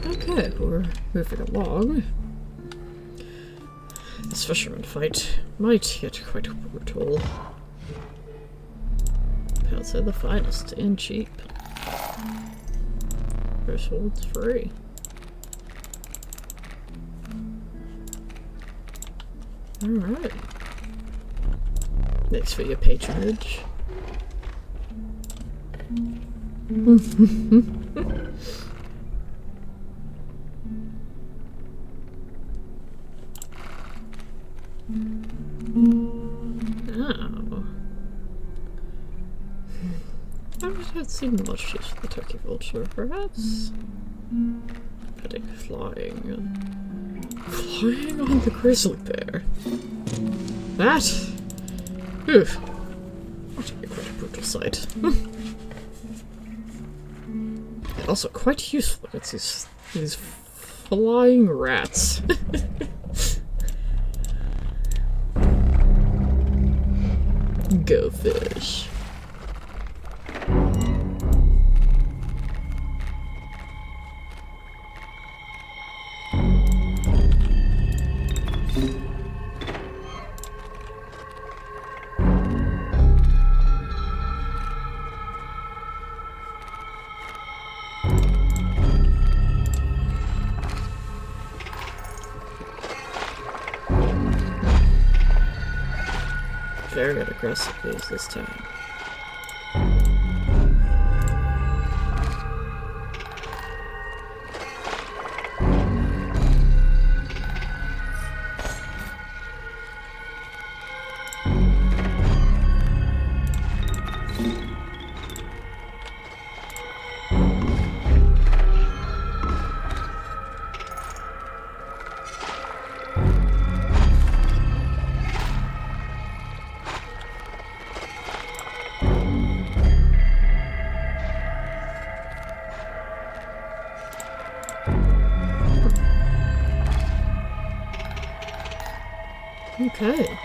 Okay, we're moving along. This fisherman fight might get quite brutal. I'd say the finest and cheap. First one's free. Alright. Thanks for your patronage. Oh. I haven't seen much use of the turkey vulture, perhaps. Heading flying. Flying on the grizzly bear. That? Oof. That would be quite a brutal sight. And also quite useful against these flying rats. Go fish. Very aggressive use this time. Okay.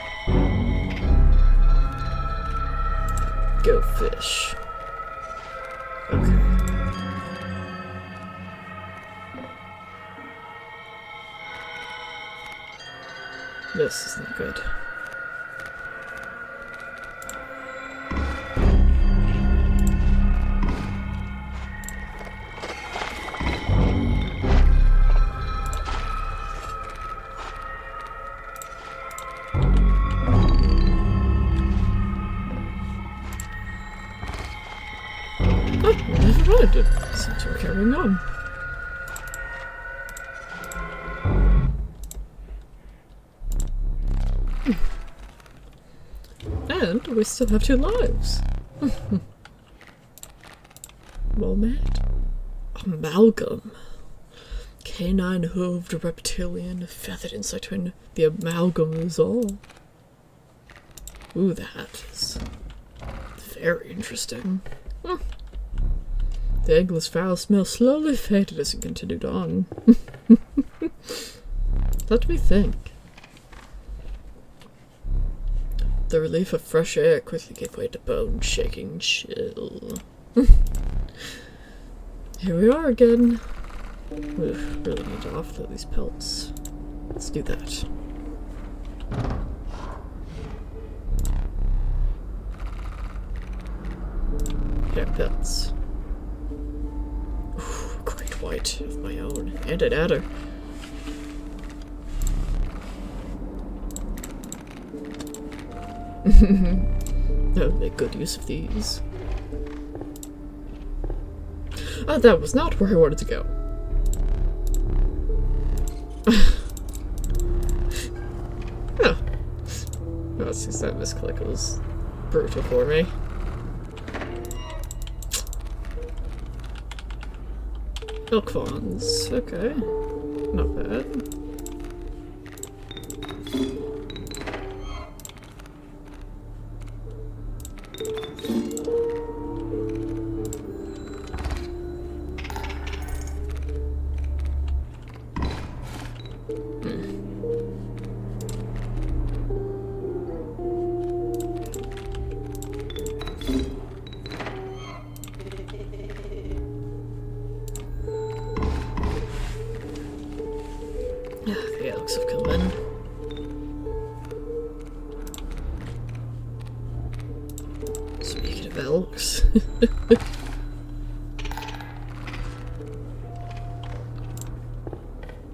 Go fish. Okay. This is not good. Oh, never mind. It seems we're carrying on. And we still have 2 lives. Well met. Amalgam. Canine-hooved reptilian, feathered insect twin. The amalgam is all. Ooh, that is very interesting. The eggless foul smell slowly faded as it continued on. Let me think. The relief of fresh air quickly gave way to bone-shaking chill. Here we are again. Ugh, really need to offload these pelts. Let's do that. Hair pelts. Ooh, great white of my own. And an adder. I'll make good use of these. That was not where I wanted to go. Oh. Oh, since that misclick was brutal for me. Elk fawns. Okay. Not bad. The elks have come in. Speaking of elks.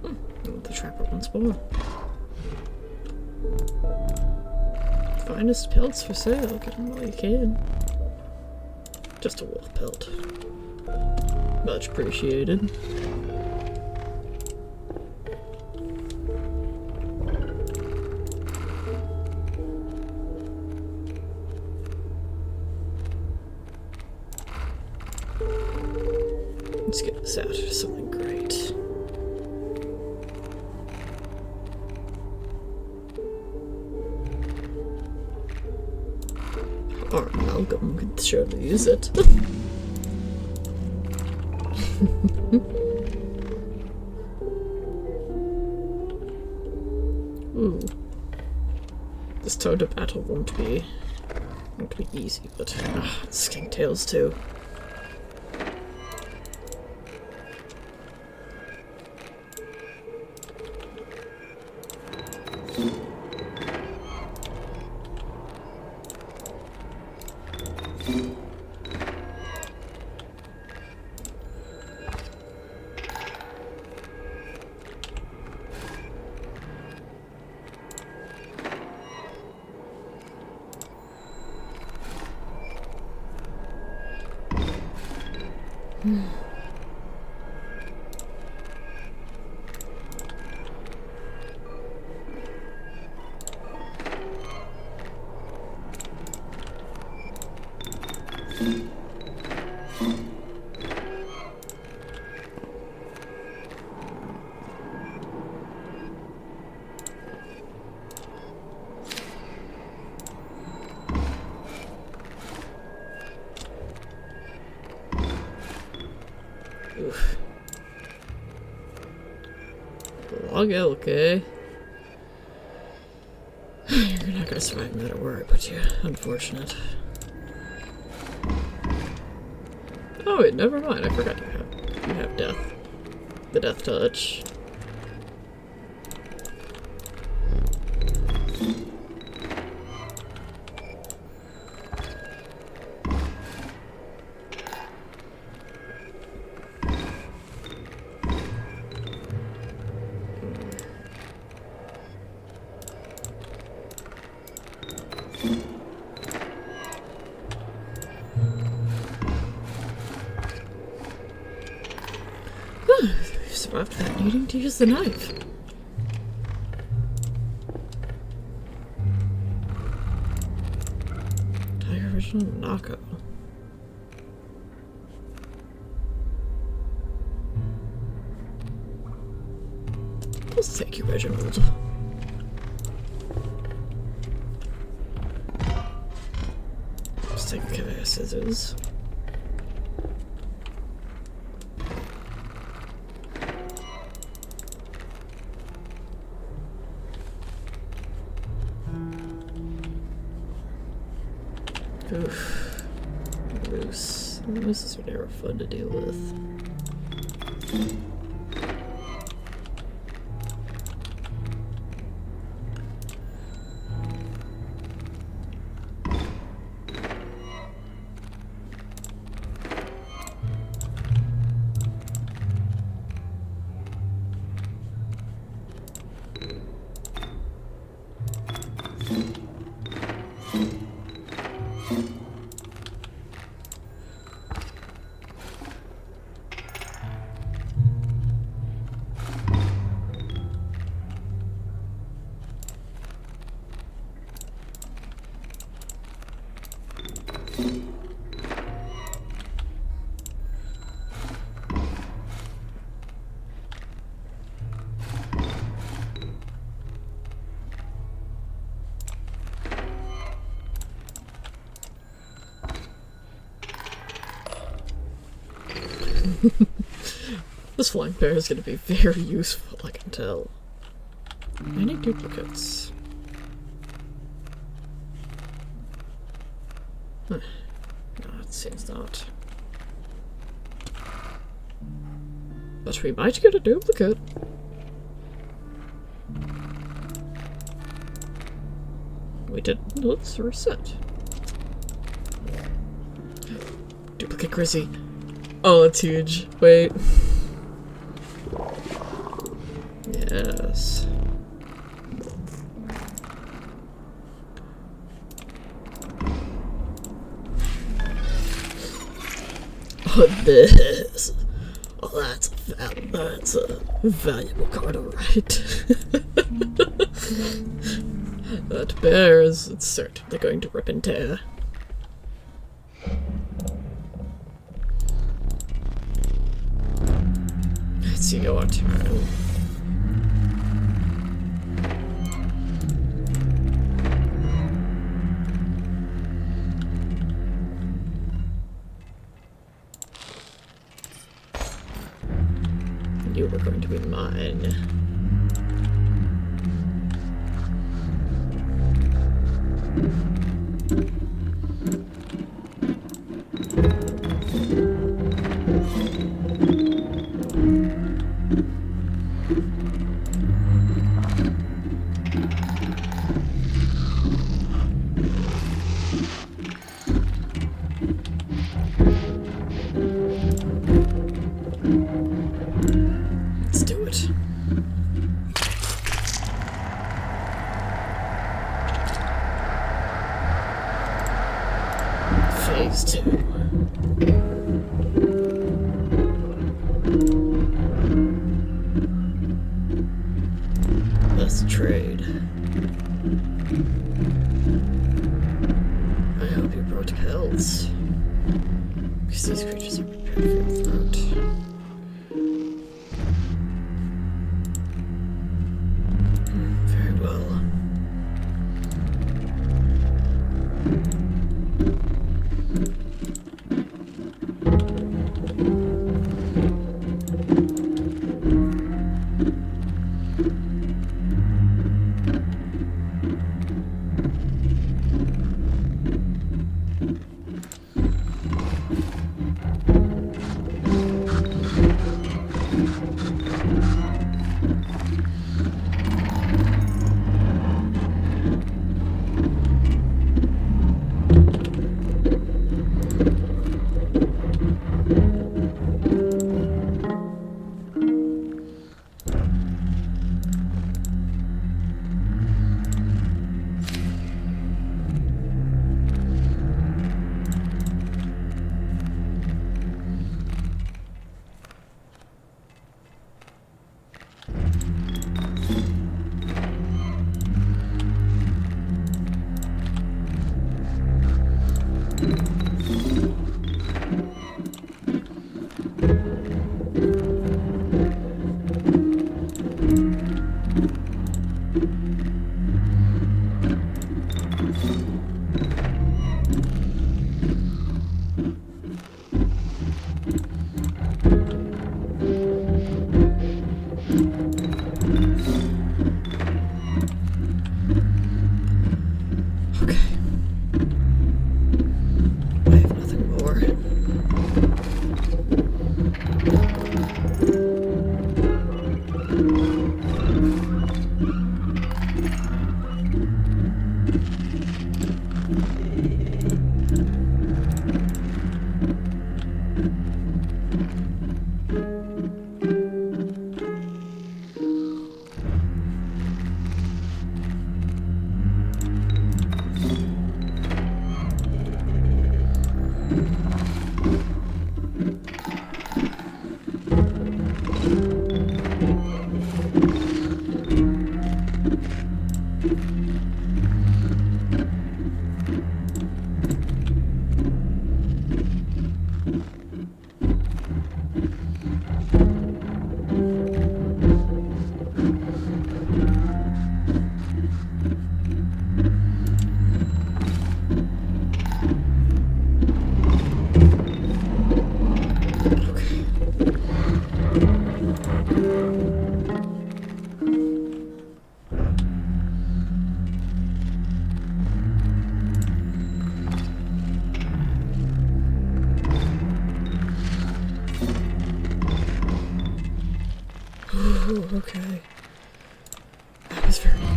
The trapper once more. Finest pelts for sale, get them while you can. Just a wolf pelt. Much appreciated. Let's get this out of something great. Our amalgam could surely use it. Ooh. This tone of battle won't be easy, but skink tails too. Oof. Log elk, eh? You're not gonna survive no matter where I put you. Unfortunate. Oh wait, never mind. I forgot you have death. The death touch. You survived without needing to use the knife. Tiger original knockout. Let's take you, Reginald. Let's take a pair of scissors. Oof. Loose. This is never fun to deal with. This flying bear is going to be very useful, I can tell. Any duplicates? Huh. No, it seems not. But we might get a duplicate. We did. Let's reset. Duplicate Grizzy. Oh, that's huge. Wait. Yes. Oh, this. Oh, that's a valuable card, alright. That bear is certainly going to rip and tear. It's your turn. You were going to be mine. Let's do it. Phase 2. Let's trade. I hope you brought pelts. Because these creatures are prepared for your threat. Very well.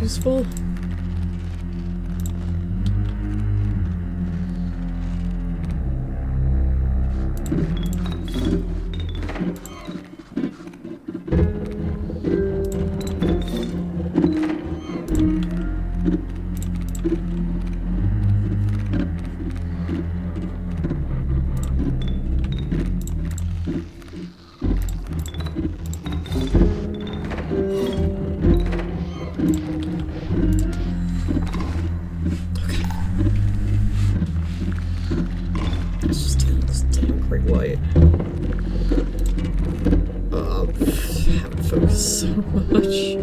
useful. So much.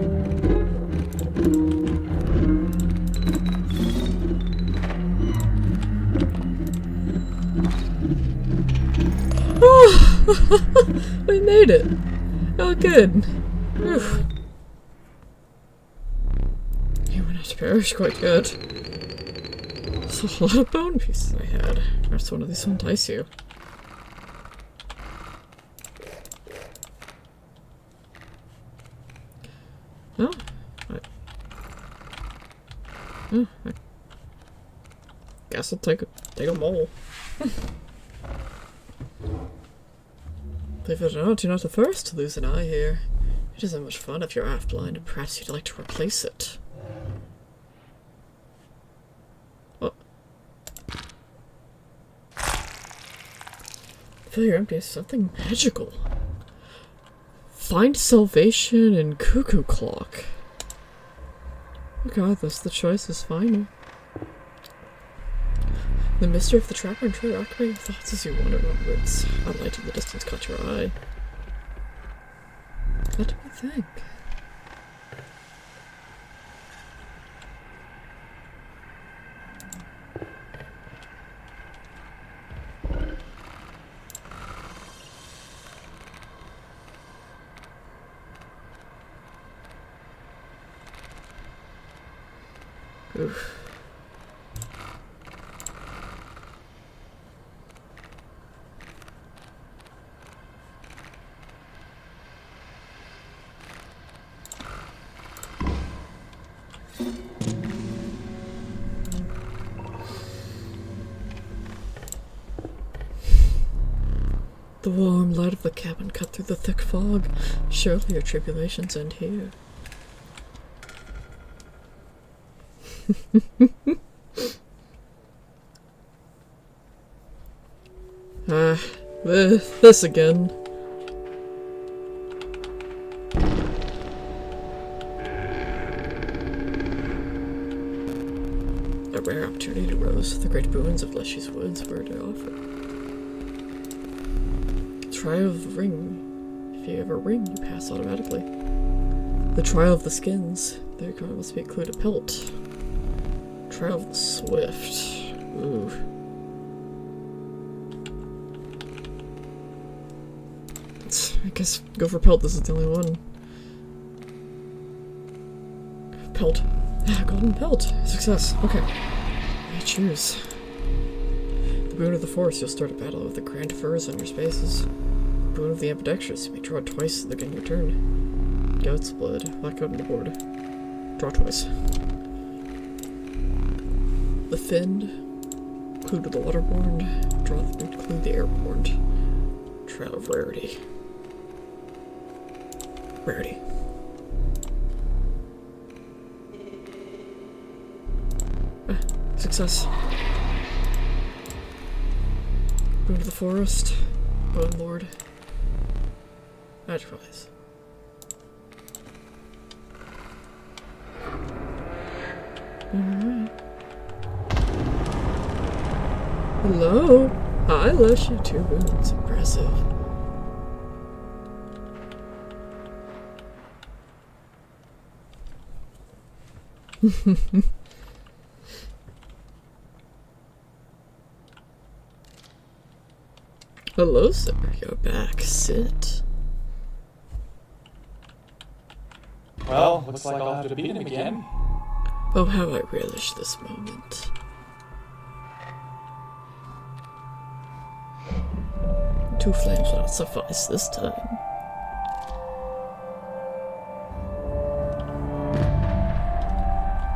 Oh, we made it. Oh, good. Whew. You went out to perish quite good. That's a lot of bone pieces I had. Perhaps one of these will entice you. Oh, I guess I'll take a mole. Believe it or not, you're not the first to lose an eye here. It isn't much fun if you're half blind, and perhaps you'd like to replace it. What? Fill your empty with something magical. Find salvation in Cuckoo Clock. Regardless, the choice is final. The mystery of the trapper and treasure occupy your thoughts as you wander onwards. A light in the distance caught your eye. What do you think? Oof. The warm light of the cabin cut through the thick fog. Surely your tribulations end here. This again. A rare opportunity arose. The great boons of Leshy's Woods were to offer. Trial of the ring. If you have a ring, you pass automatically. The trial of the skins. Their card must be a clue to pelt. Trial of the Swift. Ooh. I guess go for pelt, this is the only one. Pelt. Golden pelt. Success. Okay. I choose. The boon of the forest, you'll start a battle with the grand furs on your spaces. The boon of the ambidextrous, you may draw twice to begin your turn. Goat's blood. Black out on the board. Draw twice. The finned. Clue to the waterborne. Draw the clue to the airborne. Trial of rarity. Rarity. Success. Go to the forest. Bone Lord. Magic Rise. Alright. Hello? Hi, Leshy. 2 boons. Impressive. Hello, sir. You're back. Sit. Well, looks like I'll have to beat him again. Oh, how I relish this moment. 2 flames will not suffice this time.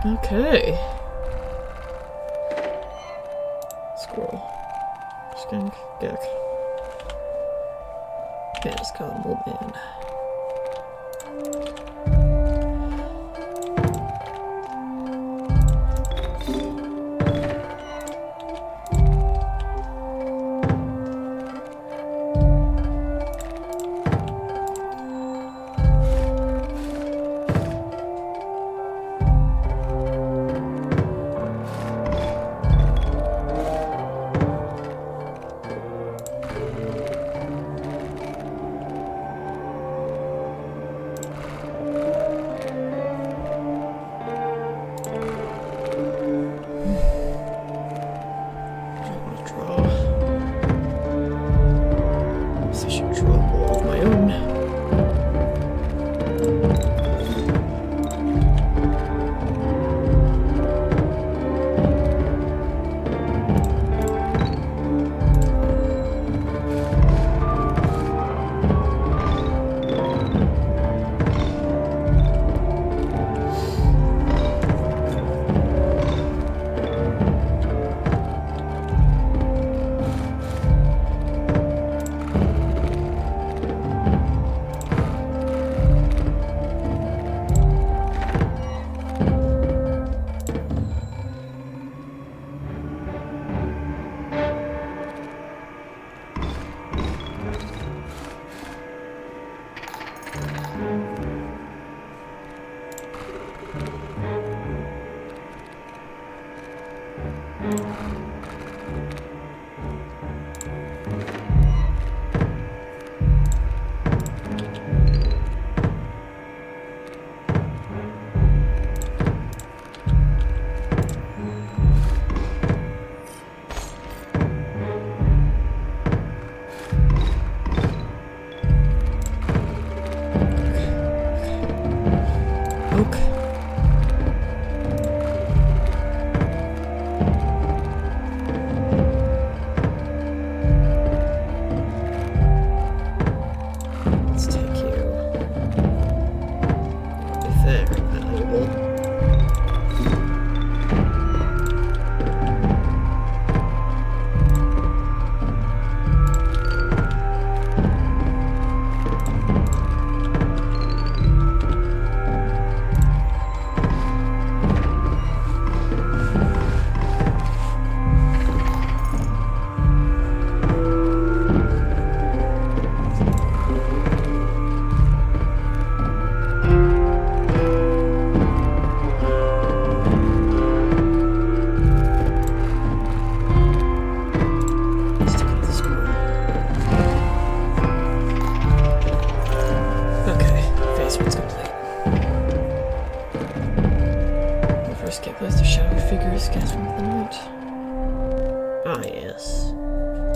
Okay. Squirrel. Skunk. Gek. Yeah, just call him old man.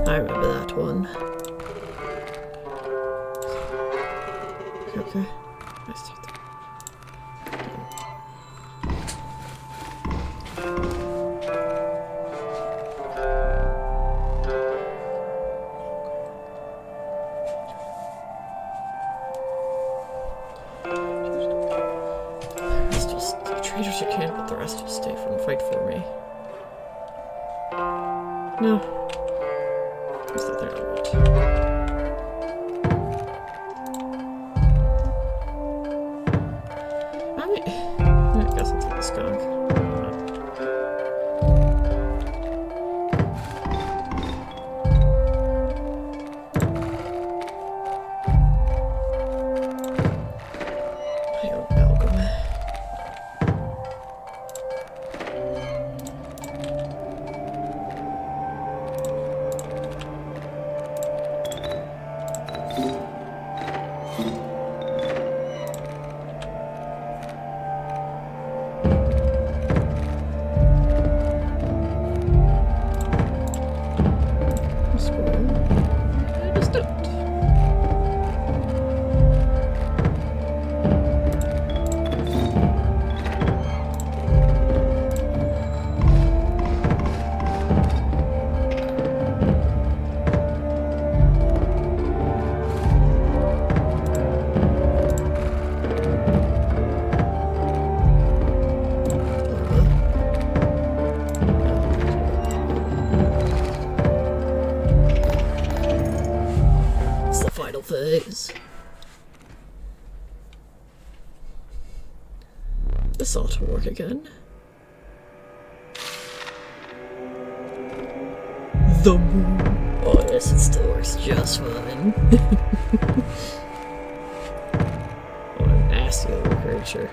I remember that one. Okay. Let's take that. The traitors who can't, but the rest will stay and fight for me. No. Is that there or what? I guess I'll take the skunk. work again. The moon. Oh yes, it still works just fine. What a nasty little creature.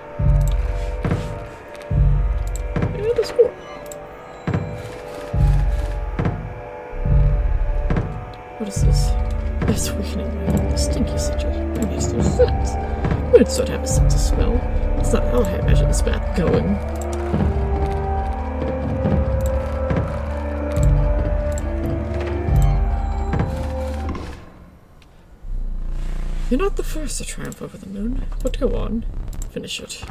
And a score. What is this? It's weakening my stinky situation. My makes no sense. Birds don't have a sense of smell. That's not how I imagine this bath going. You're not the first to triumph over the moon, but go on. Finish it.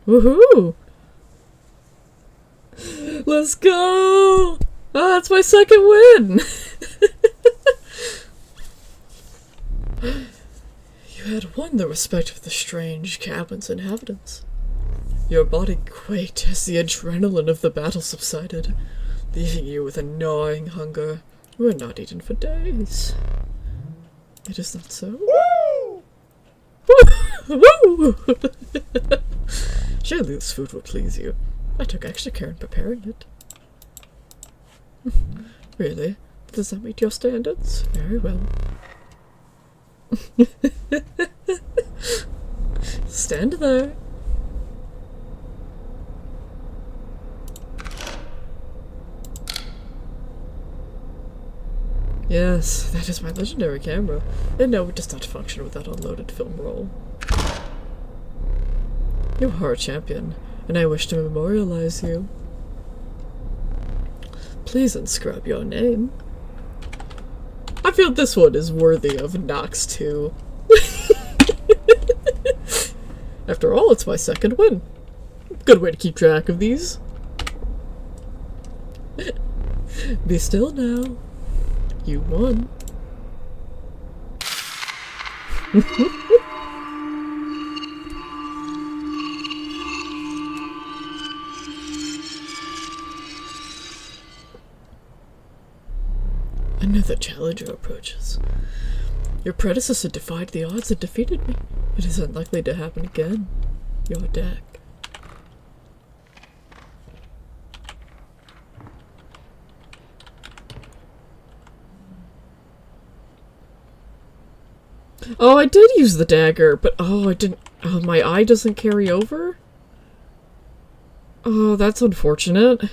Woohoo! Let's go! Oh, that's my second win! You had won the respect of the strange cabin's inhabitants. Your body quaked as the adrenaline of the battle subsided, leaving you with a gnawing hunger. You had not eaten for days. It is not so? Woo! Woo! Surely this food will please you. I took extra care in preparing it. Really? Does that meet your standards? Very well. Stand there. Yes, that is my legendary camera. And no, it does not function without a loaded film roll. You are a champion, and I wish to memorialize you. Please inscribe your name. I feel this one is worthy of Nox 2. After all, it's my second win. Good way to keep track of these. Be still now. You won. Another challenger approaches. Your predecessor defied the odds and defeated me. It is unlikely to happen again. Your deck. Oh, I did use the dagger, but oh, I didn't. Oh, my eye doesn't carry over? Oh, that's unfortunate.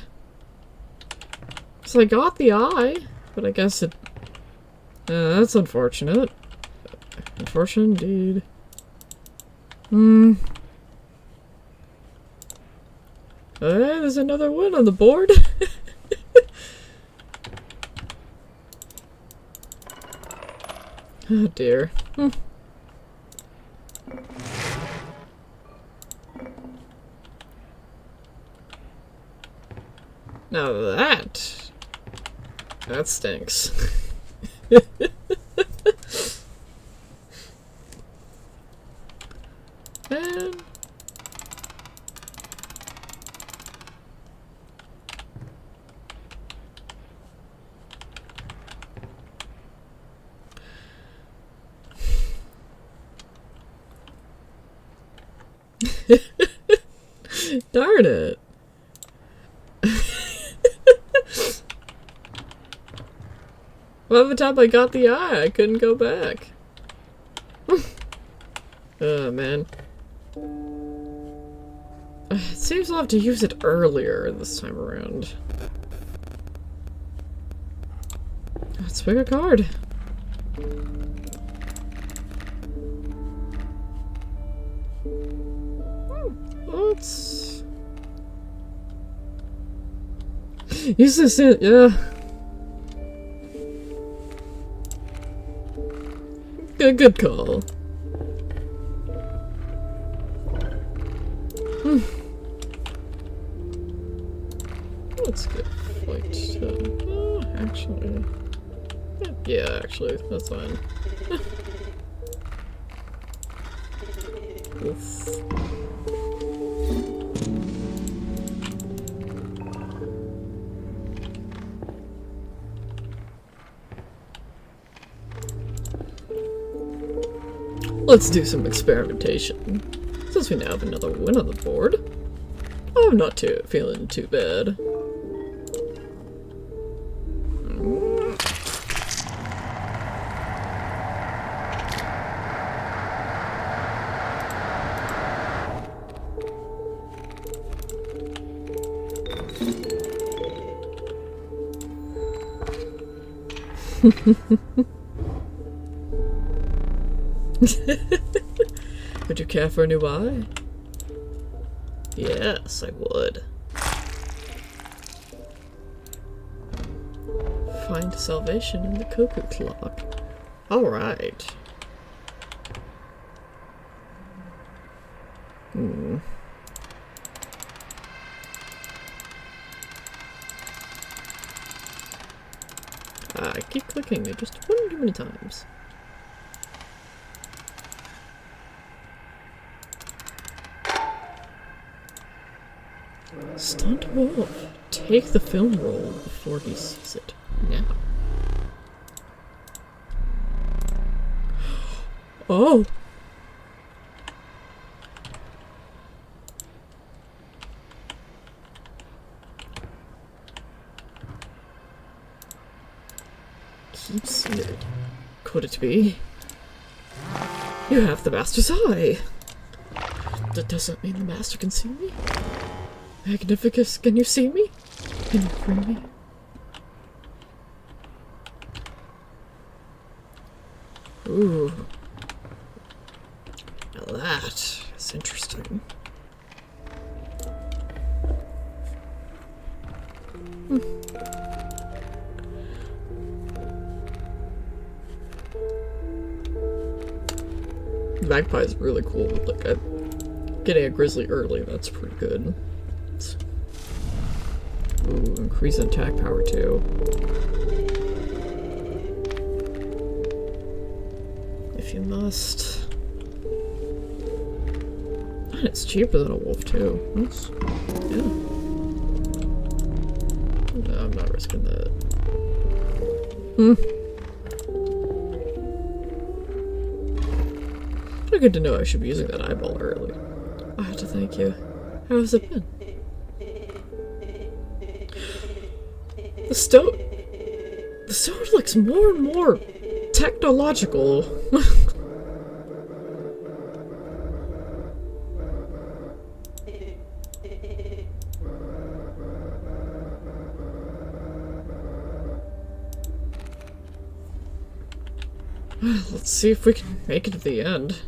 So I got the eye, but I guess it. That's unfortunate. Unfortunate indeed. Hey, there's another win on the board. Oh dear. Now that stinks. And darn it. By the time I got the eye, I couldn't go back. Oh, man. It seems I'll have to use it earlier this time around. Let's pick a card. Let's use this in, yeah. Good call. Let's get flight to, actually. Yeah, actually, that's fine. Oof. Let's do some experimentation. Since we now have another win on the board, I'm not feeling too bad. Would you care for a new eye? Yes, I would. Find salvation in the cuckoo clock. Alright. I keep clicking it just one too many times. Stunt wolf. Take the film roll before he sees it. Now. Oh! Keep seated. Could it be? You have the master's eye! That doesn't mean the master can see me? Magnificus, can you see me? Can you free me? Ooh. Now that is interesting. Magpie is really cool, but like getting a grizzly early, that's pretty good. Ooh, increase attack power too. If you must. And it's cheaper than a wolf too. That's, yeah. No, I'm not risking that. Good to know I should be using that eyeball early. I have to thank you. How has it been? The stone looks more and more technological. Let's see if we can make it to the end.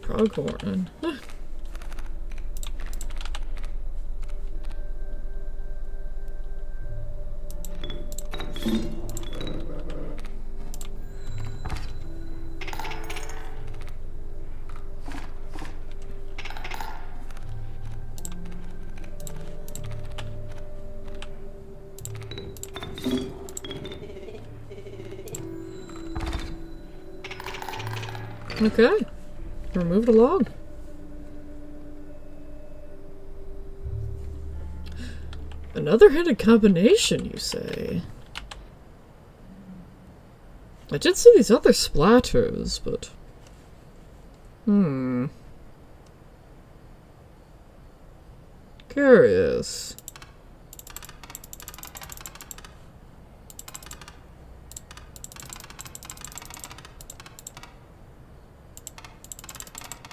Pronghorn. Okay, we're moving along. Another hidden combination, you say? I did see these other splatters, but... Curious.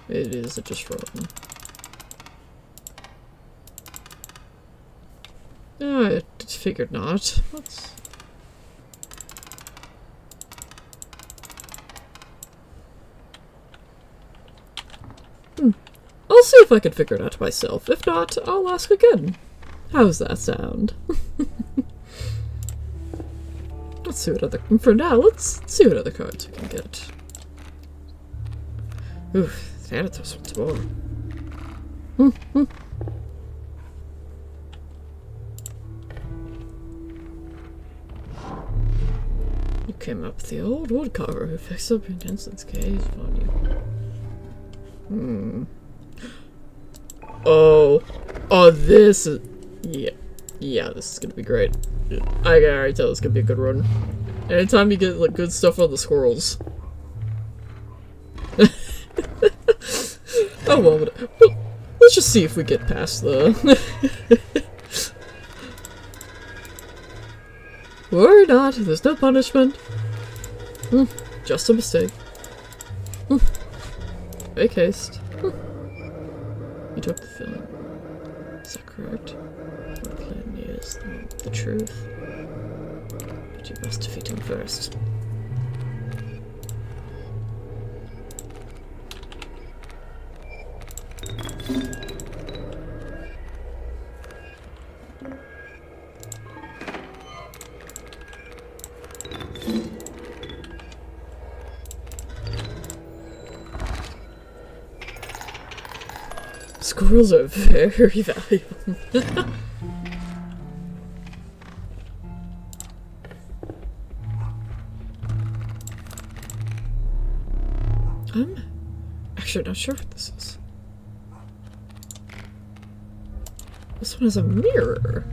It is just rotten. I figured not. Let's... I'll see if I can figure it out myself. If not, I'll ask again. How's that sound? Let's see what other... For now, let's see what other cards we can get. Ooh, Thanatos once more. You came up with the old woodcarver who fixed up your Jensen's cave on you. Oh, this is... Yeah, this is gonna be great. I can already tell this is gonna be a good run. Anytime you get, like, good stuff on the squirrels. Oh well, let's just see if we get past the... Worry not, there's no punishment. Just a mistake. Make haste. You took the film. Is that correct? My plan is the truth. But you must defeat him first. Squirrels are very valuable. I'm actually not sure what this is. This one is a mirror.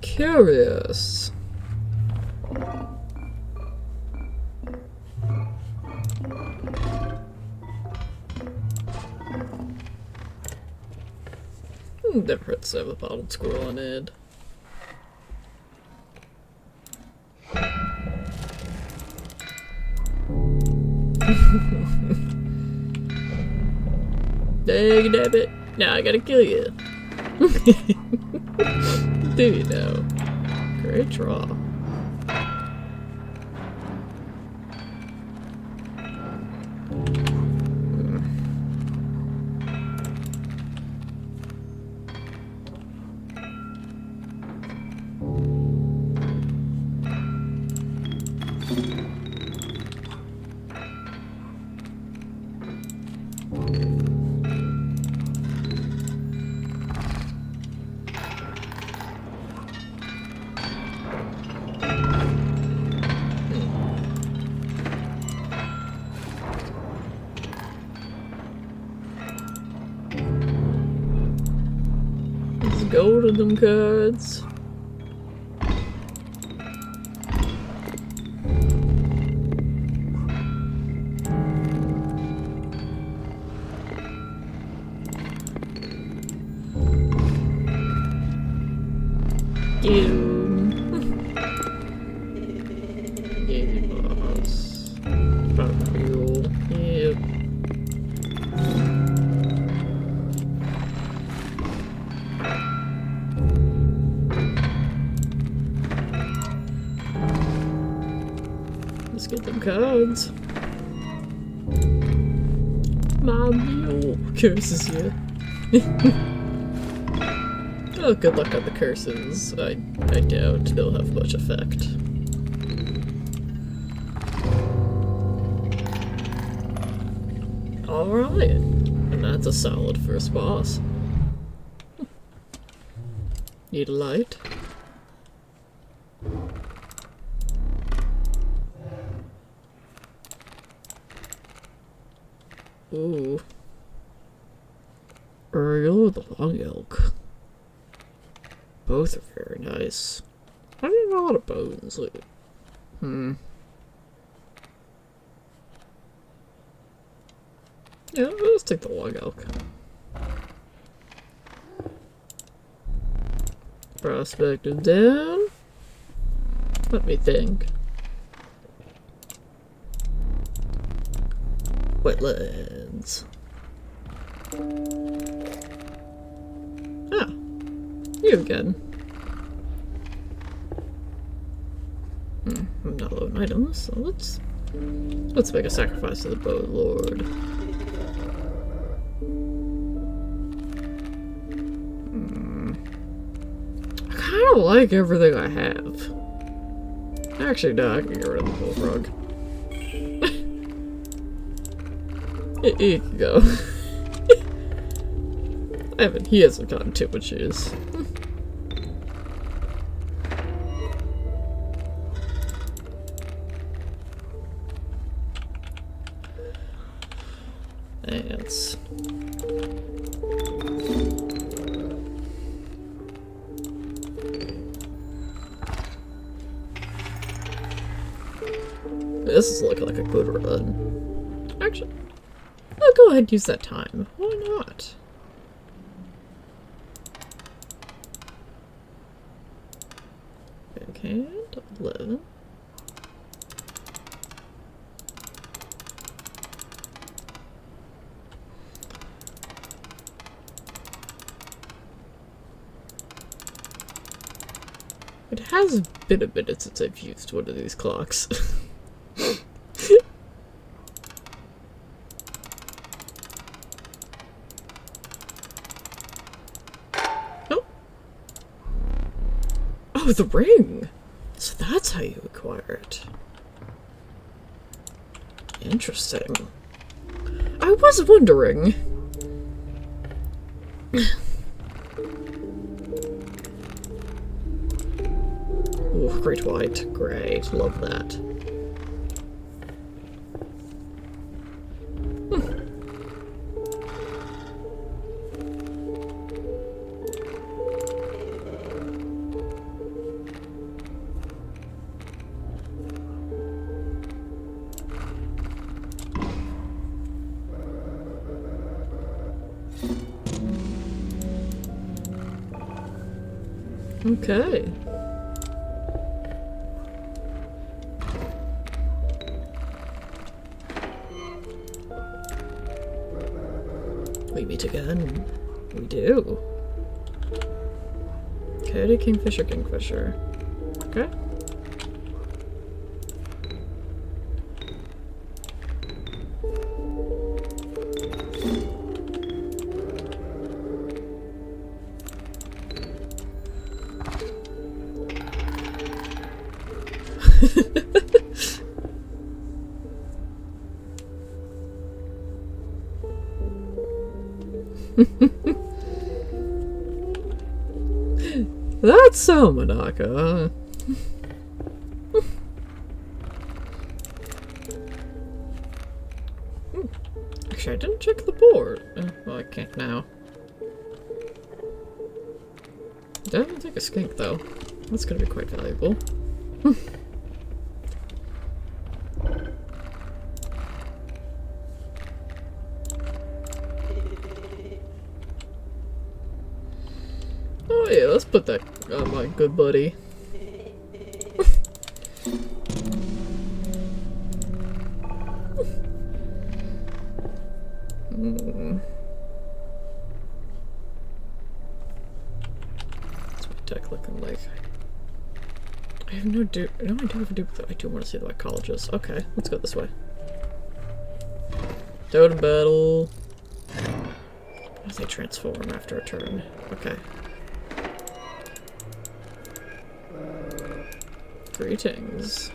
Curious. Never hurts to have a bottled squirrel on hand. Dang nabbit! Now I gotta kill you. Do you know? Great draw. Gold in them cards. Let's get them cards. My mule curses you. Oh, good luck on the curses. I doubt they'll have much effect. Alright. And that's a solid first boss. Need a light? Ooh. Uriel the Long Elk. Both are very nice. I didn't know a lot of bones. Like, yeah, let's take the Long Elk. Prospective down. Let me think. Wetlands. Ah, you again. I'm not loading items, so let's make a sacrifice to the Bow Lord. I kind of like everything I have. Actually, no, I can get rid of the bullfrog. He can go. He hasn't gotten too much use. Ants. This is looking like a good run. Actually, oh go ahead and use that time. Why not? Okay, 11. It has been a minute since I've used one of these clocks. Oh! Oh, the ring! So that's how you acquire it. Interesting. I was wondering. Ooh, great white. Great. Love that. Okay. We meet again. We do. Coyote, Kingfisher, Kingfisher. Okay. That's so Monaco. Actually, I didn't check the board. Well, I can't now. Definitely take a skink, though. That's gonna be quite valuable. Oh yeah, let's put that on my good buddy. What's my deck looking like? I have no dupe. No, I do have a dupe. I do want to see the white colleges. Okay, let's go this way. Totem battle. How do they transform after a turn? Okay. Greetings.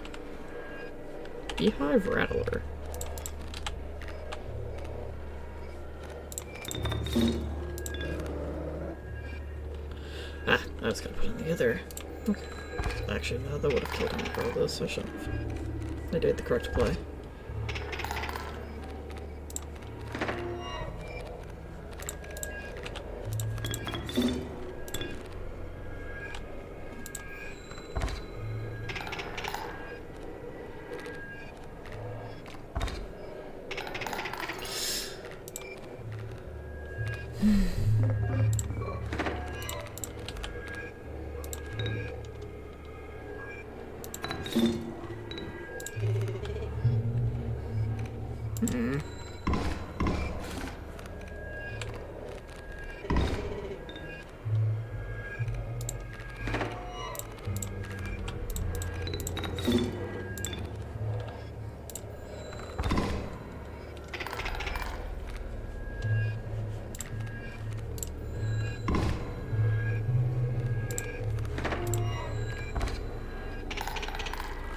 Beehive Rattler. Ah, I was gonna put in the other. Okay. Actually, no, that would have killed him for all this. I shouldn't have. I did the correct play.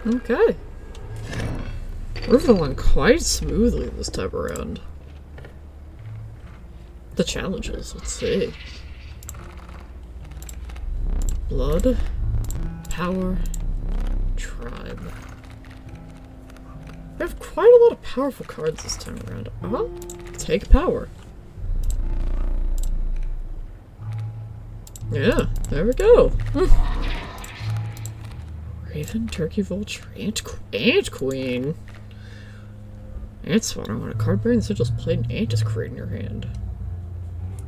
Okay. Moving along quite smoothly this time around. The challenges, let's see. Blood, power, tribe. We have quite a lot of powerful cards this time around. I'll take power. Yeah, there we go. Raven, Turkey Vulture, Ant Queen. Ant spawner when a card bearing the sigil's played, an ant is created in your hand.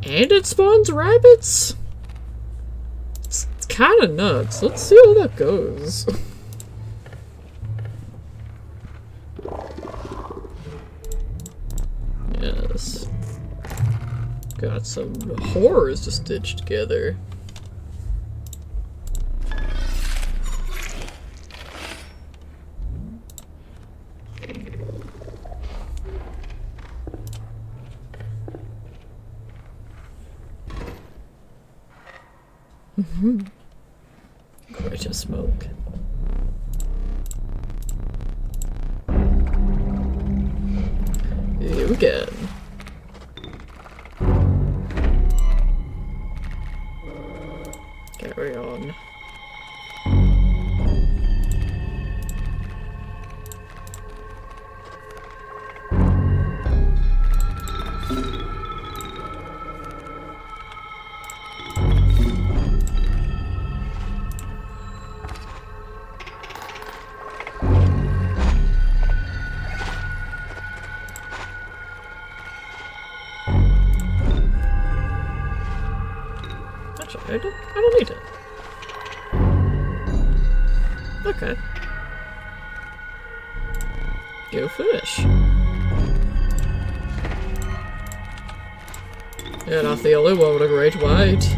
And it spawns rabbits? It's kinda nuts. Let's see how that goes. Yes. Got some horrors to stitch together. Quite a smoke. You again. Carry on. Actually, I don't need it. Okay. Go fish. You're not the only one with a great white.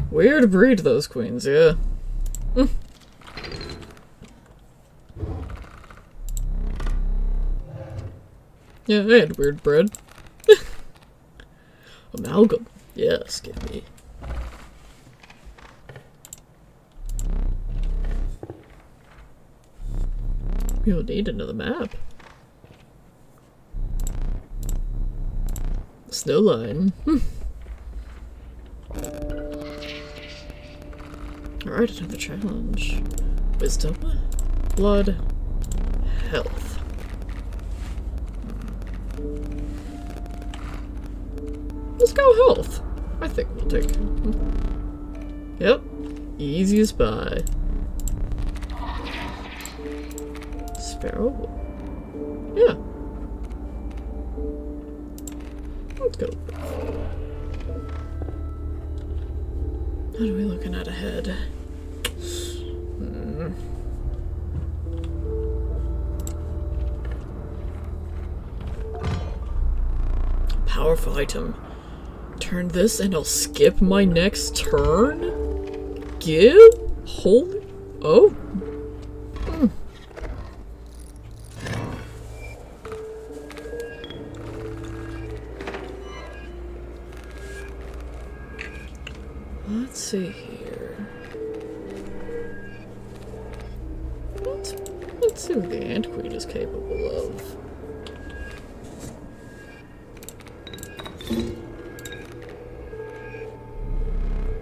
Weird breed, those queens, yeah. Yeah, I had weird bread. Amalgam. Yes, give me. You'll need another map. Snow line. Alright, another challenge. Wisdom, blood, health. Let's go health. I think we'll take. Yep. Easiest buy. Sparrow. Yeah. Let's go. What are we looking at ahead? Powerful item. Turn this and I'll skip my next turn? Give? Holy... Oh. Let's see here. Let's see what the Ant Queen is capable of.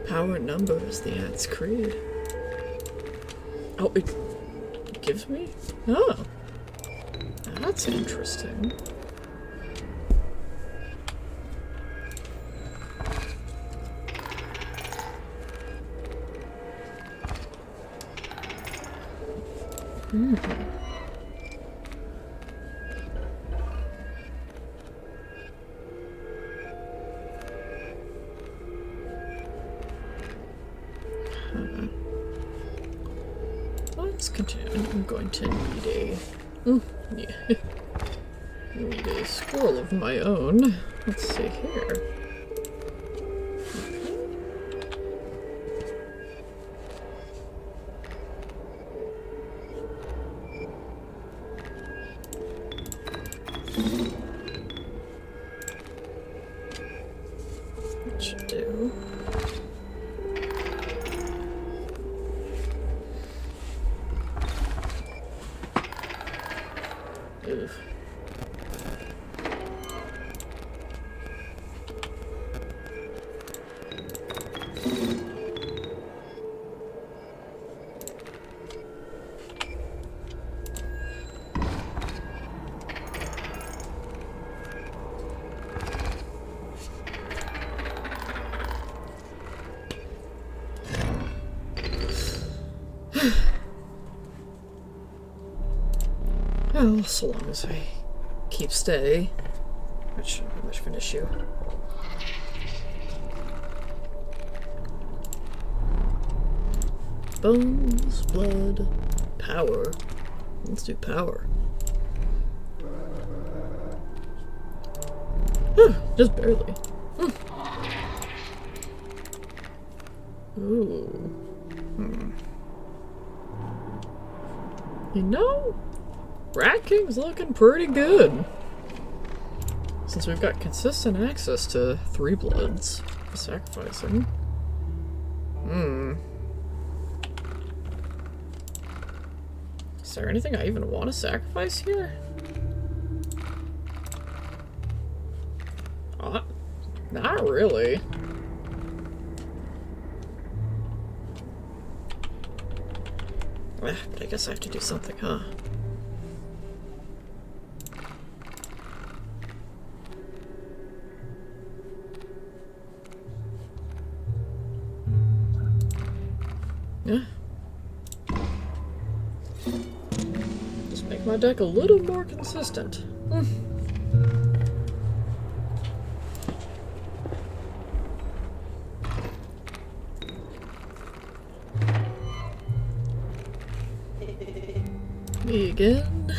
Power numbers, the Ant's creed. Oh, it gives me? Oh. That's interesting. Let's continue. I'm going to need a... need a scroll of my own. Let's see here. That should do. Oof. Well, so long as I keep stay, which shouldn't be much of an issue. Bones, blood, power. Let's do power. Just barely. Ooh. You know, Rat King's looking pretty good. Since we've got consistent access to 3 bloods for sacrificing. Is there anything I even want to sacrifice here? Not really. But I guess I have to do something, huh? Yeah. Just make my deck a little more consistent. Me again.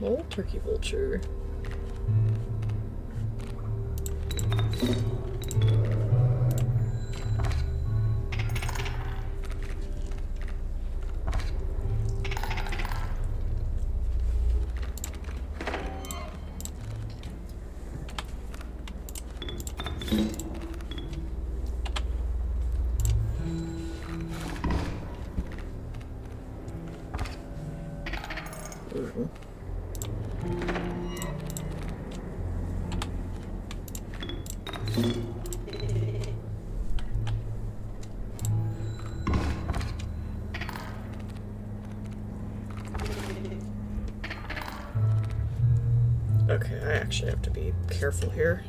Old turkey vulture. Okay, I actually have to be careful here.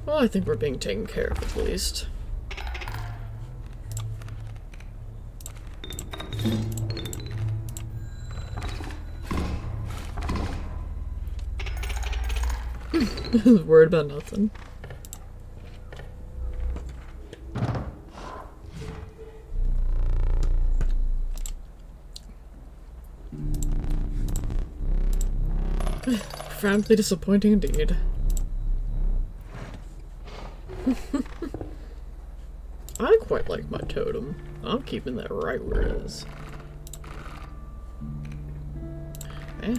Well, I think we're being taken care of at least. Worried about nothing. Profoundly disappointing indeed. I quite like my totem. I'm keeping that right where it is. Okay.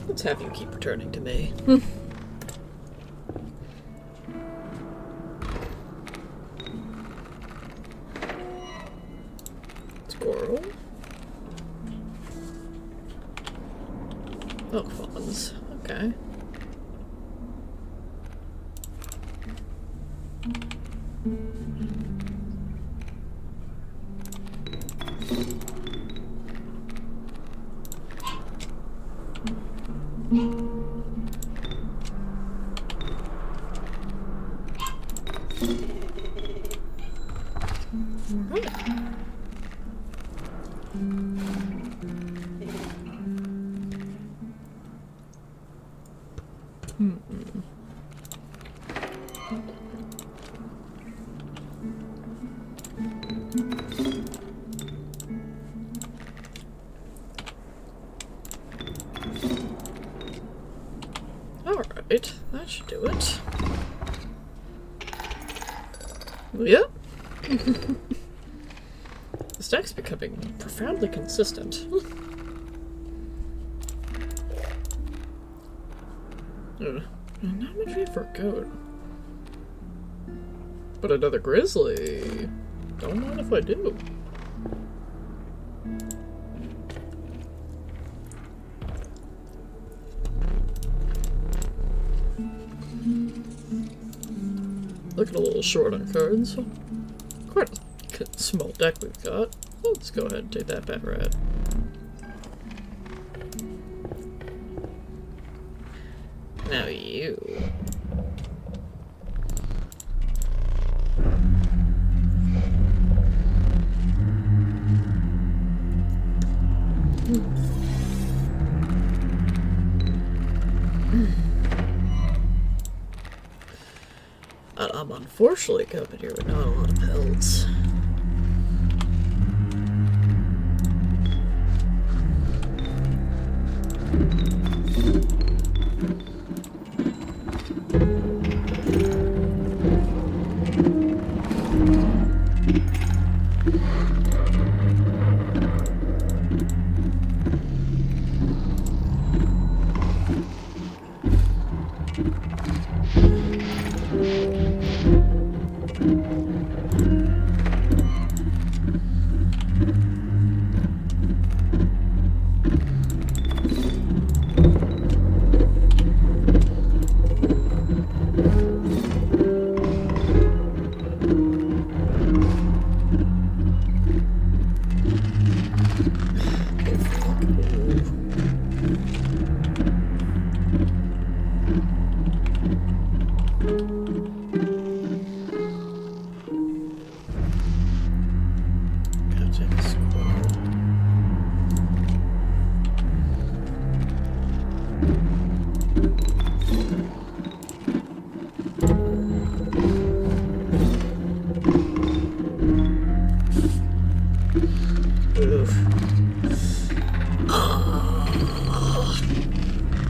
Let's have you keep returning to me. Squirrel. Oh, fawns. Okay. Alright, that should do it. Yep. This deck's becoming profoundly consistent. Not much need for a goat. But another grizzly. Don't mind if I do. looking a little short on cards. Quite a small deck we've got. Let's go ahead and take that back rat. Now you. I'm unfortunately coming here with not a lot of pelts.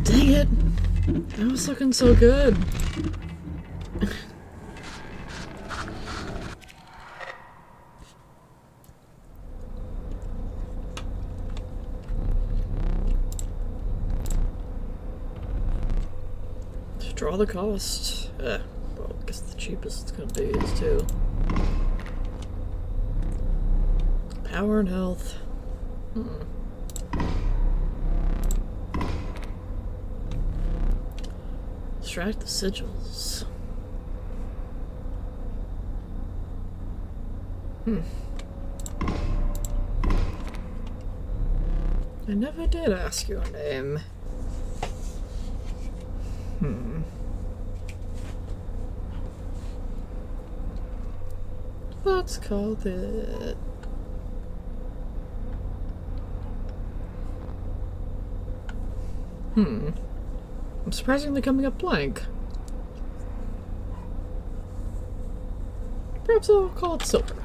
Dang it! That was looking so good. To draw the cost. Well, I guess the cheapest it's gonna be is 2. Power and health. Extract the sigils. I never did ask your name. Let's call it... I'm surprisingly coming up blank. Perhaps I'll call it silver.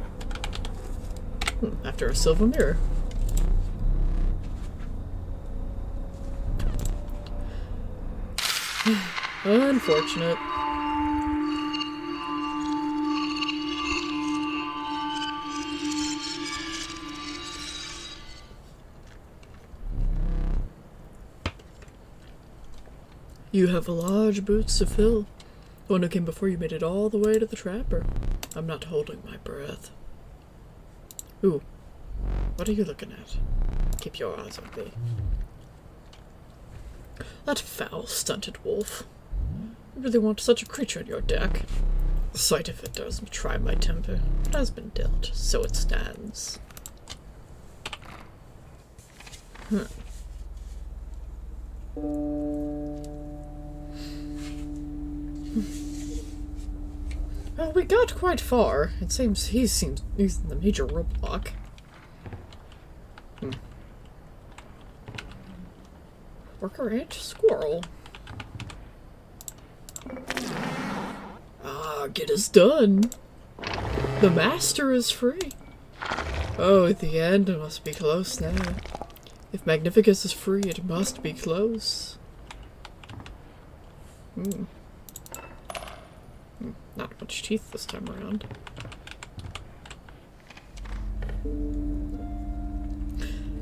After a silver mirror. Unfortunate. You have large boots to fill. The one who came before you made it all the way to the trapper. I'm not holding my breath. Ooh. What are you looking at? Keep your eyes on me. That foul, stunted wolf. You really want such a creature in your deck? The sight of it does try my temper. It has been dealt, so it stands. Well, we got quite far. It seems he's the major roadblock. Worker ant squirrel. Get us done. The master is free. Oh, the end must be close now. If Magnificus is free, it must be close. Not much teeth this time around.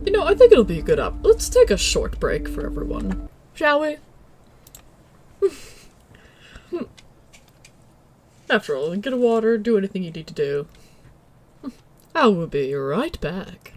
You know, I think it'll be a good up. Let's take a short break for everyone, shall we? After all, get a water, do anything you need to do. I will be right back.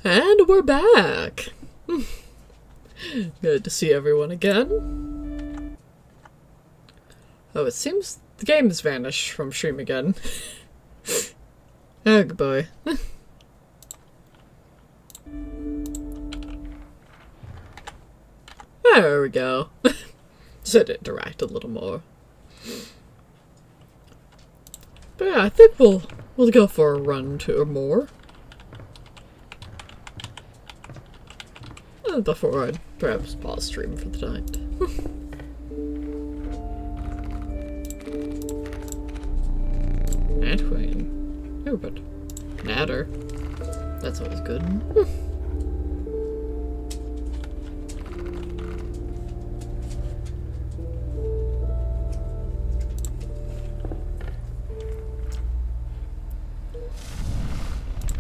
And we're back! Good to see everyone again. Oh, it seems the game has vanished from stream again. Oh, goodbye. There we go. Just to interact a little more. But yeah, I think we'll go for a run or more. Before I perhaps pause stream for the night. Nat Queen. Oh, but Natter. That's always good.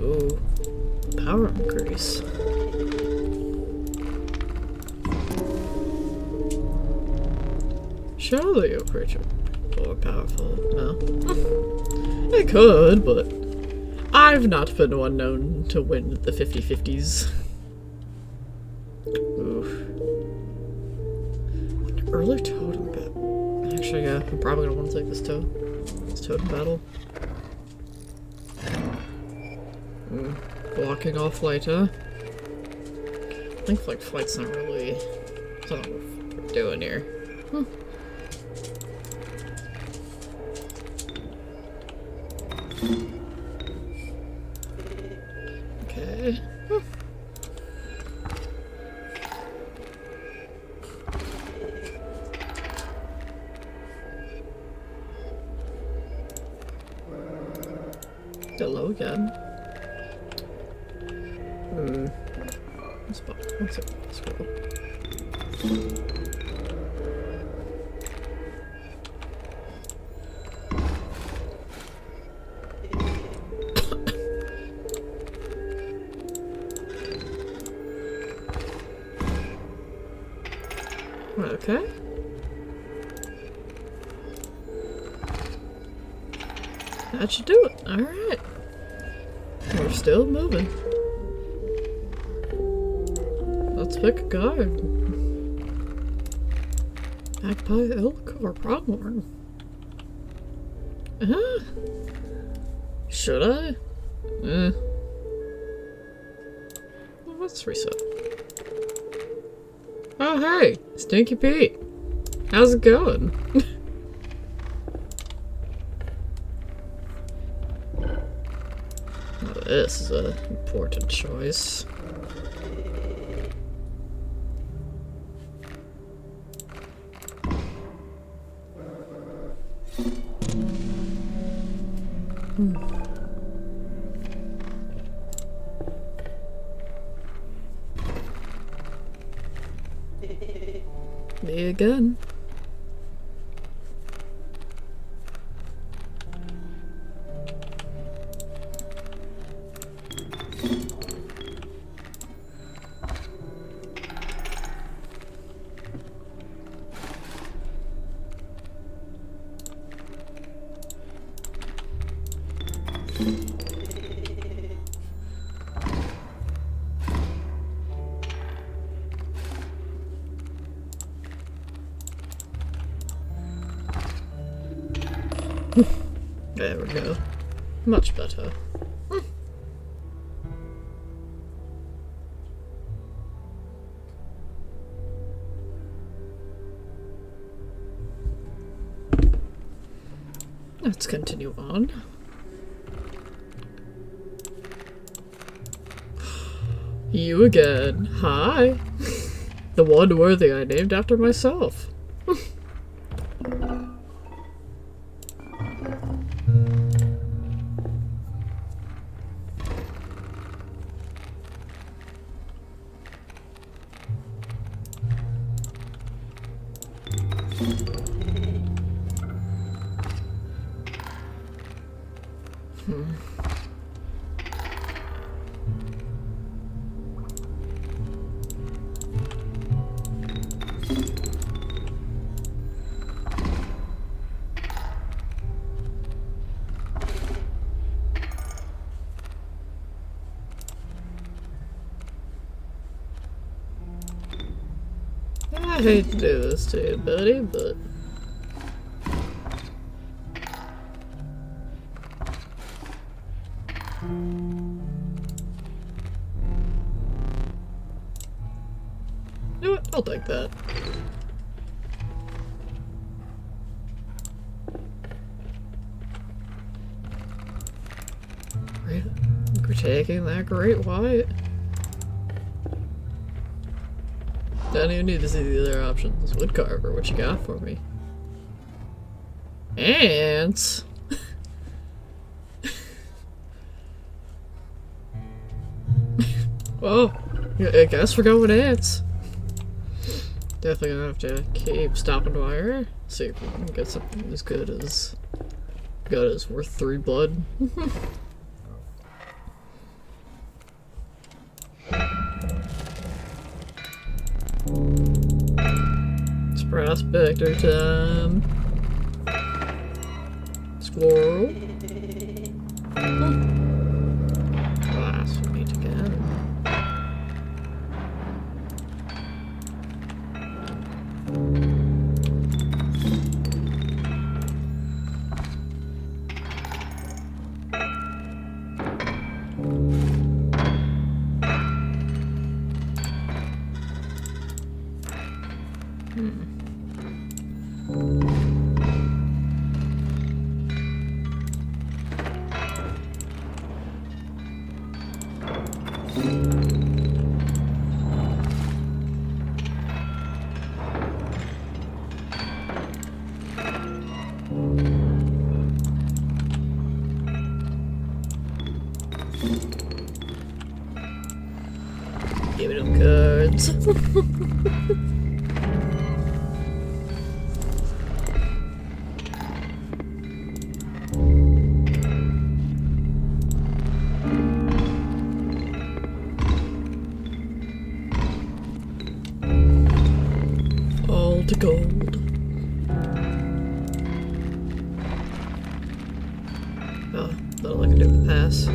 Ooh, power increase. Surely your creature more powerful. No. It could, but I've not been one known to win the 50-50s. Oof. Early totem battle. Actually, yeah, I'm probably gonna want to take this totem battle. Blocking off later. I think like flight's not really something we're doing here. Okay. Hello again. What's it? Scroll. Okay. That should do it. Alright. We're still moving. Let's pick a card. Magpie, elk, or pronghorn? Should I? Well, let's reset. Oh, hey! Stinky Pete! How's it going? Well, this is an important choice. Me again. There we go. Much better. Let's continue on. You again. Hi. The one worthy I named after myself. I hate to do this to you, buddy, but... You know what? I'll take that. We're taking that Great White. Don't even need to see the other options. Woodcarver, what you got for me? Ants? Well, I guess we're going ants. Definitely gonna have to keep stopping by her. See if we can get something as good as worth 3 blood. It's prospector time. Squirrel. Blasphemy again. Give me them cards. All to gold. Oh, that'll I can do with pass.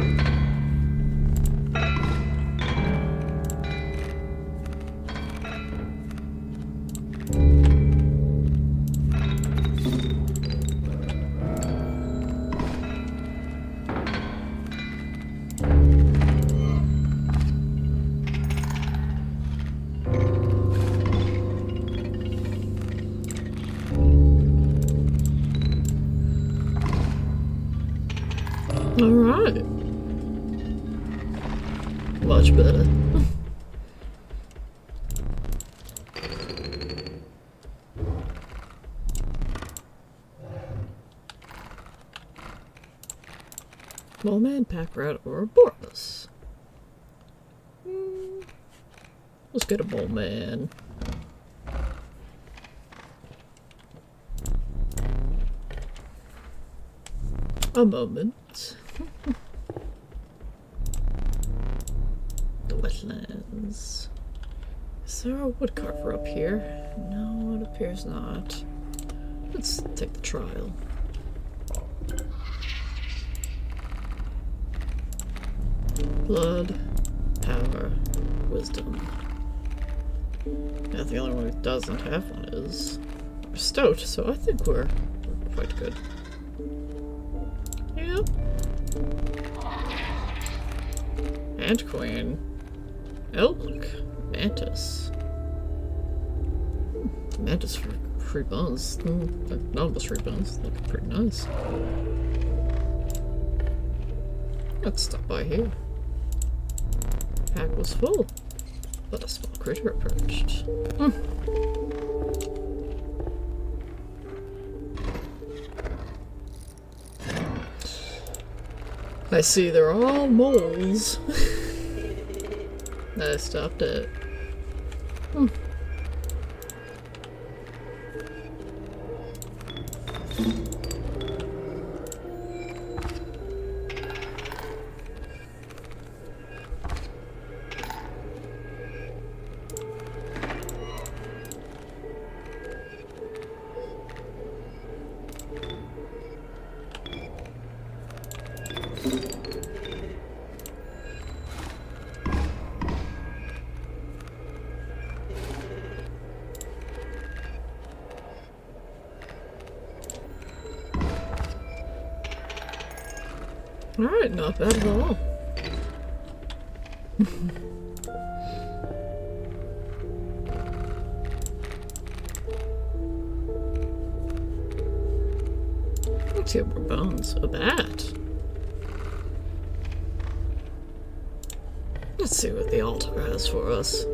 Alright. Much better. Mole man, pack rat, or a porpoise. Let's get a mole man. A moment. The wetlands. Is there a woodcarver up here? No, it appears not. Let's take the trial. Blood, power, wisdom. Yeah, the only one who doesn't have one is stout, so I think we're quite good. Yep. Ant queen. Elk. Mantis. Mantis for free bones. None of us free bones. Looking pretty nice. Let's stop by here. Pack was full, but a small critter approached. I see they're all moles. I stopped it. Alright, not bad at all. Let's get more bones. A bat. Let's see what the altar has for us.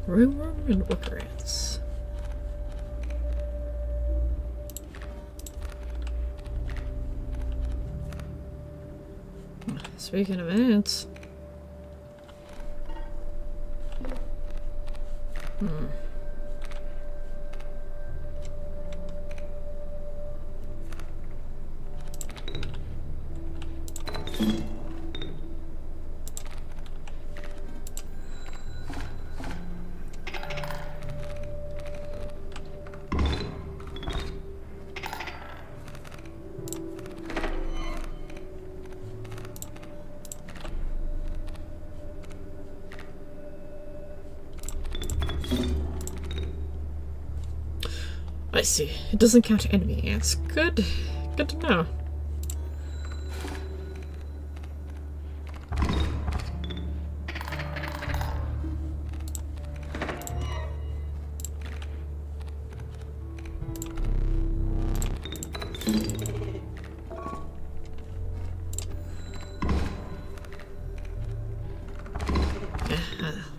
Ringworm and worker ants. Speaking of ants. I see. It doesn't count enemy ants. Good. Good to know.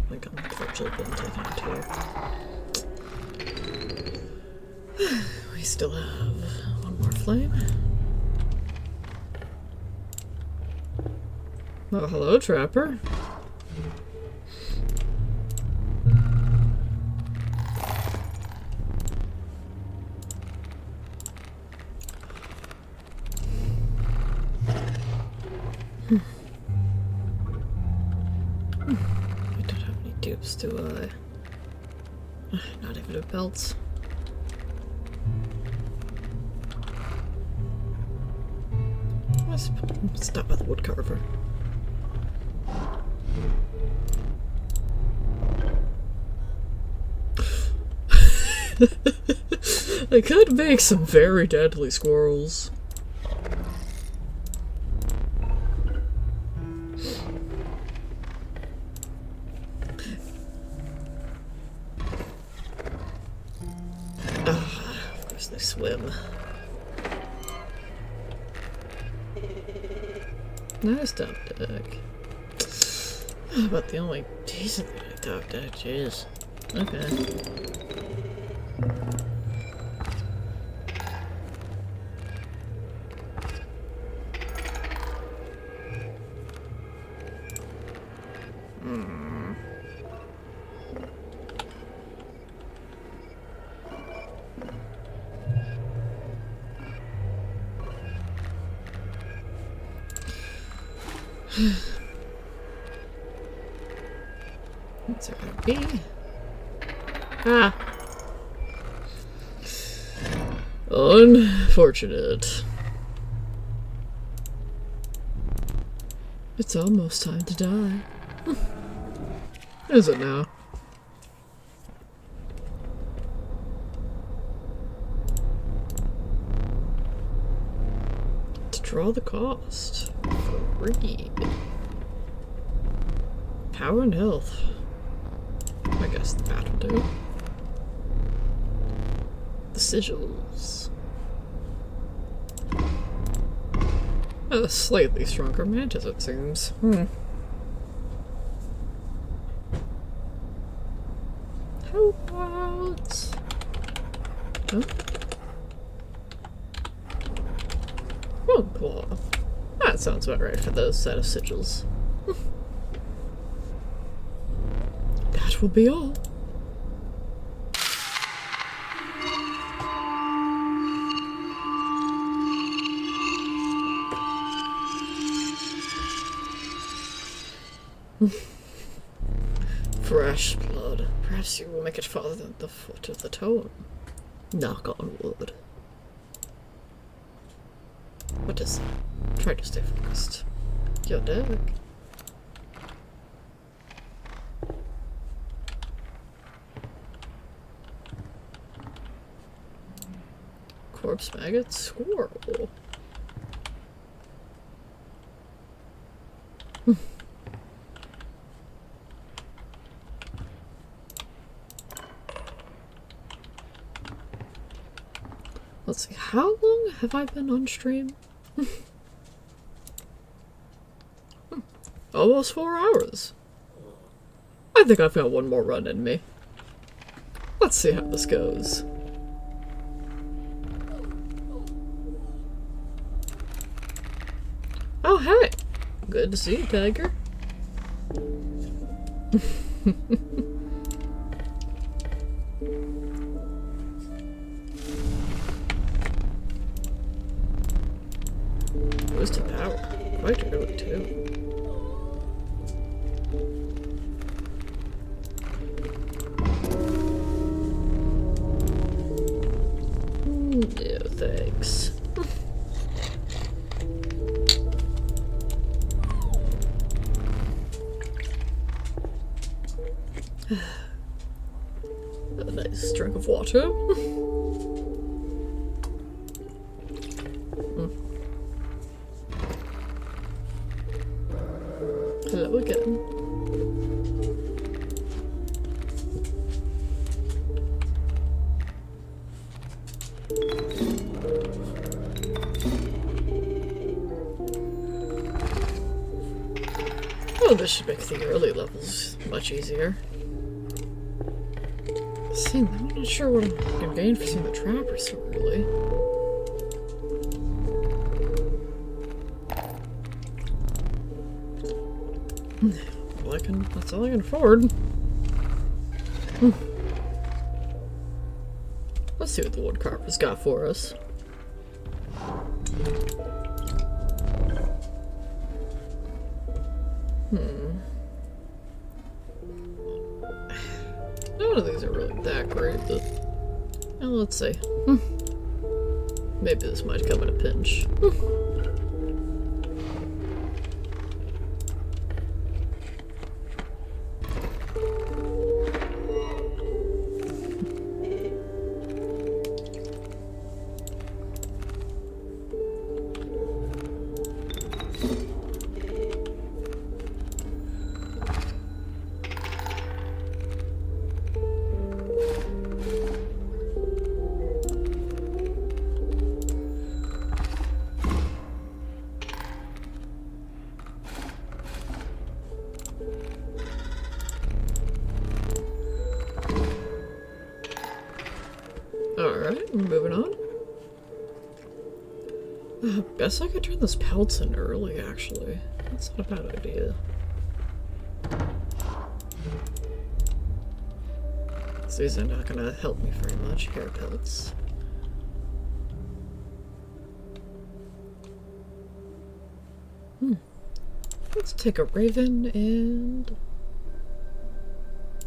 My gun has virtually been taken out here. We still have one more flame. Oh, hello, Trapper. I don't have any dupes, do I? Not even a belt. Let's stop by the woodcarver. I could make some very deadly squirrels. Of course they swim. Nice dump deck. About the only decent dump deck, jeez. Okay. What's it gonna be? Ah! Unfortunate. It's almost time to die. Is it now? To draw the cost. Free. Power and health. I guess the bat will do. The sigils. A slightly stronger mantis, it seems. How about... Huh? Bone cloth. That sounds about right for those set of sigils. that will be all. Fresh blood. Perhaps you will make it farther than the foot of the toe. Knock on wood. What is that? Try to stay focused. Your deck. Corpse maggot squirrel. Let's see, how long have I been on stream? Almost 4 hours. I think I've got one more run in me. Let's see how this goes. Oh, hey! Good to see you, Tiger. Goes to power. Quite early, too. No, thanks. A nice drink of water. Hello again. Oh, this should make the early levels much easier. I'm not sure what I'm gonna gain for seeing the trapper so early. Well, that's all I can afford. Let's see what the woodcarver's got for us. None of these are really that great, but well, let's see. Maybe this might come in a pinch. Alright, moving on. Guess I could turn those pelts in early, actually. That's not a bad idea. So these are not gonna help me very much. Hair pelts. Let's take a raven and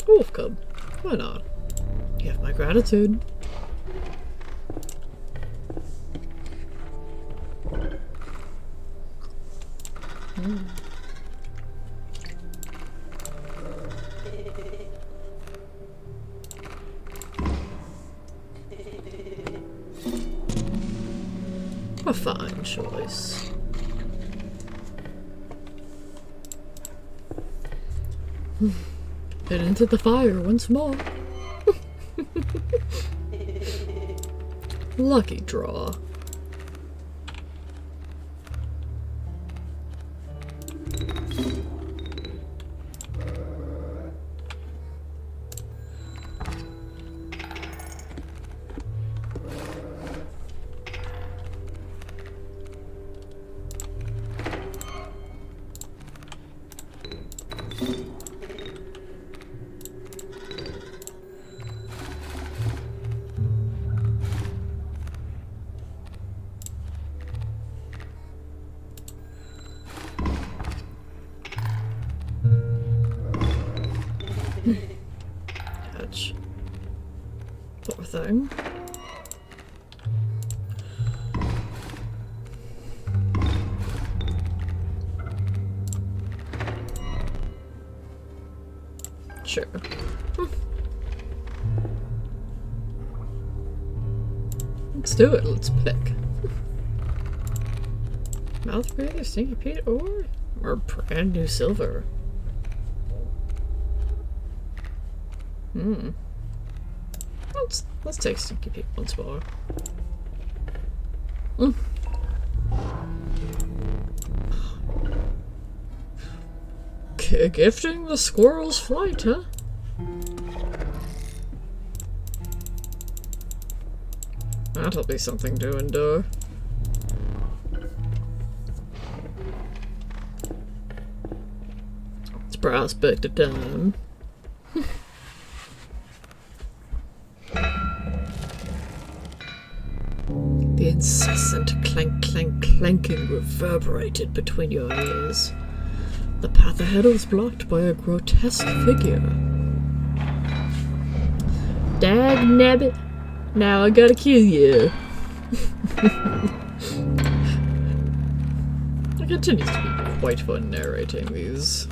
a wolf cub. Why not? You have my gratitude. A fine choice. Head into the fire once more. Lucky draw. Hatch. Poor thing. Sure. Let's do it. Let's pick. Mouth breather, stinky Pete, or brand new silver. Let's take Stinky Pete once more. Gifting the squirrel's flight, huh? That'll be something to endure. It's prospect time. The incessant clank, clank, clanking reverberated between your ears. The path ahead was blocked by a grotesque figure. Dag nabbit, now I gotta kill you. It continues to be quite fun narrating these.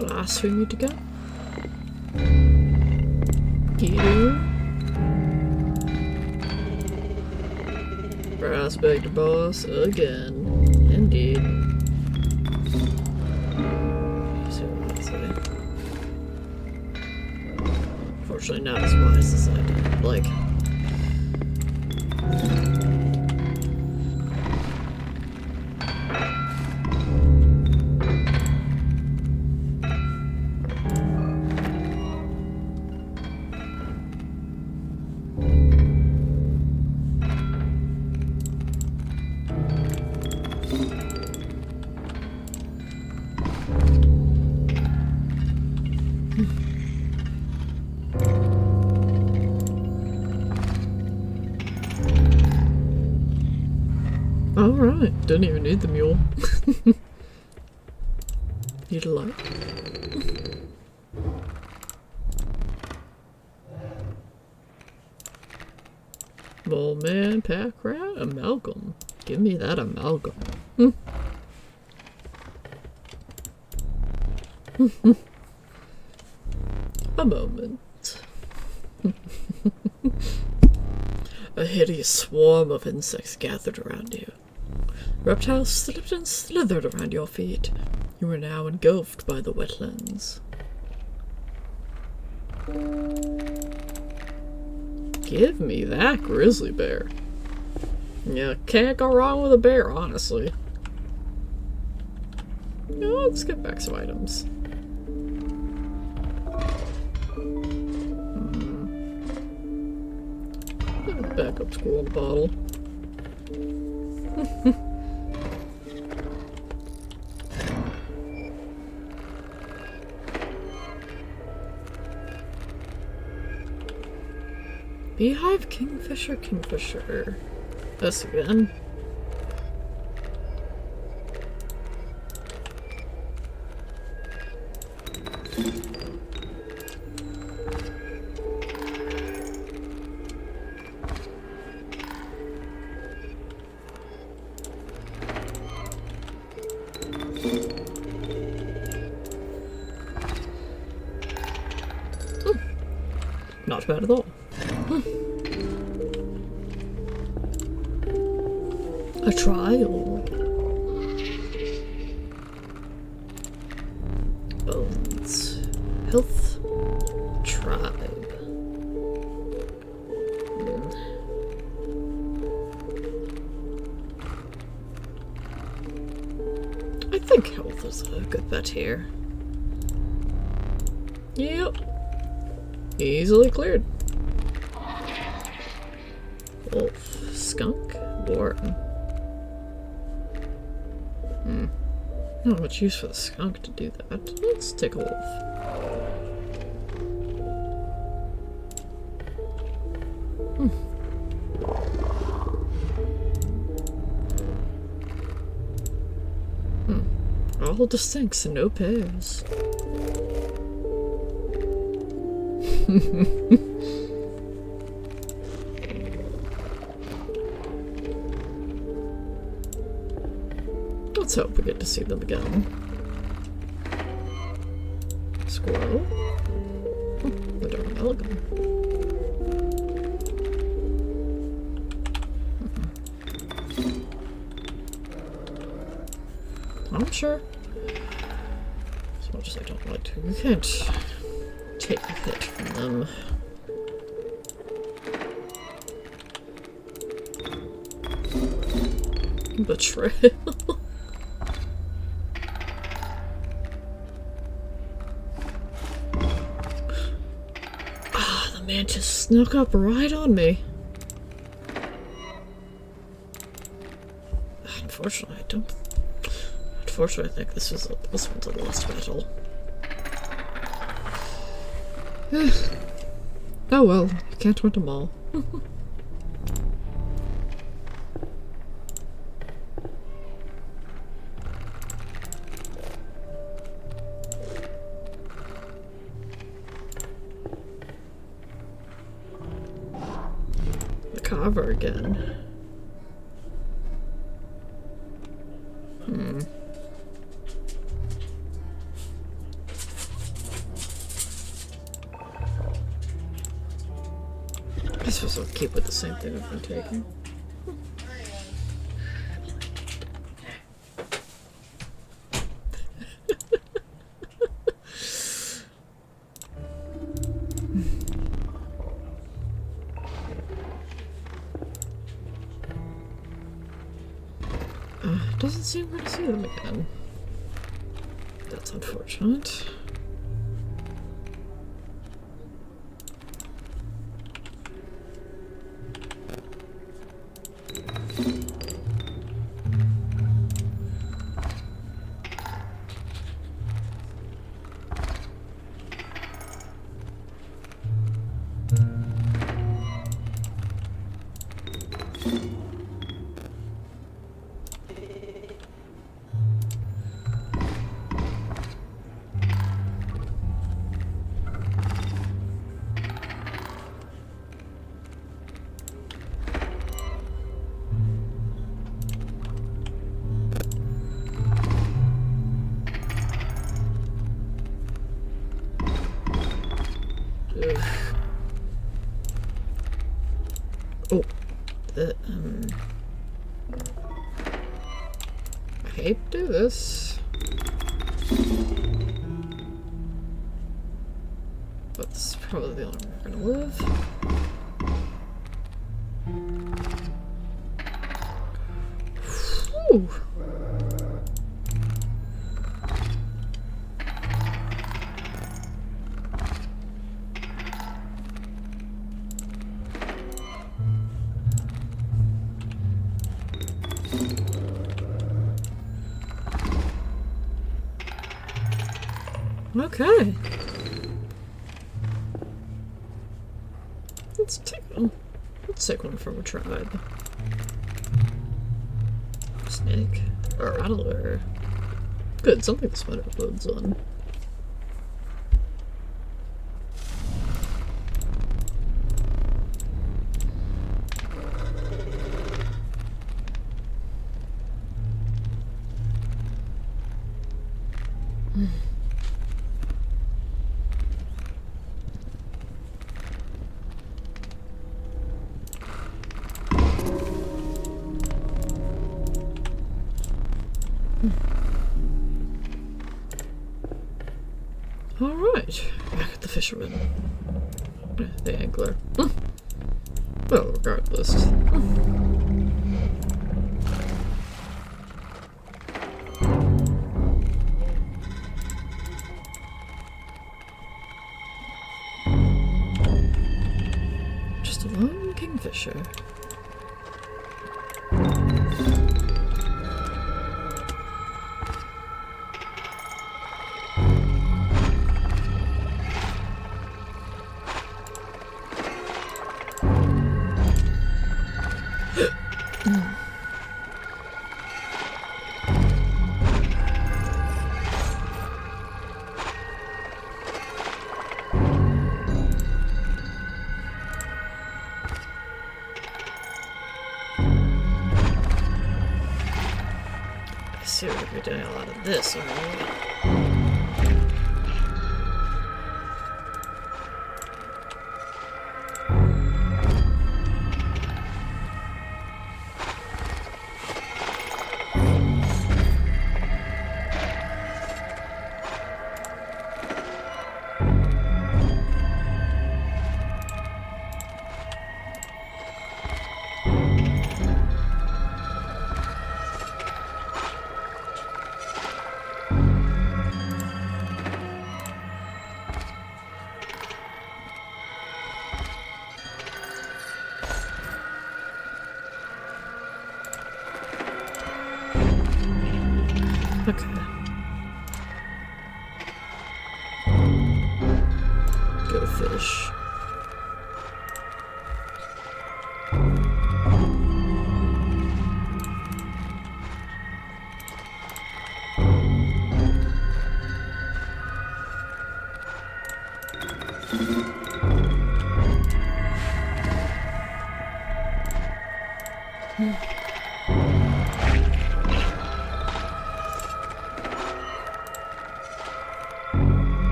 Last we need to go. Get Prospect boss again. Indeed. So let's see. Unfortunately not as wise as I'd like. Alright, don't even need the mule. Need a light. Mole man, pack rat, amalgam. Give me that amalgam. A moment. A hideous swarm of insects gathered around you. Reptiles slipped and slithered around your feet. You are now engulfed by the wetlands. Give me that grizzly bear. Yeah, can't go wrong with a bear, honestly. Let's get back some items. Backup squirrel bottle. Beehive, kingfisher, kingfisher. This again. Not bad at all. A trial. Bones. Health. Tribe. I think health was a good bet here. Yep. Easily cleared. Wolf. Skunk. Warren. Not much use for the skunk to do that. Let's take a wolf. All distinct and no pairs. Let's hope we get to see them again. Squirrel. The darn elegant. I'm sure. As much as I don't like to, we can't take a hit from them. Betrayal. The mantis snuck up right on me. Unfortunately, I think this one's a lost battle. Oh well, you can't win them all. The carver again. I suppose I'll keep with the same thing I've been taking. Doesn't seem good to see them again. That's unfortunate. Oh, I hate to do this, but this is probably the only way we're gonna live. Whew. Okay. Let's take one from a tribe. Snake. Or rattler. Good, something to spend our loads on. Alright, back at the fisherman. The angler. Well, regardless. Fisher. I see we're gonna be doing a lot of this, alright? Okay. Go fish.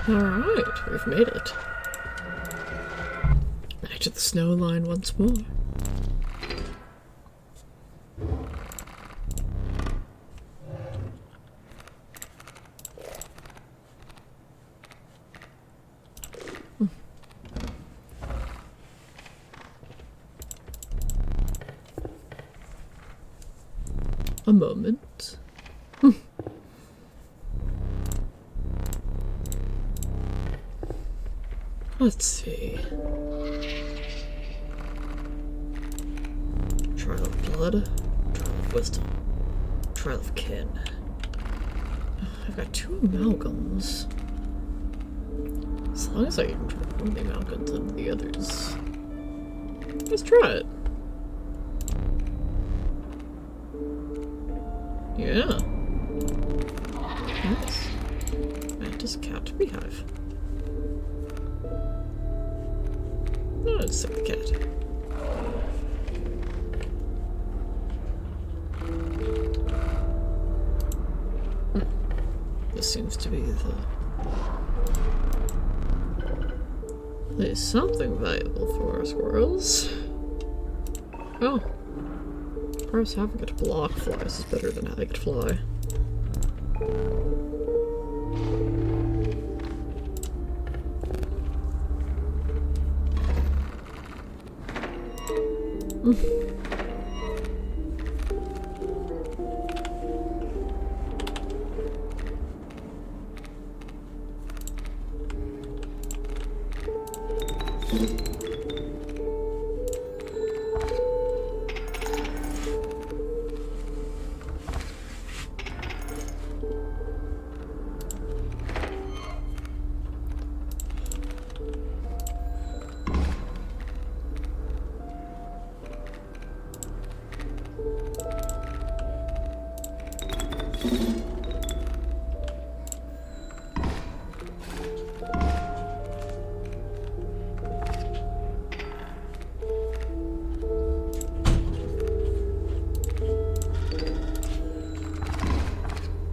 Alright, we've made it. Back to the snow line once more. A moment. Let's see. Trial of blood, trial of wisdom, trial of kin. I've got 2 amalgams. As long as I can transform the amalgams into the others. Let's try it. Yeah. Nice. Mantis cat beehive. Oh, let's take the cat. This seems to be the... There's something valuable for our squirrels. Oh. Perhaps having it block flies is better than having it fly.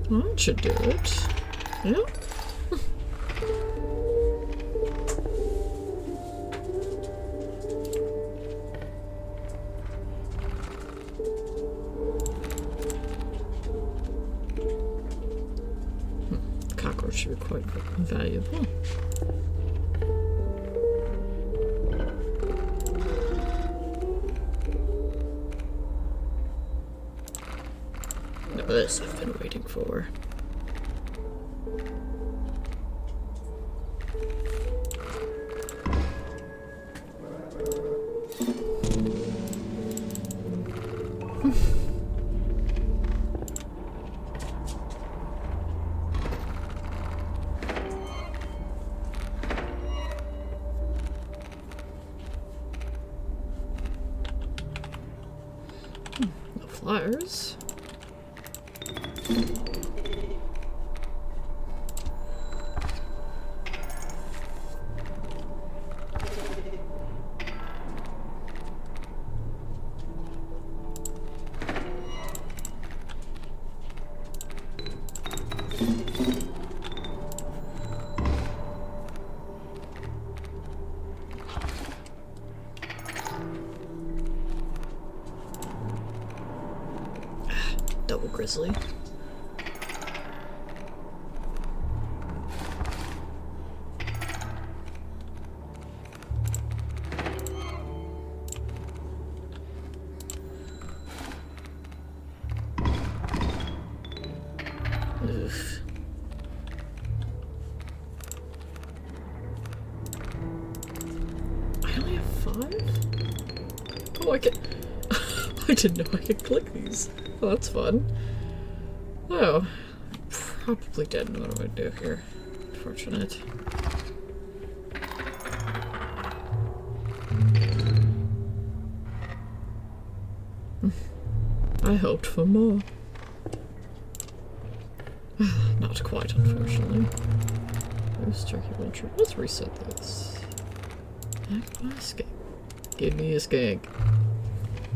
Well, that should do it. Yep. Cockroach should be quite valuable. Now this I've been waiting for. No flyers. Double grizzly. Oof. I only have 5? Oh, I can. I didn't know I could click these. Oh, that's fun. Oh, probably dead. What do I do here? Unfortunate. I hoped for more. Not quite, unfortunately. There's turkey vulture. Let's reset this. Act by skink. Give me a skink.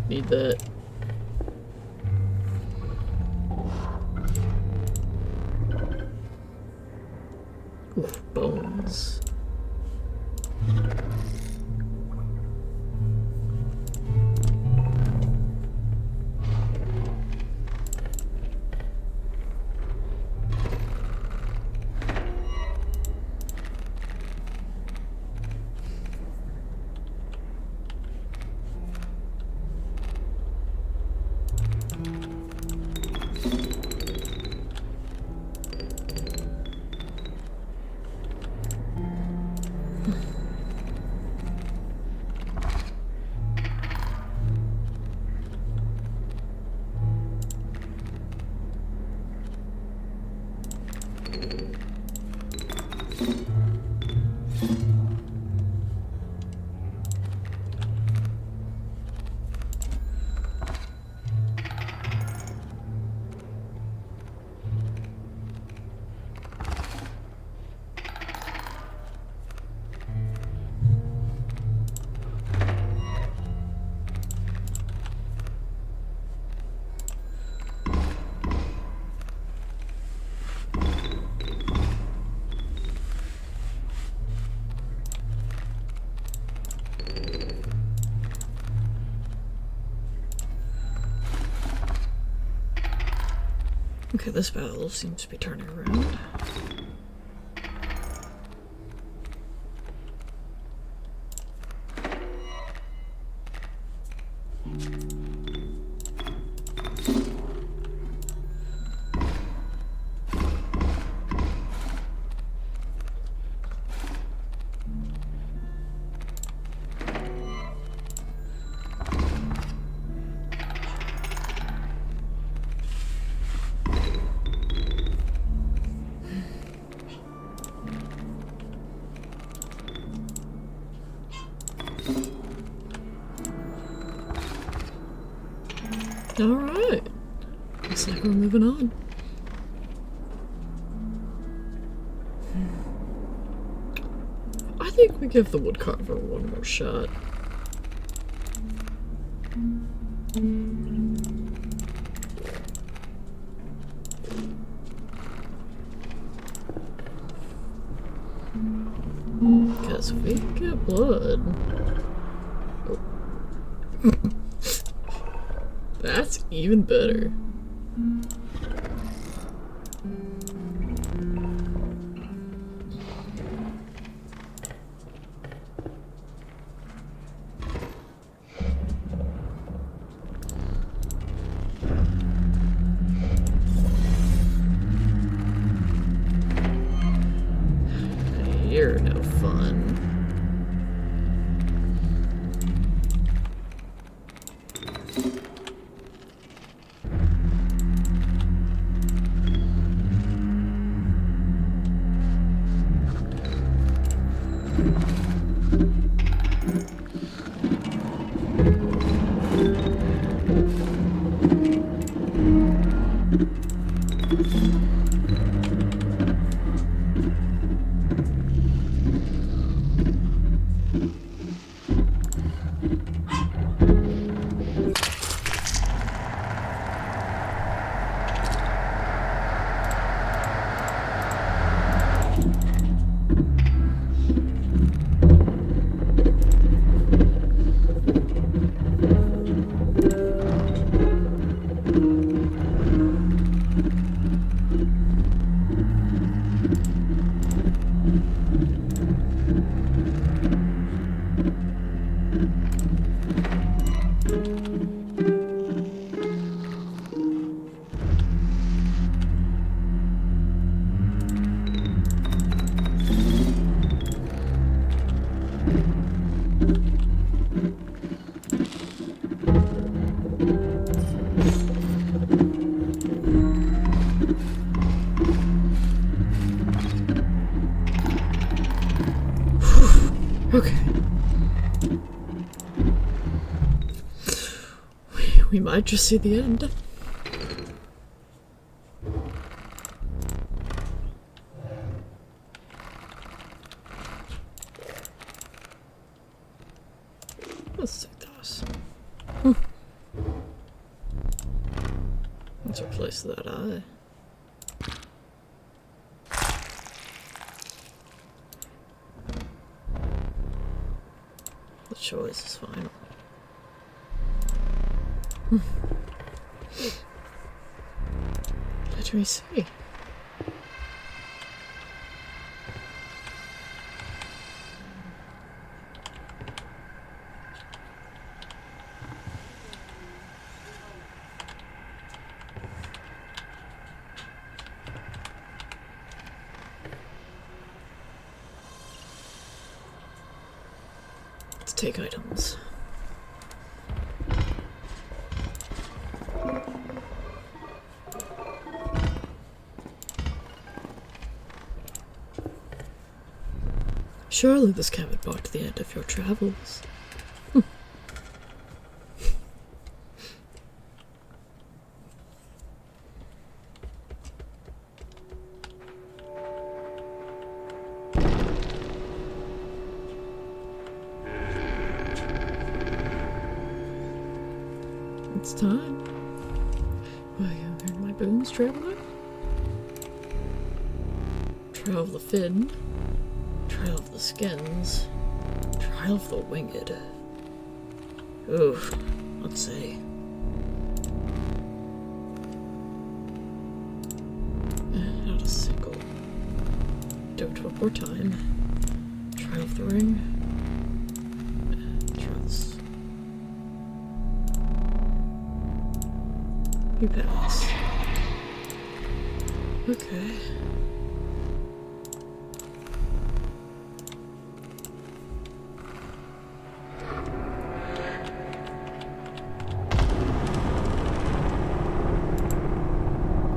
Need that. Oof, bones. Okay, this battle seems to be turning around. Alright. Looks like we're moving on. I think we give the woodcarver one more shot. Because we get blood. Oh. That's even better. You're no fun. Okay. We might just see the end. Let's take those. Let's replace that eye. The choice is final. Let me see. Let's take items. Surely this can't mark the end of your travels. It's time. Will you earn my boons, traveler? Trial of the fin. Trial of the skins. Trial of the winged. Ooh, let's see. Not a single. Do it one more time. Trial of the ring. Trust. You pass. Okay.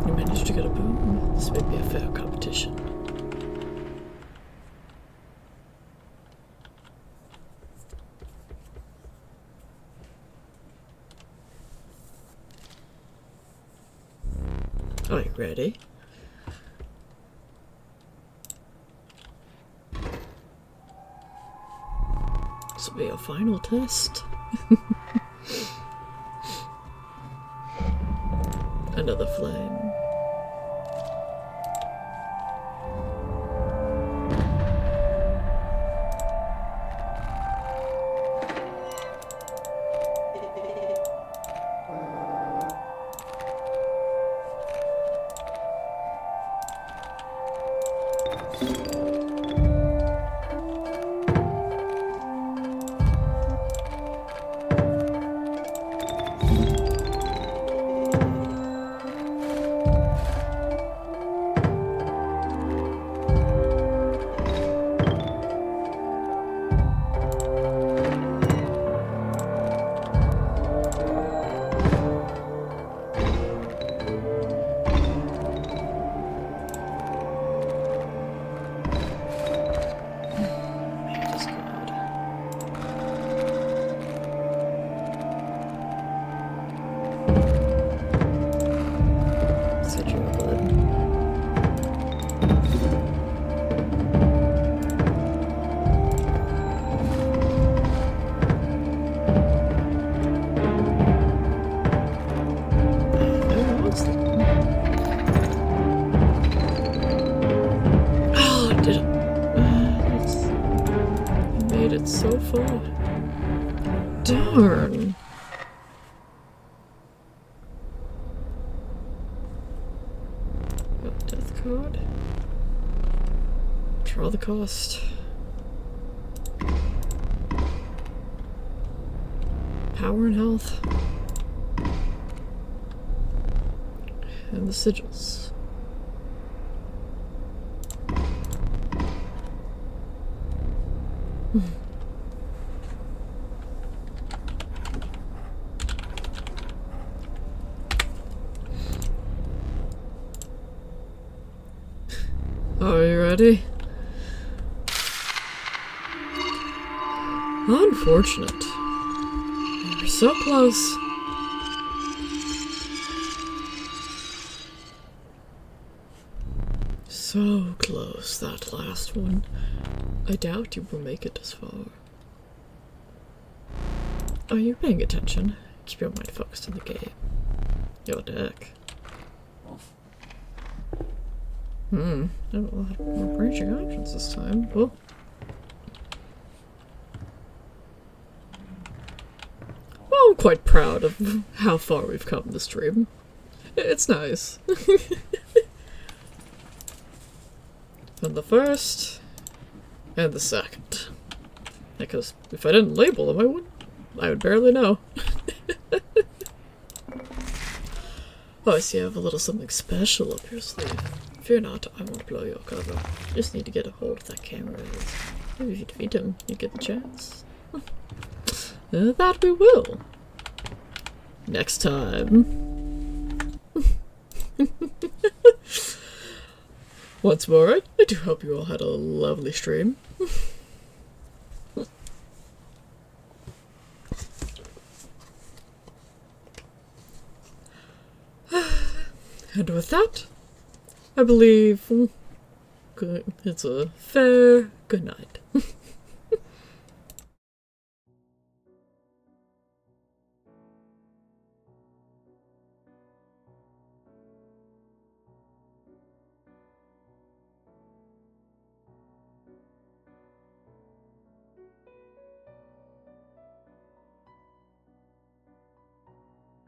You managed to get a boon. This may be a fair competition. Are you ready? This will be your final test. Another flame. So far. Darn. Got death card. Draw the cost. Power and health. And the sigils. already. Unfortunate. We were so close. So close, that last one. I doubt you will make it this far. Are you paying attention? Keep your mind focused on the game. Your deck. A lot more branching options this time. Well, I'm quite proud of how far we've come this stream. It's nice. And the first, and the second. Because if I didn't label them, I would barely know. Oh, I see you have a little something special up your sleeve. Fear not, I won't blow your cover. Just need to get a hold of that camera. Maybe if you defeat him, you get the chance. That we will. Next time. Once more, I do hope you all had a lovely stream. And with that, I believe it's a fair good night.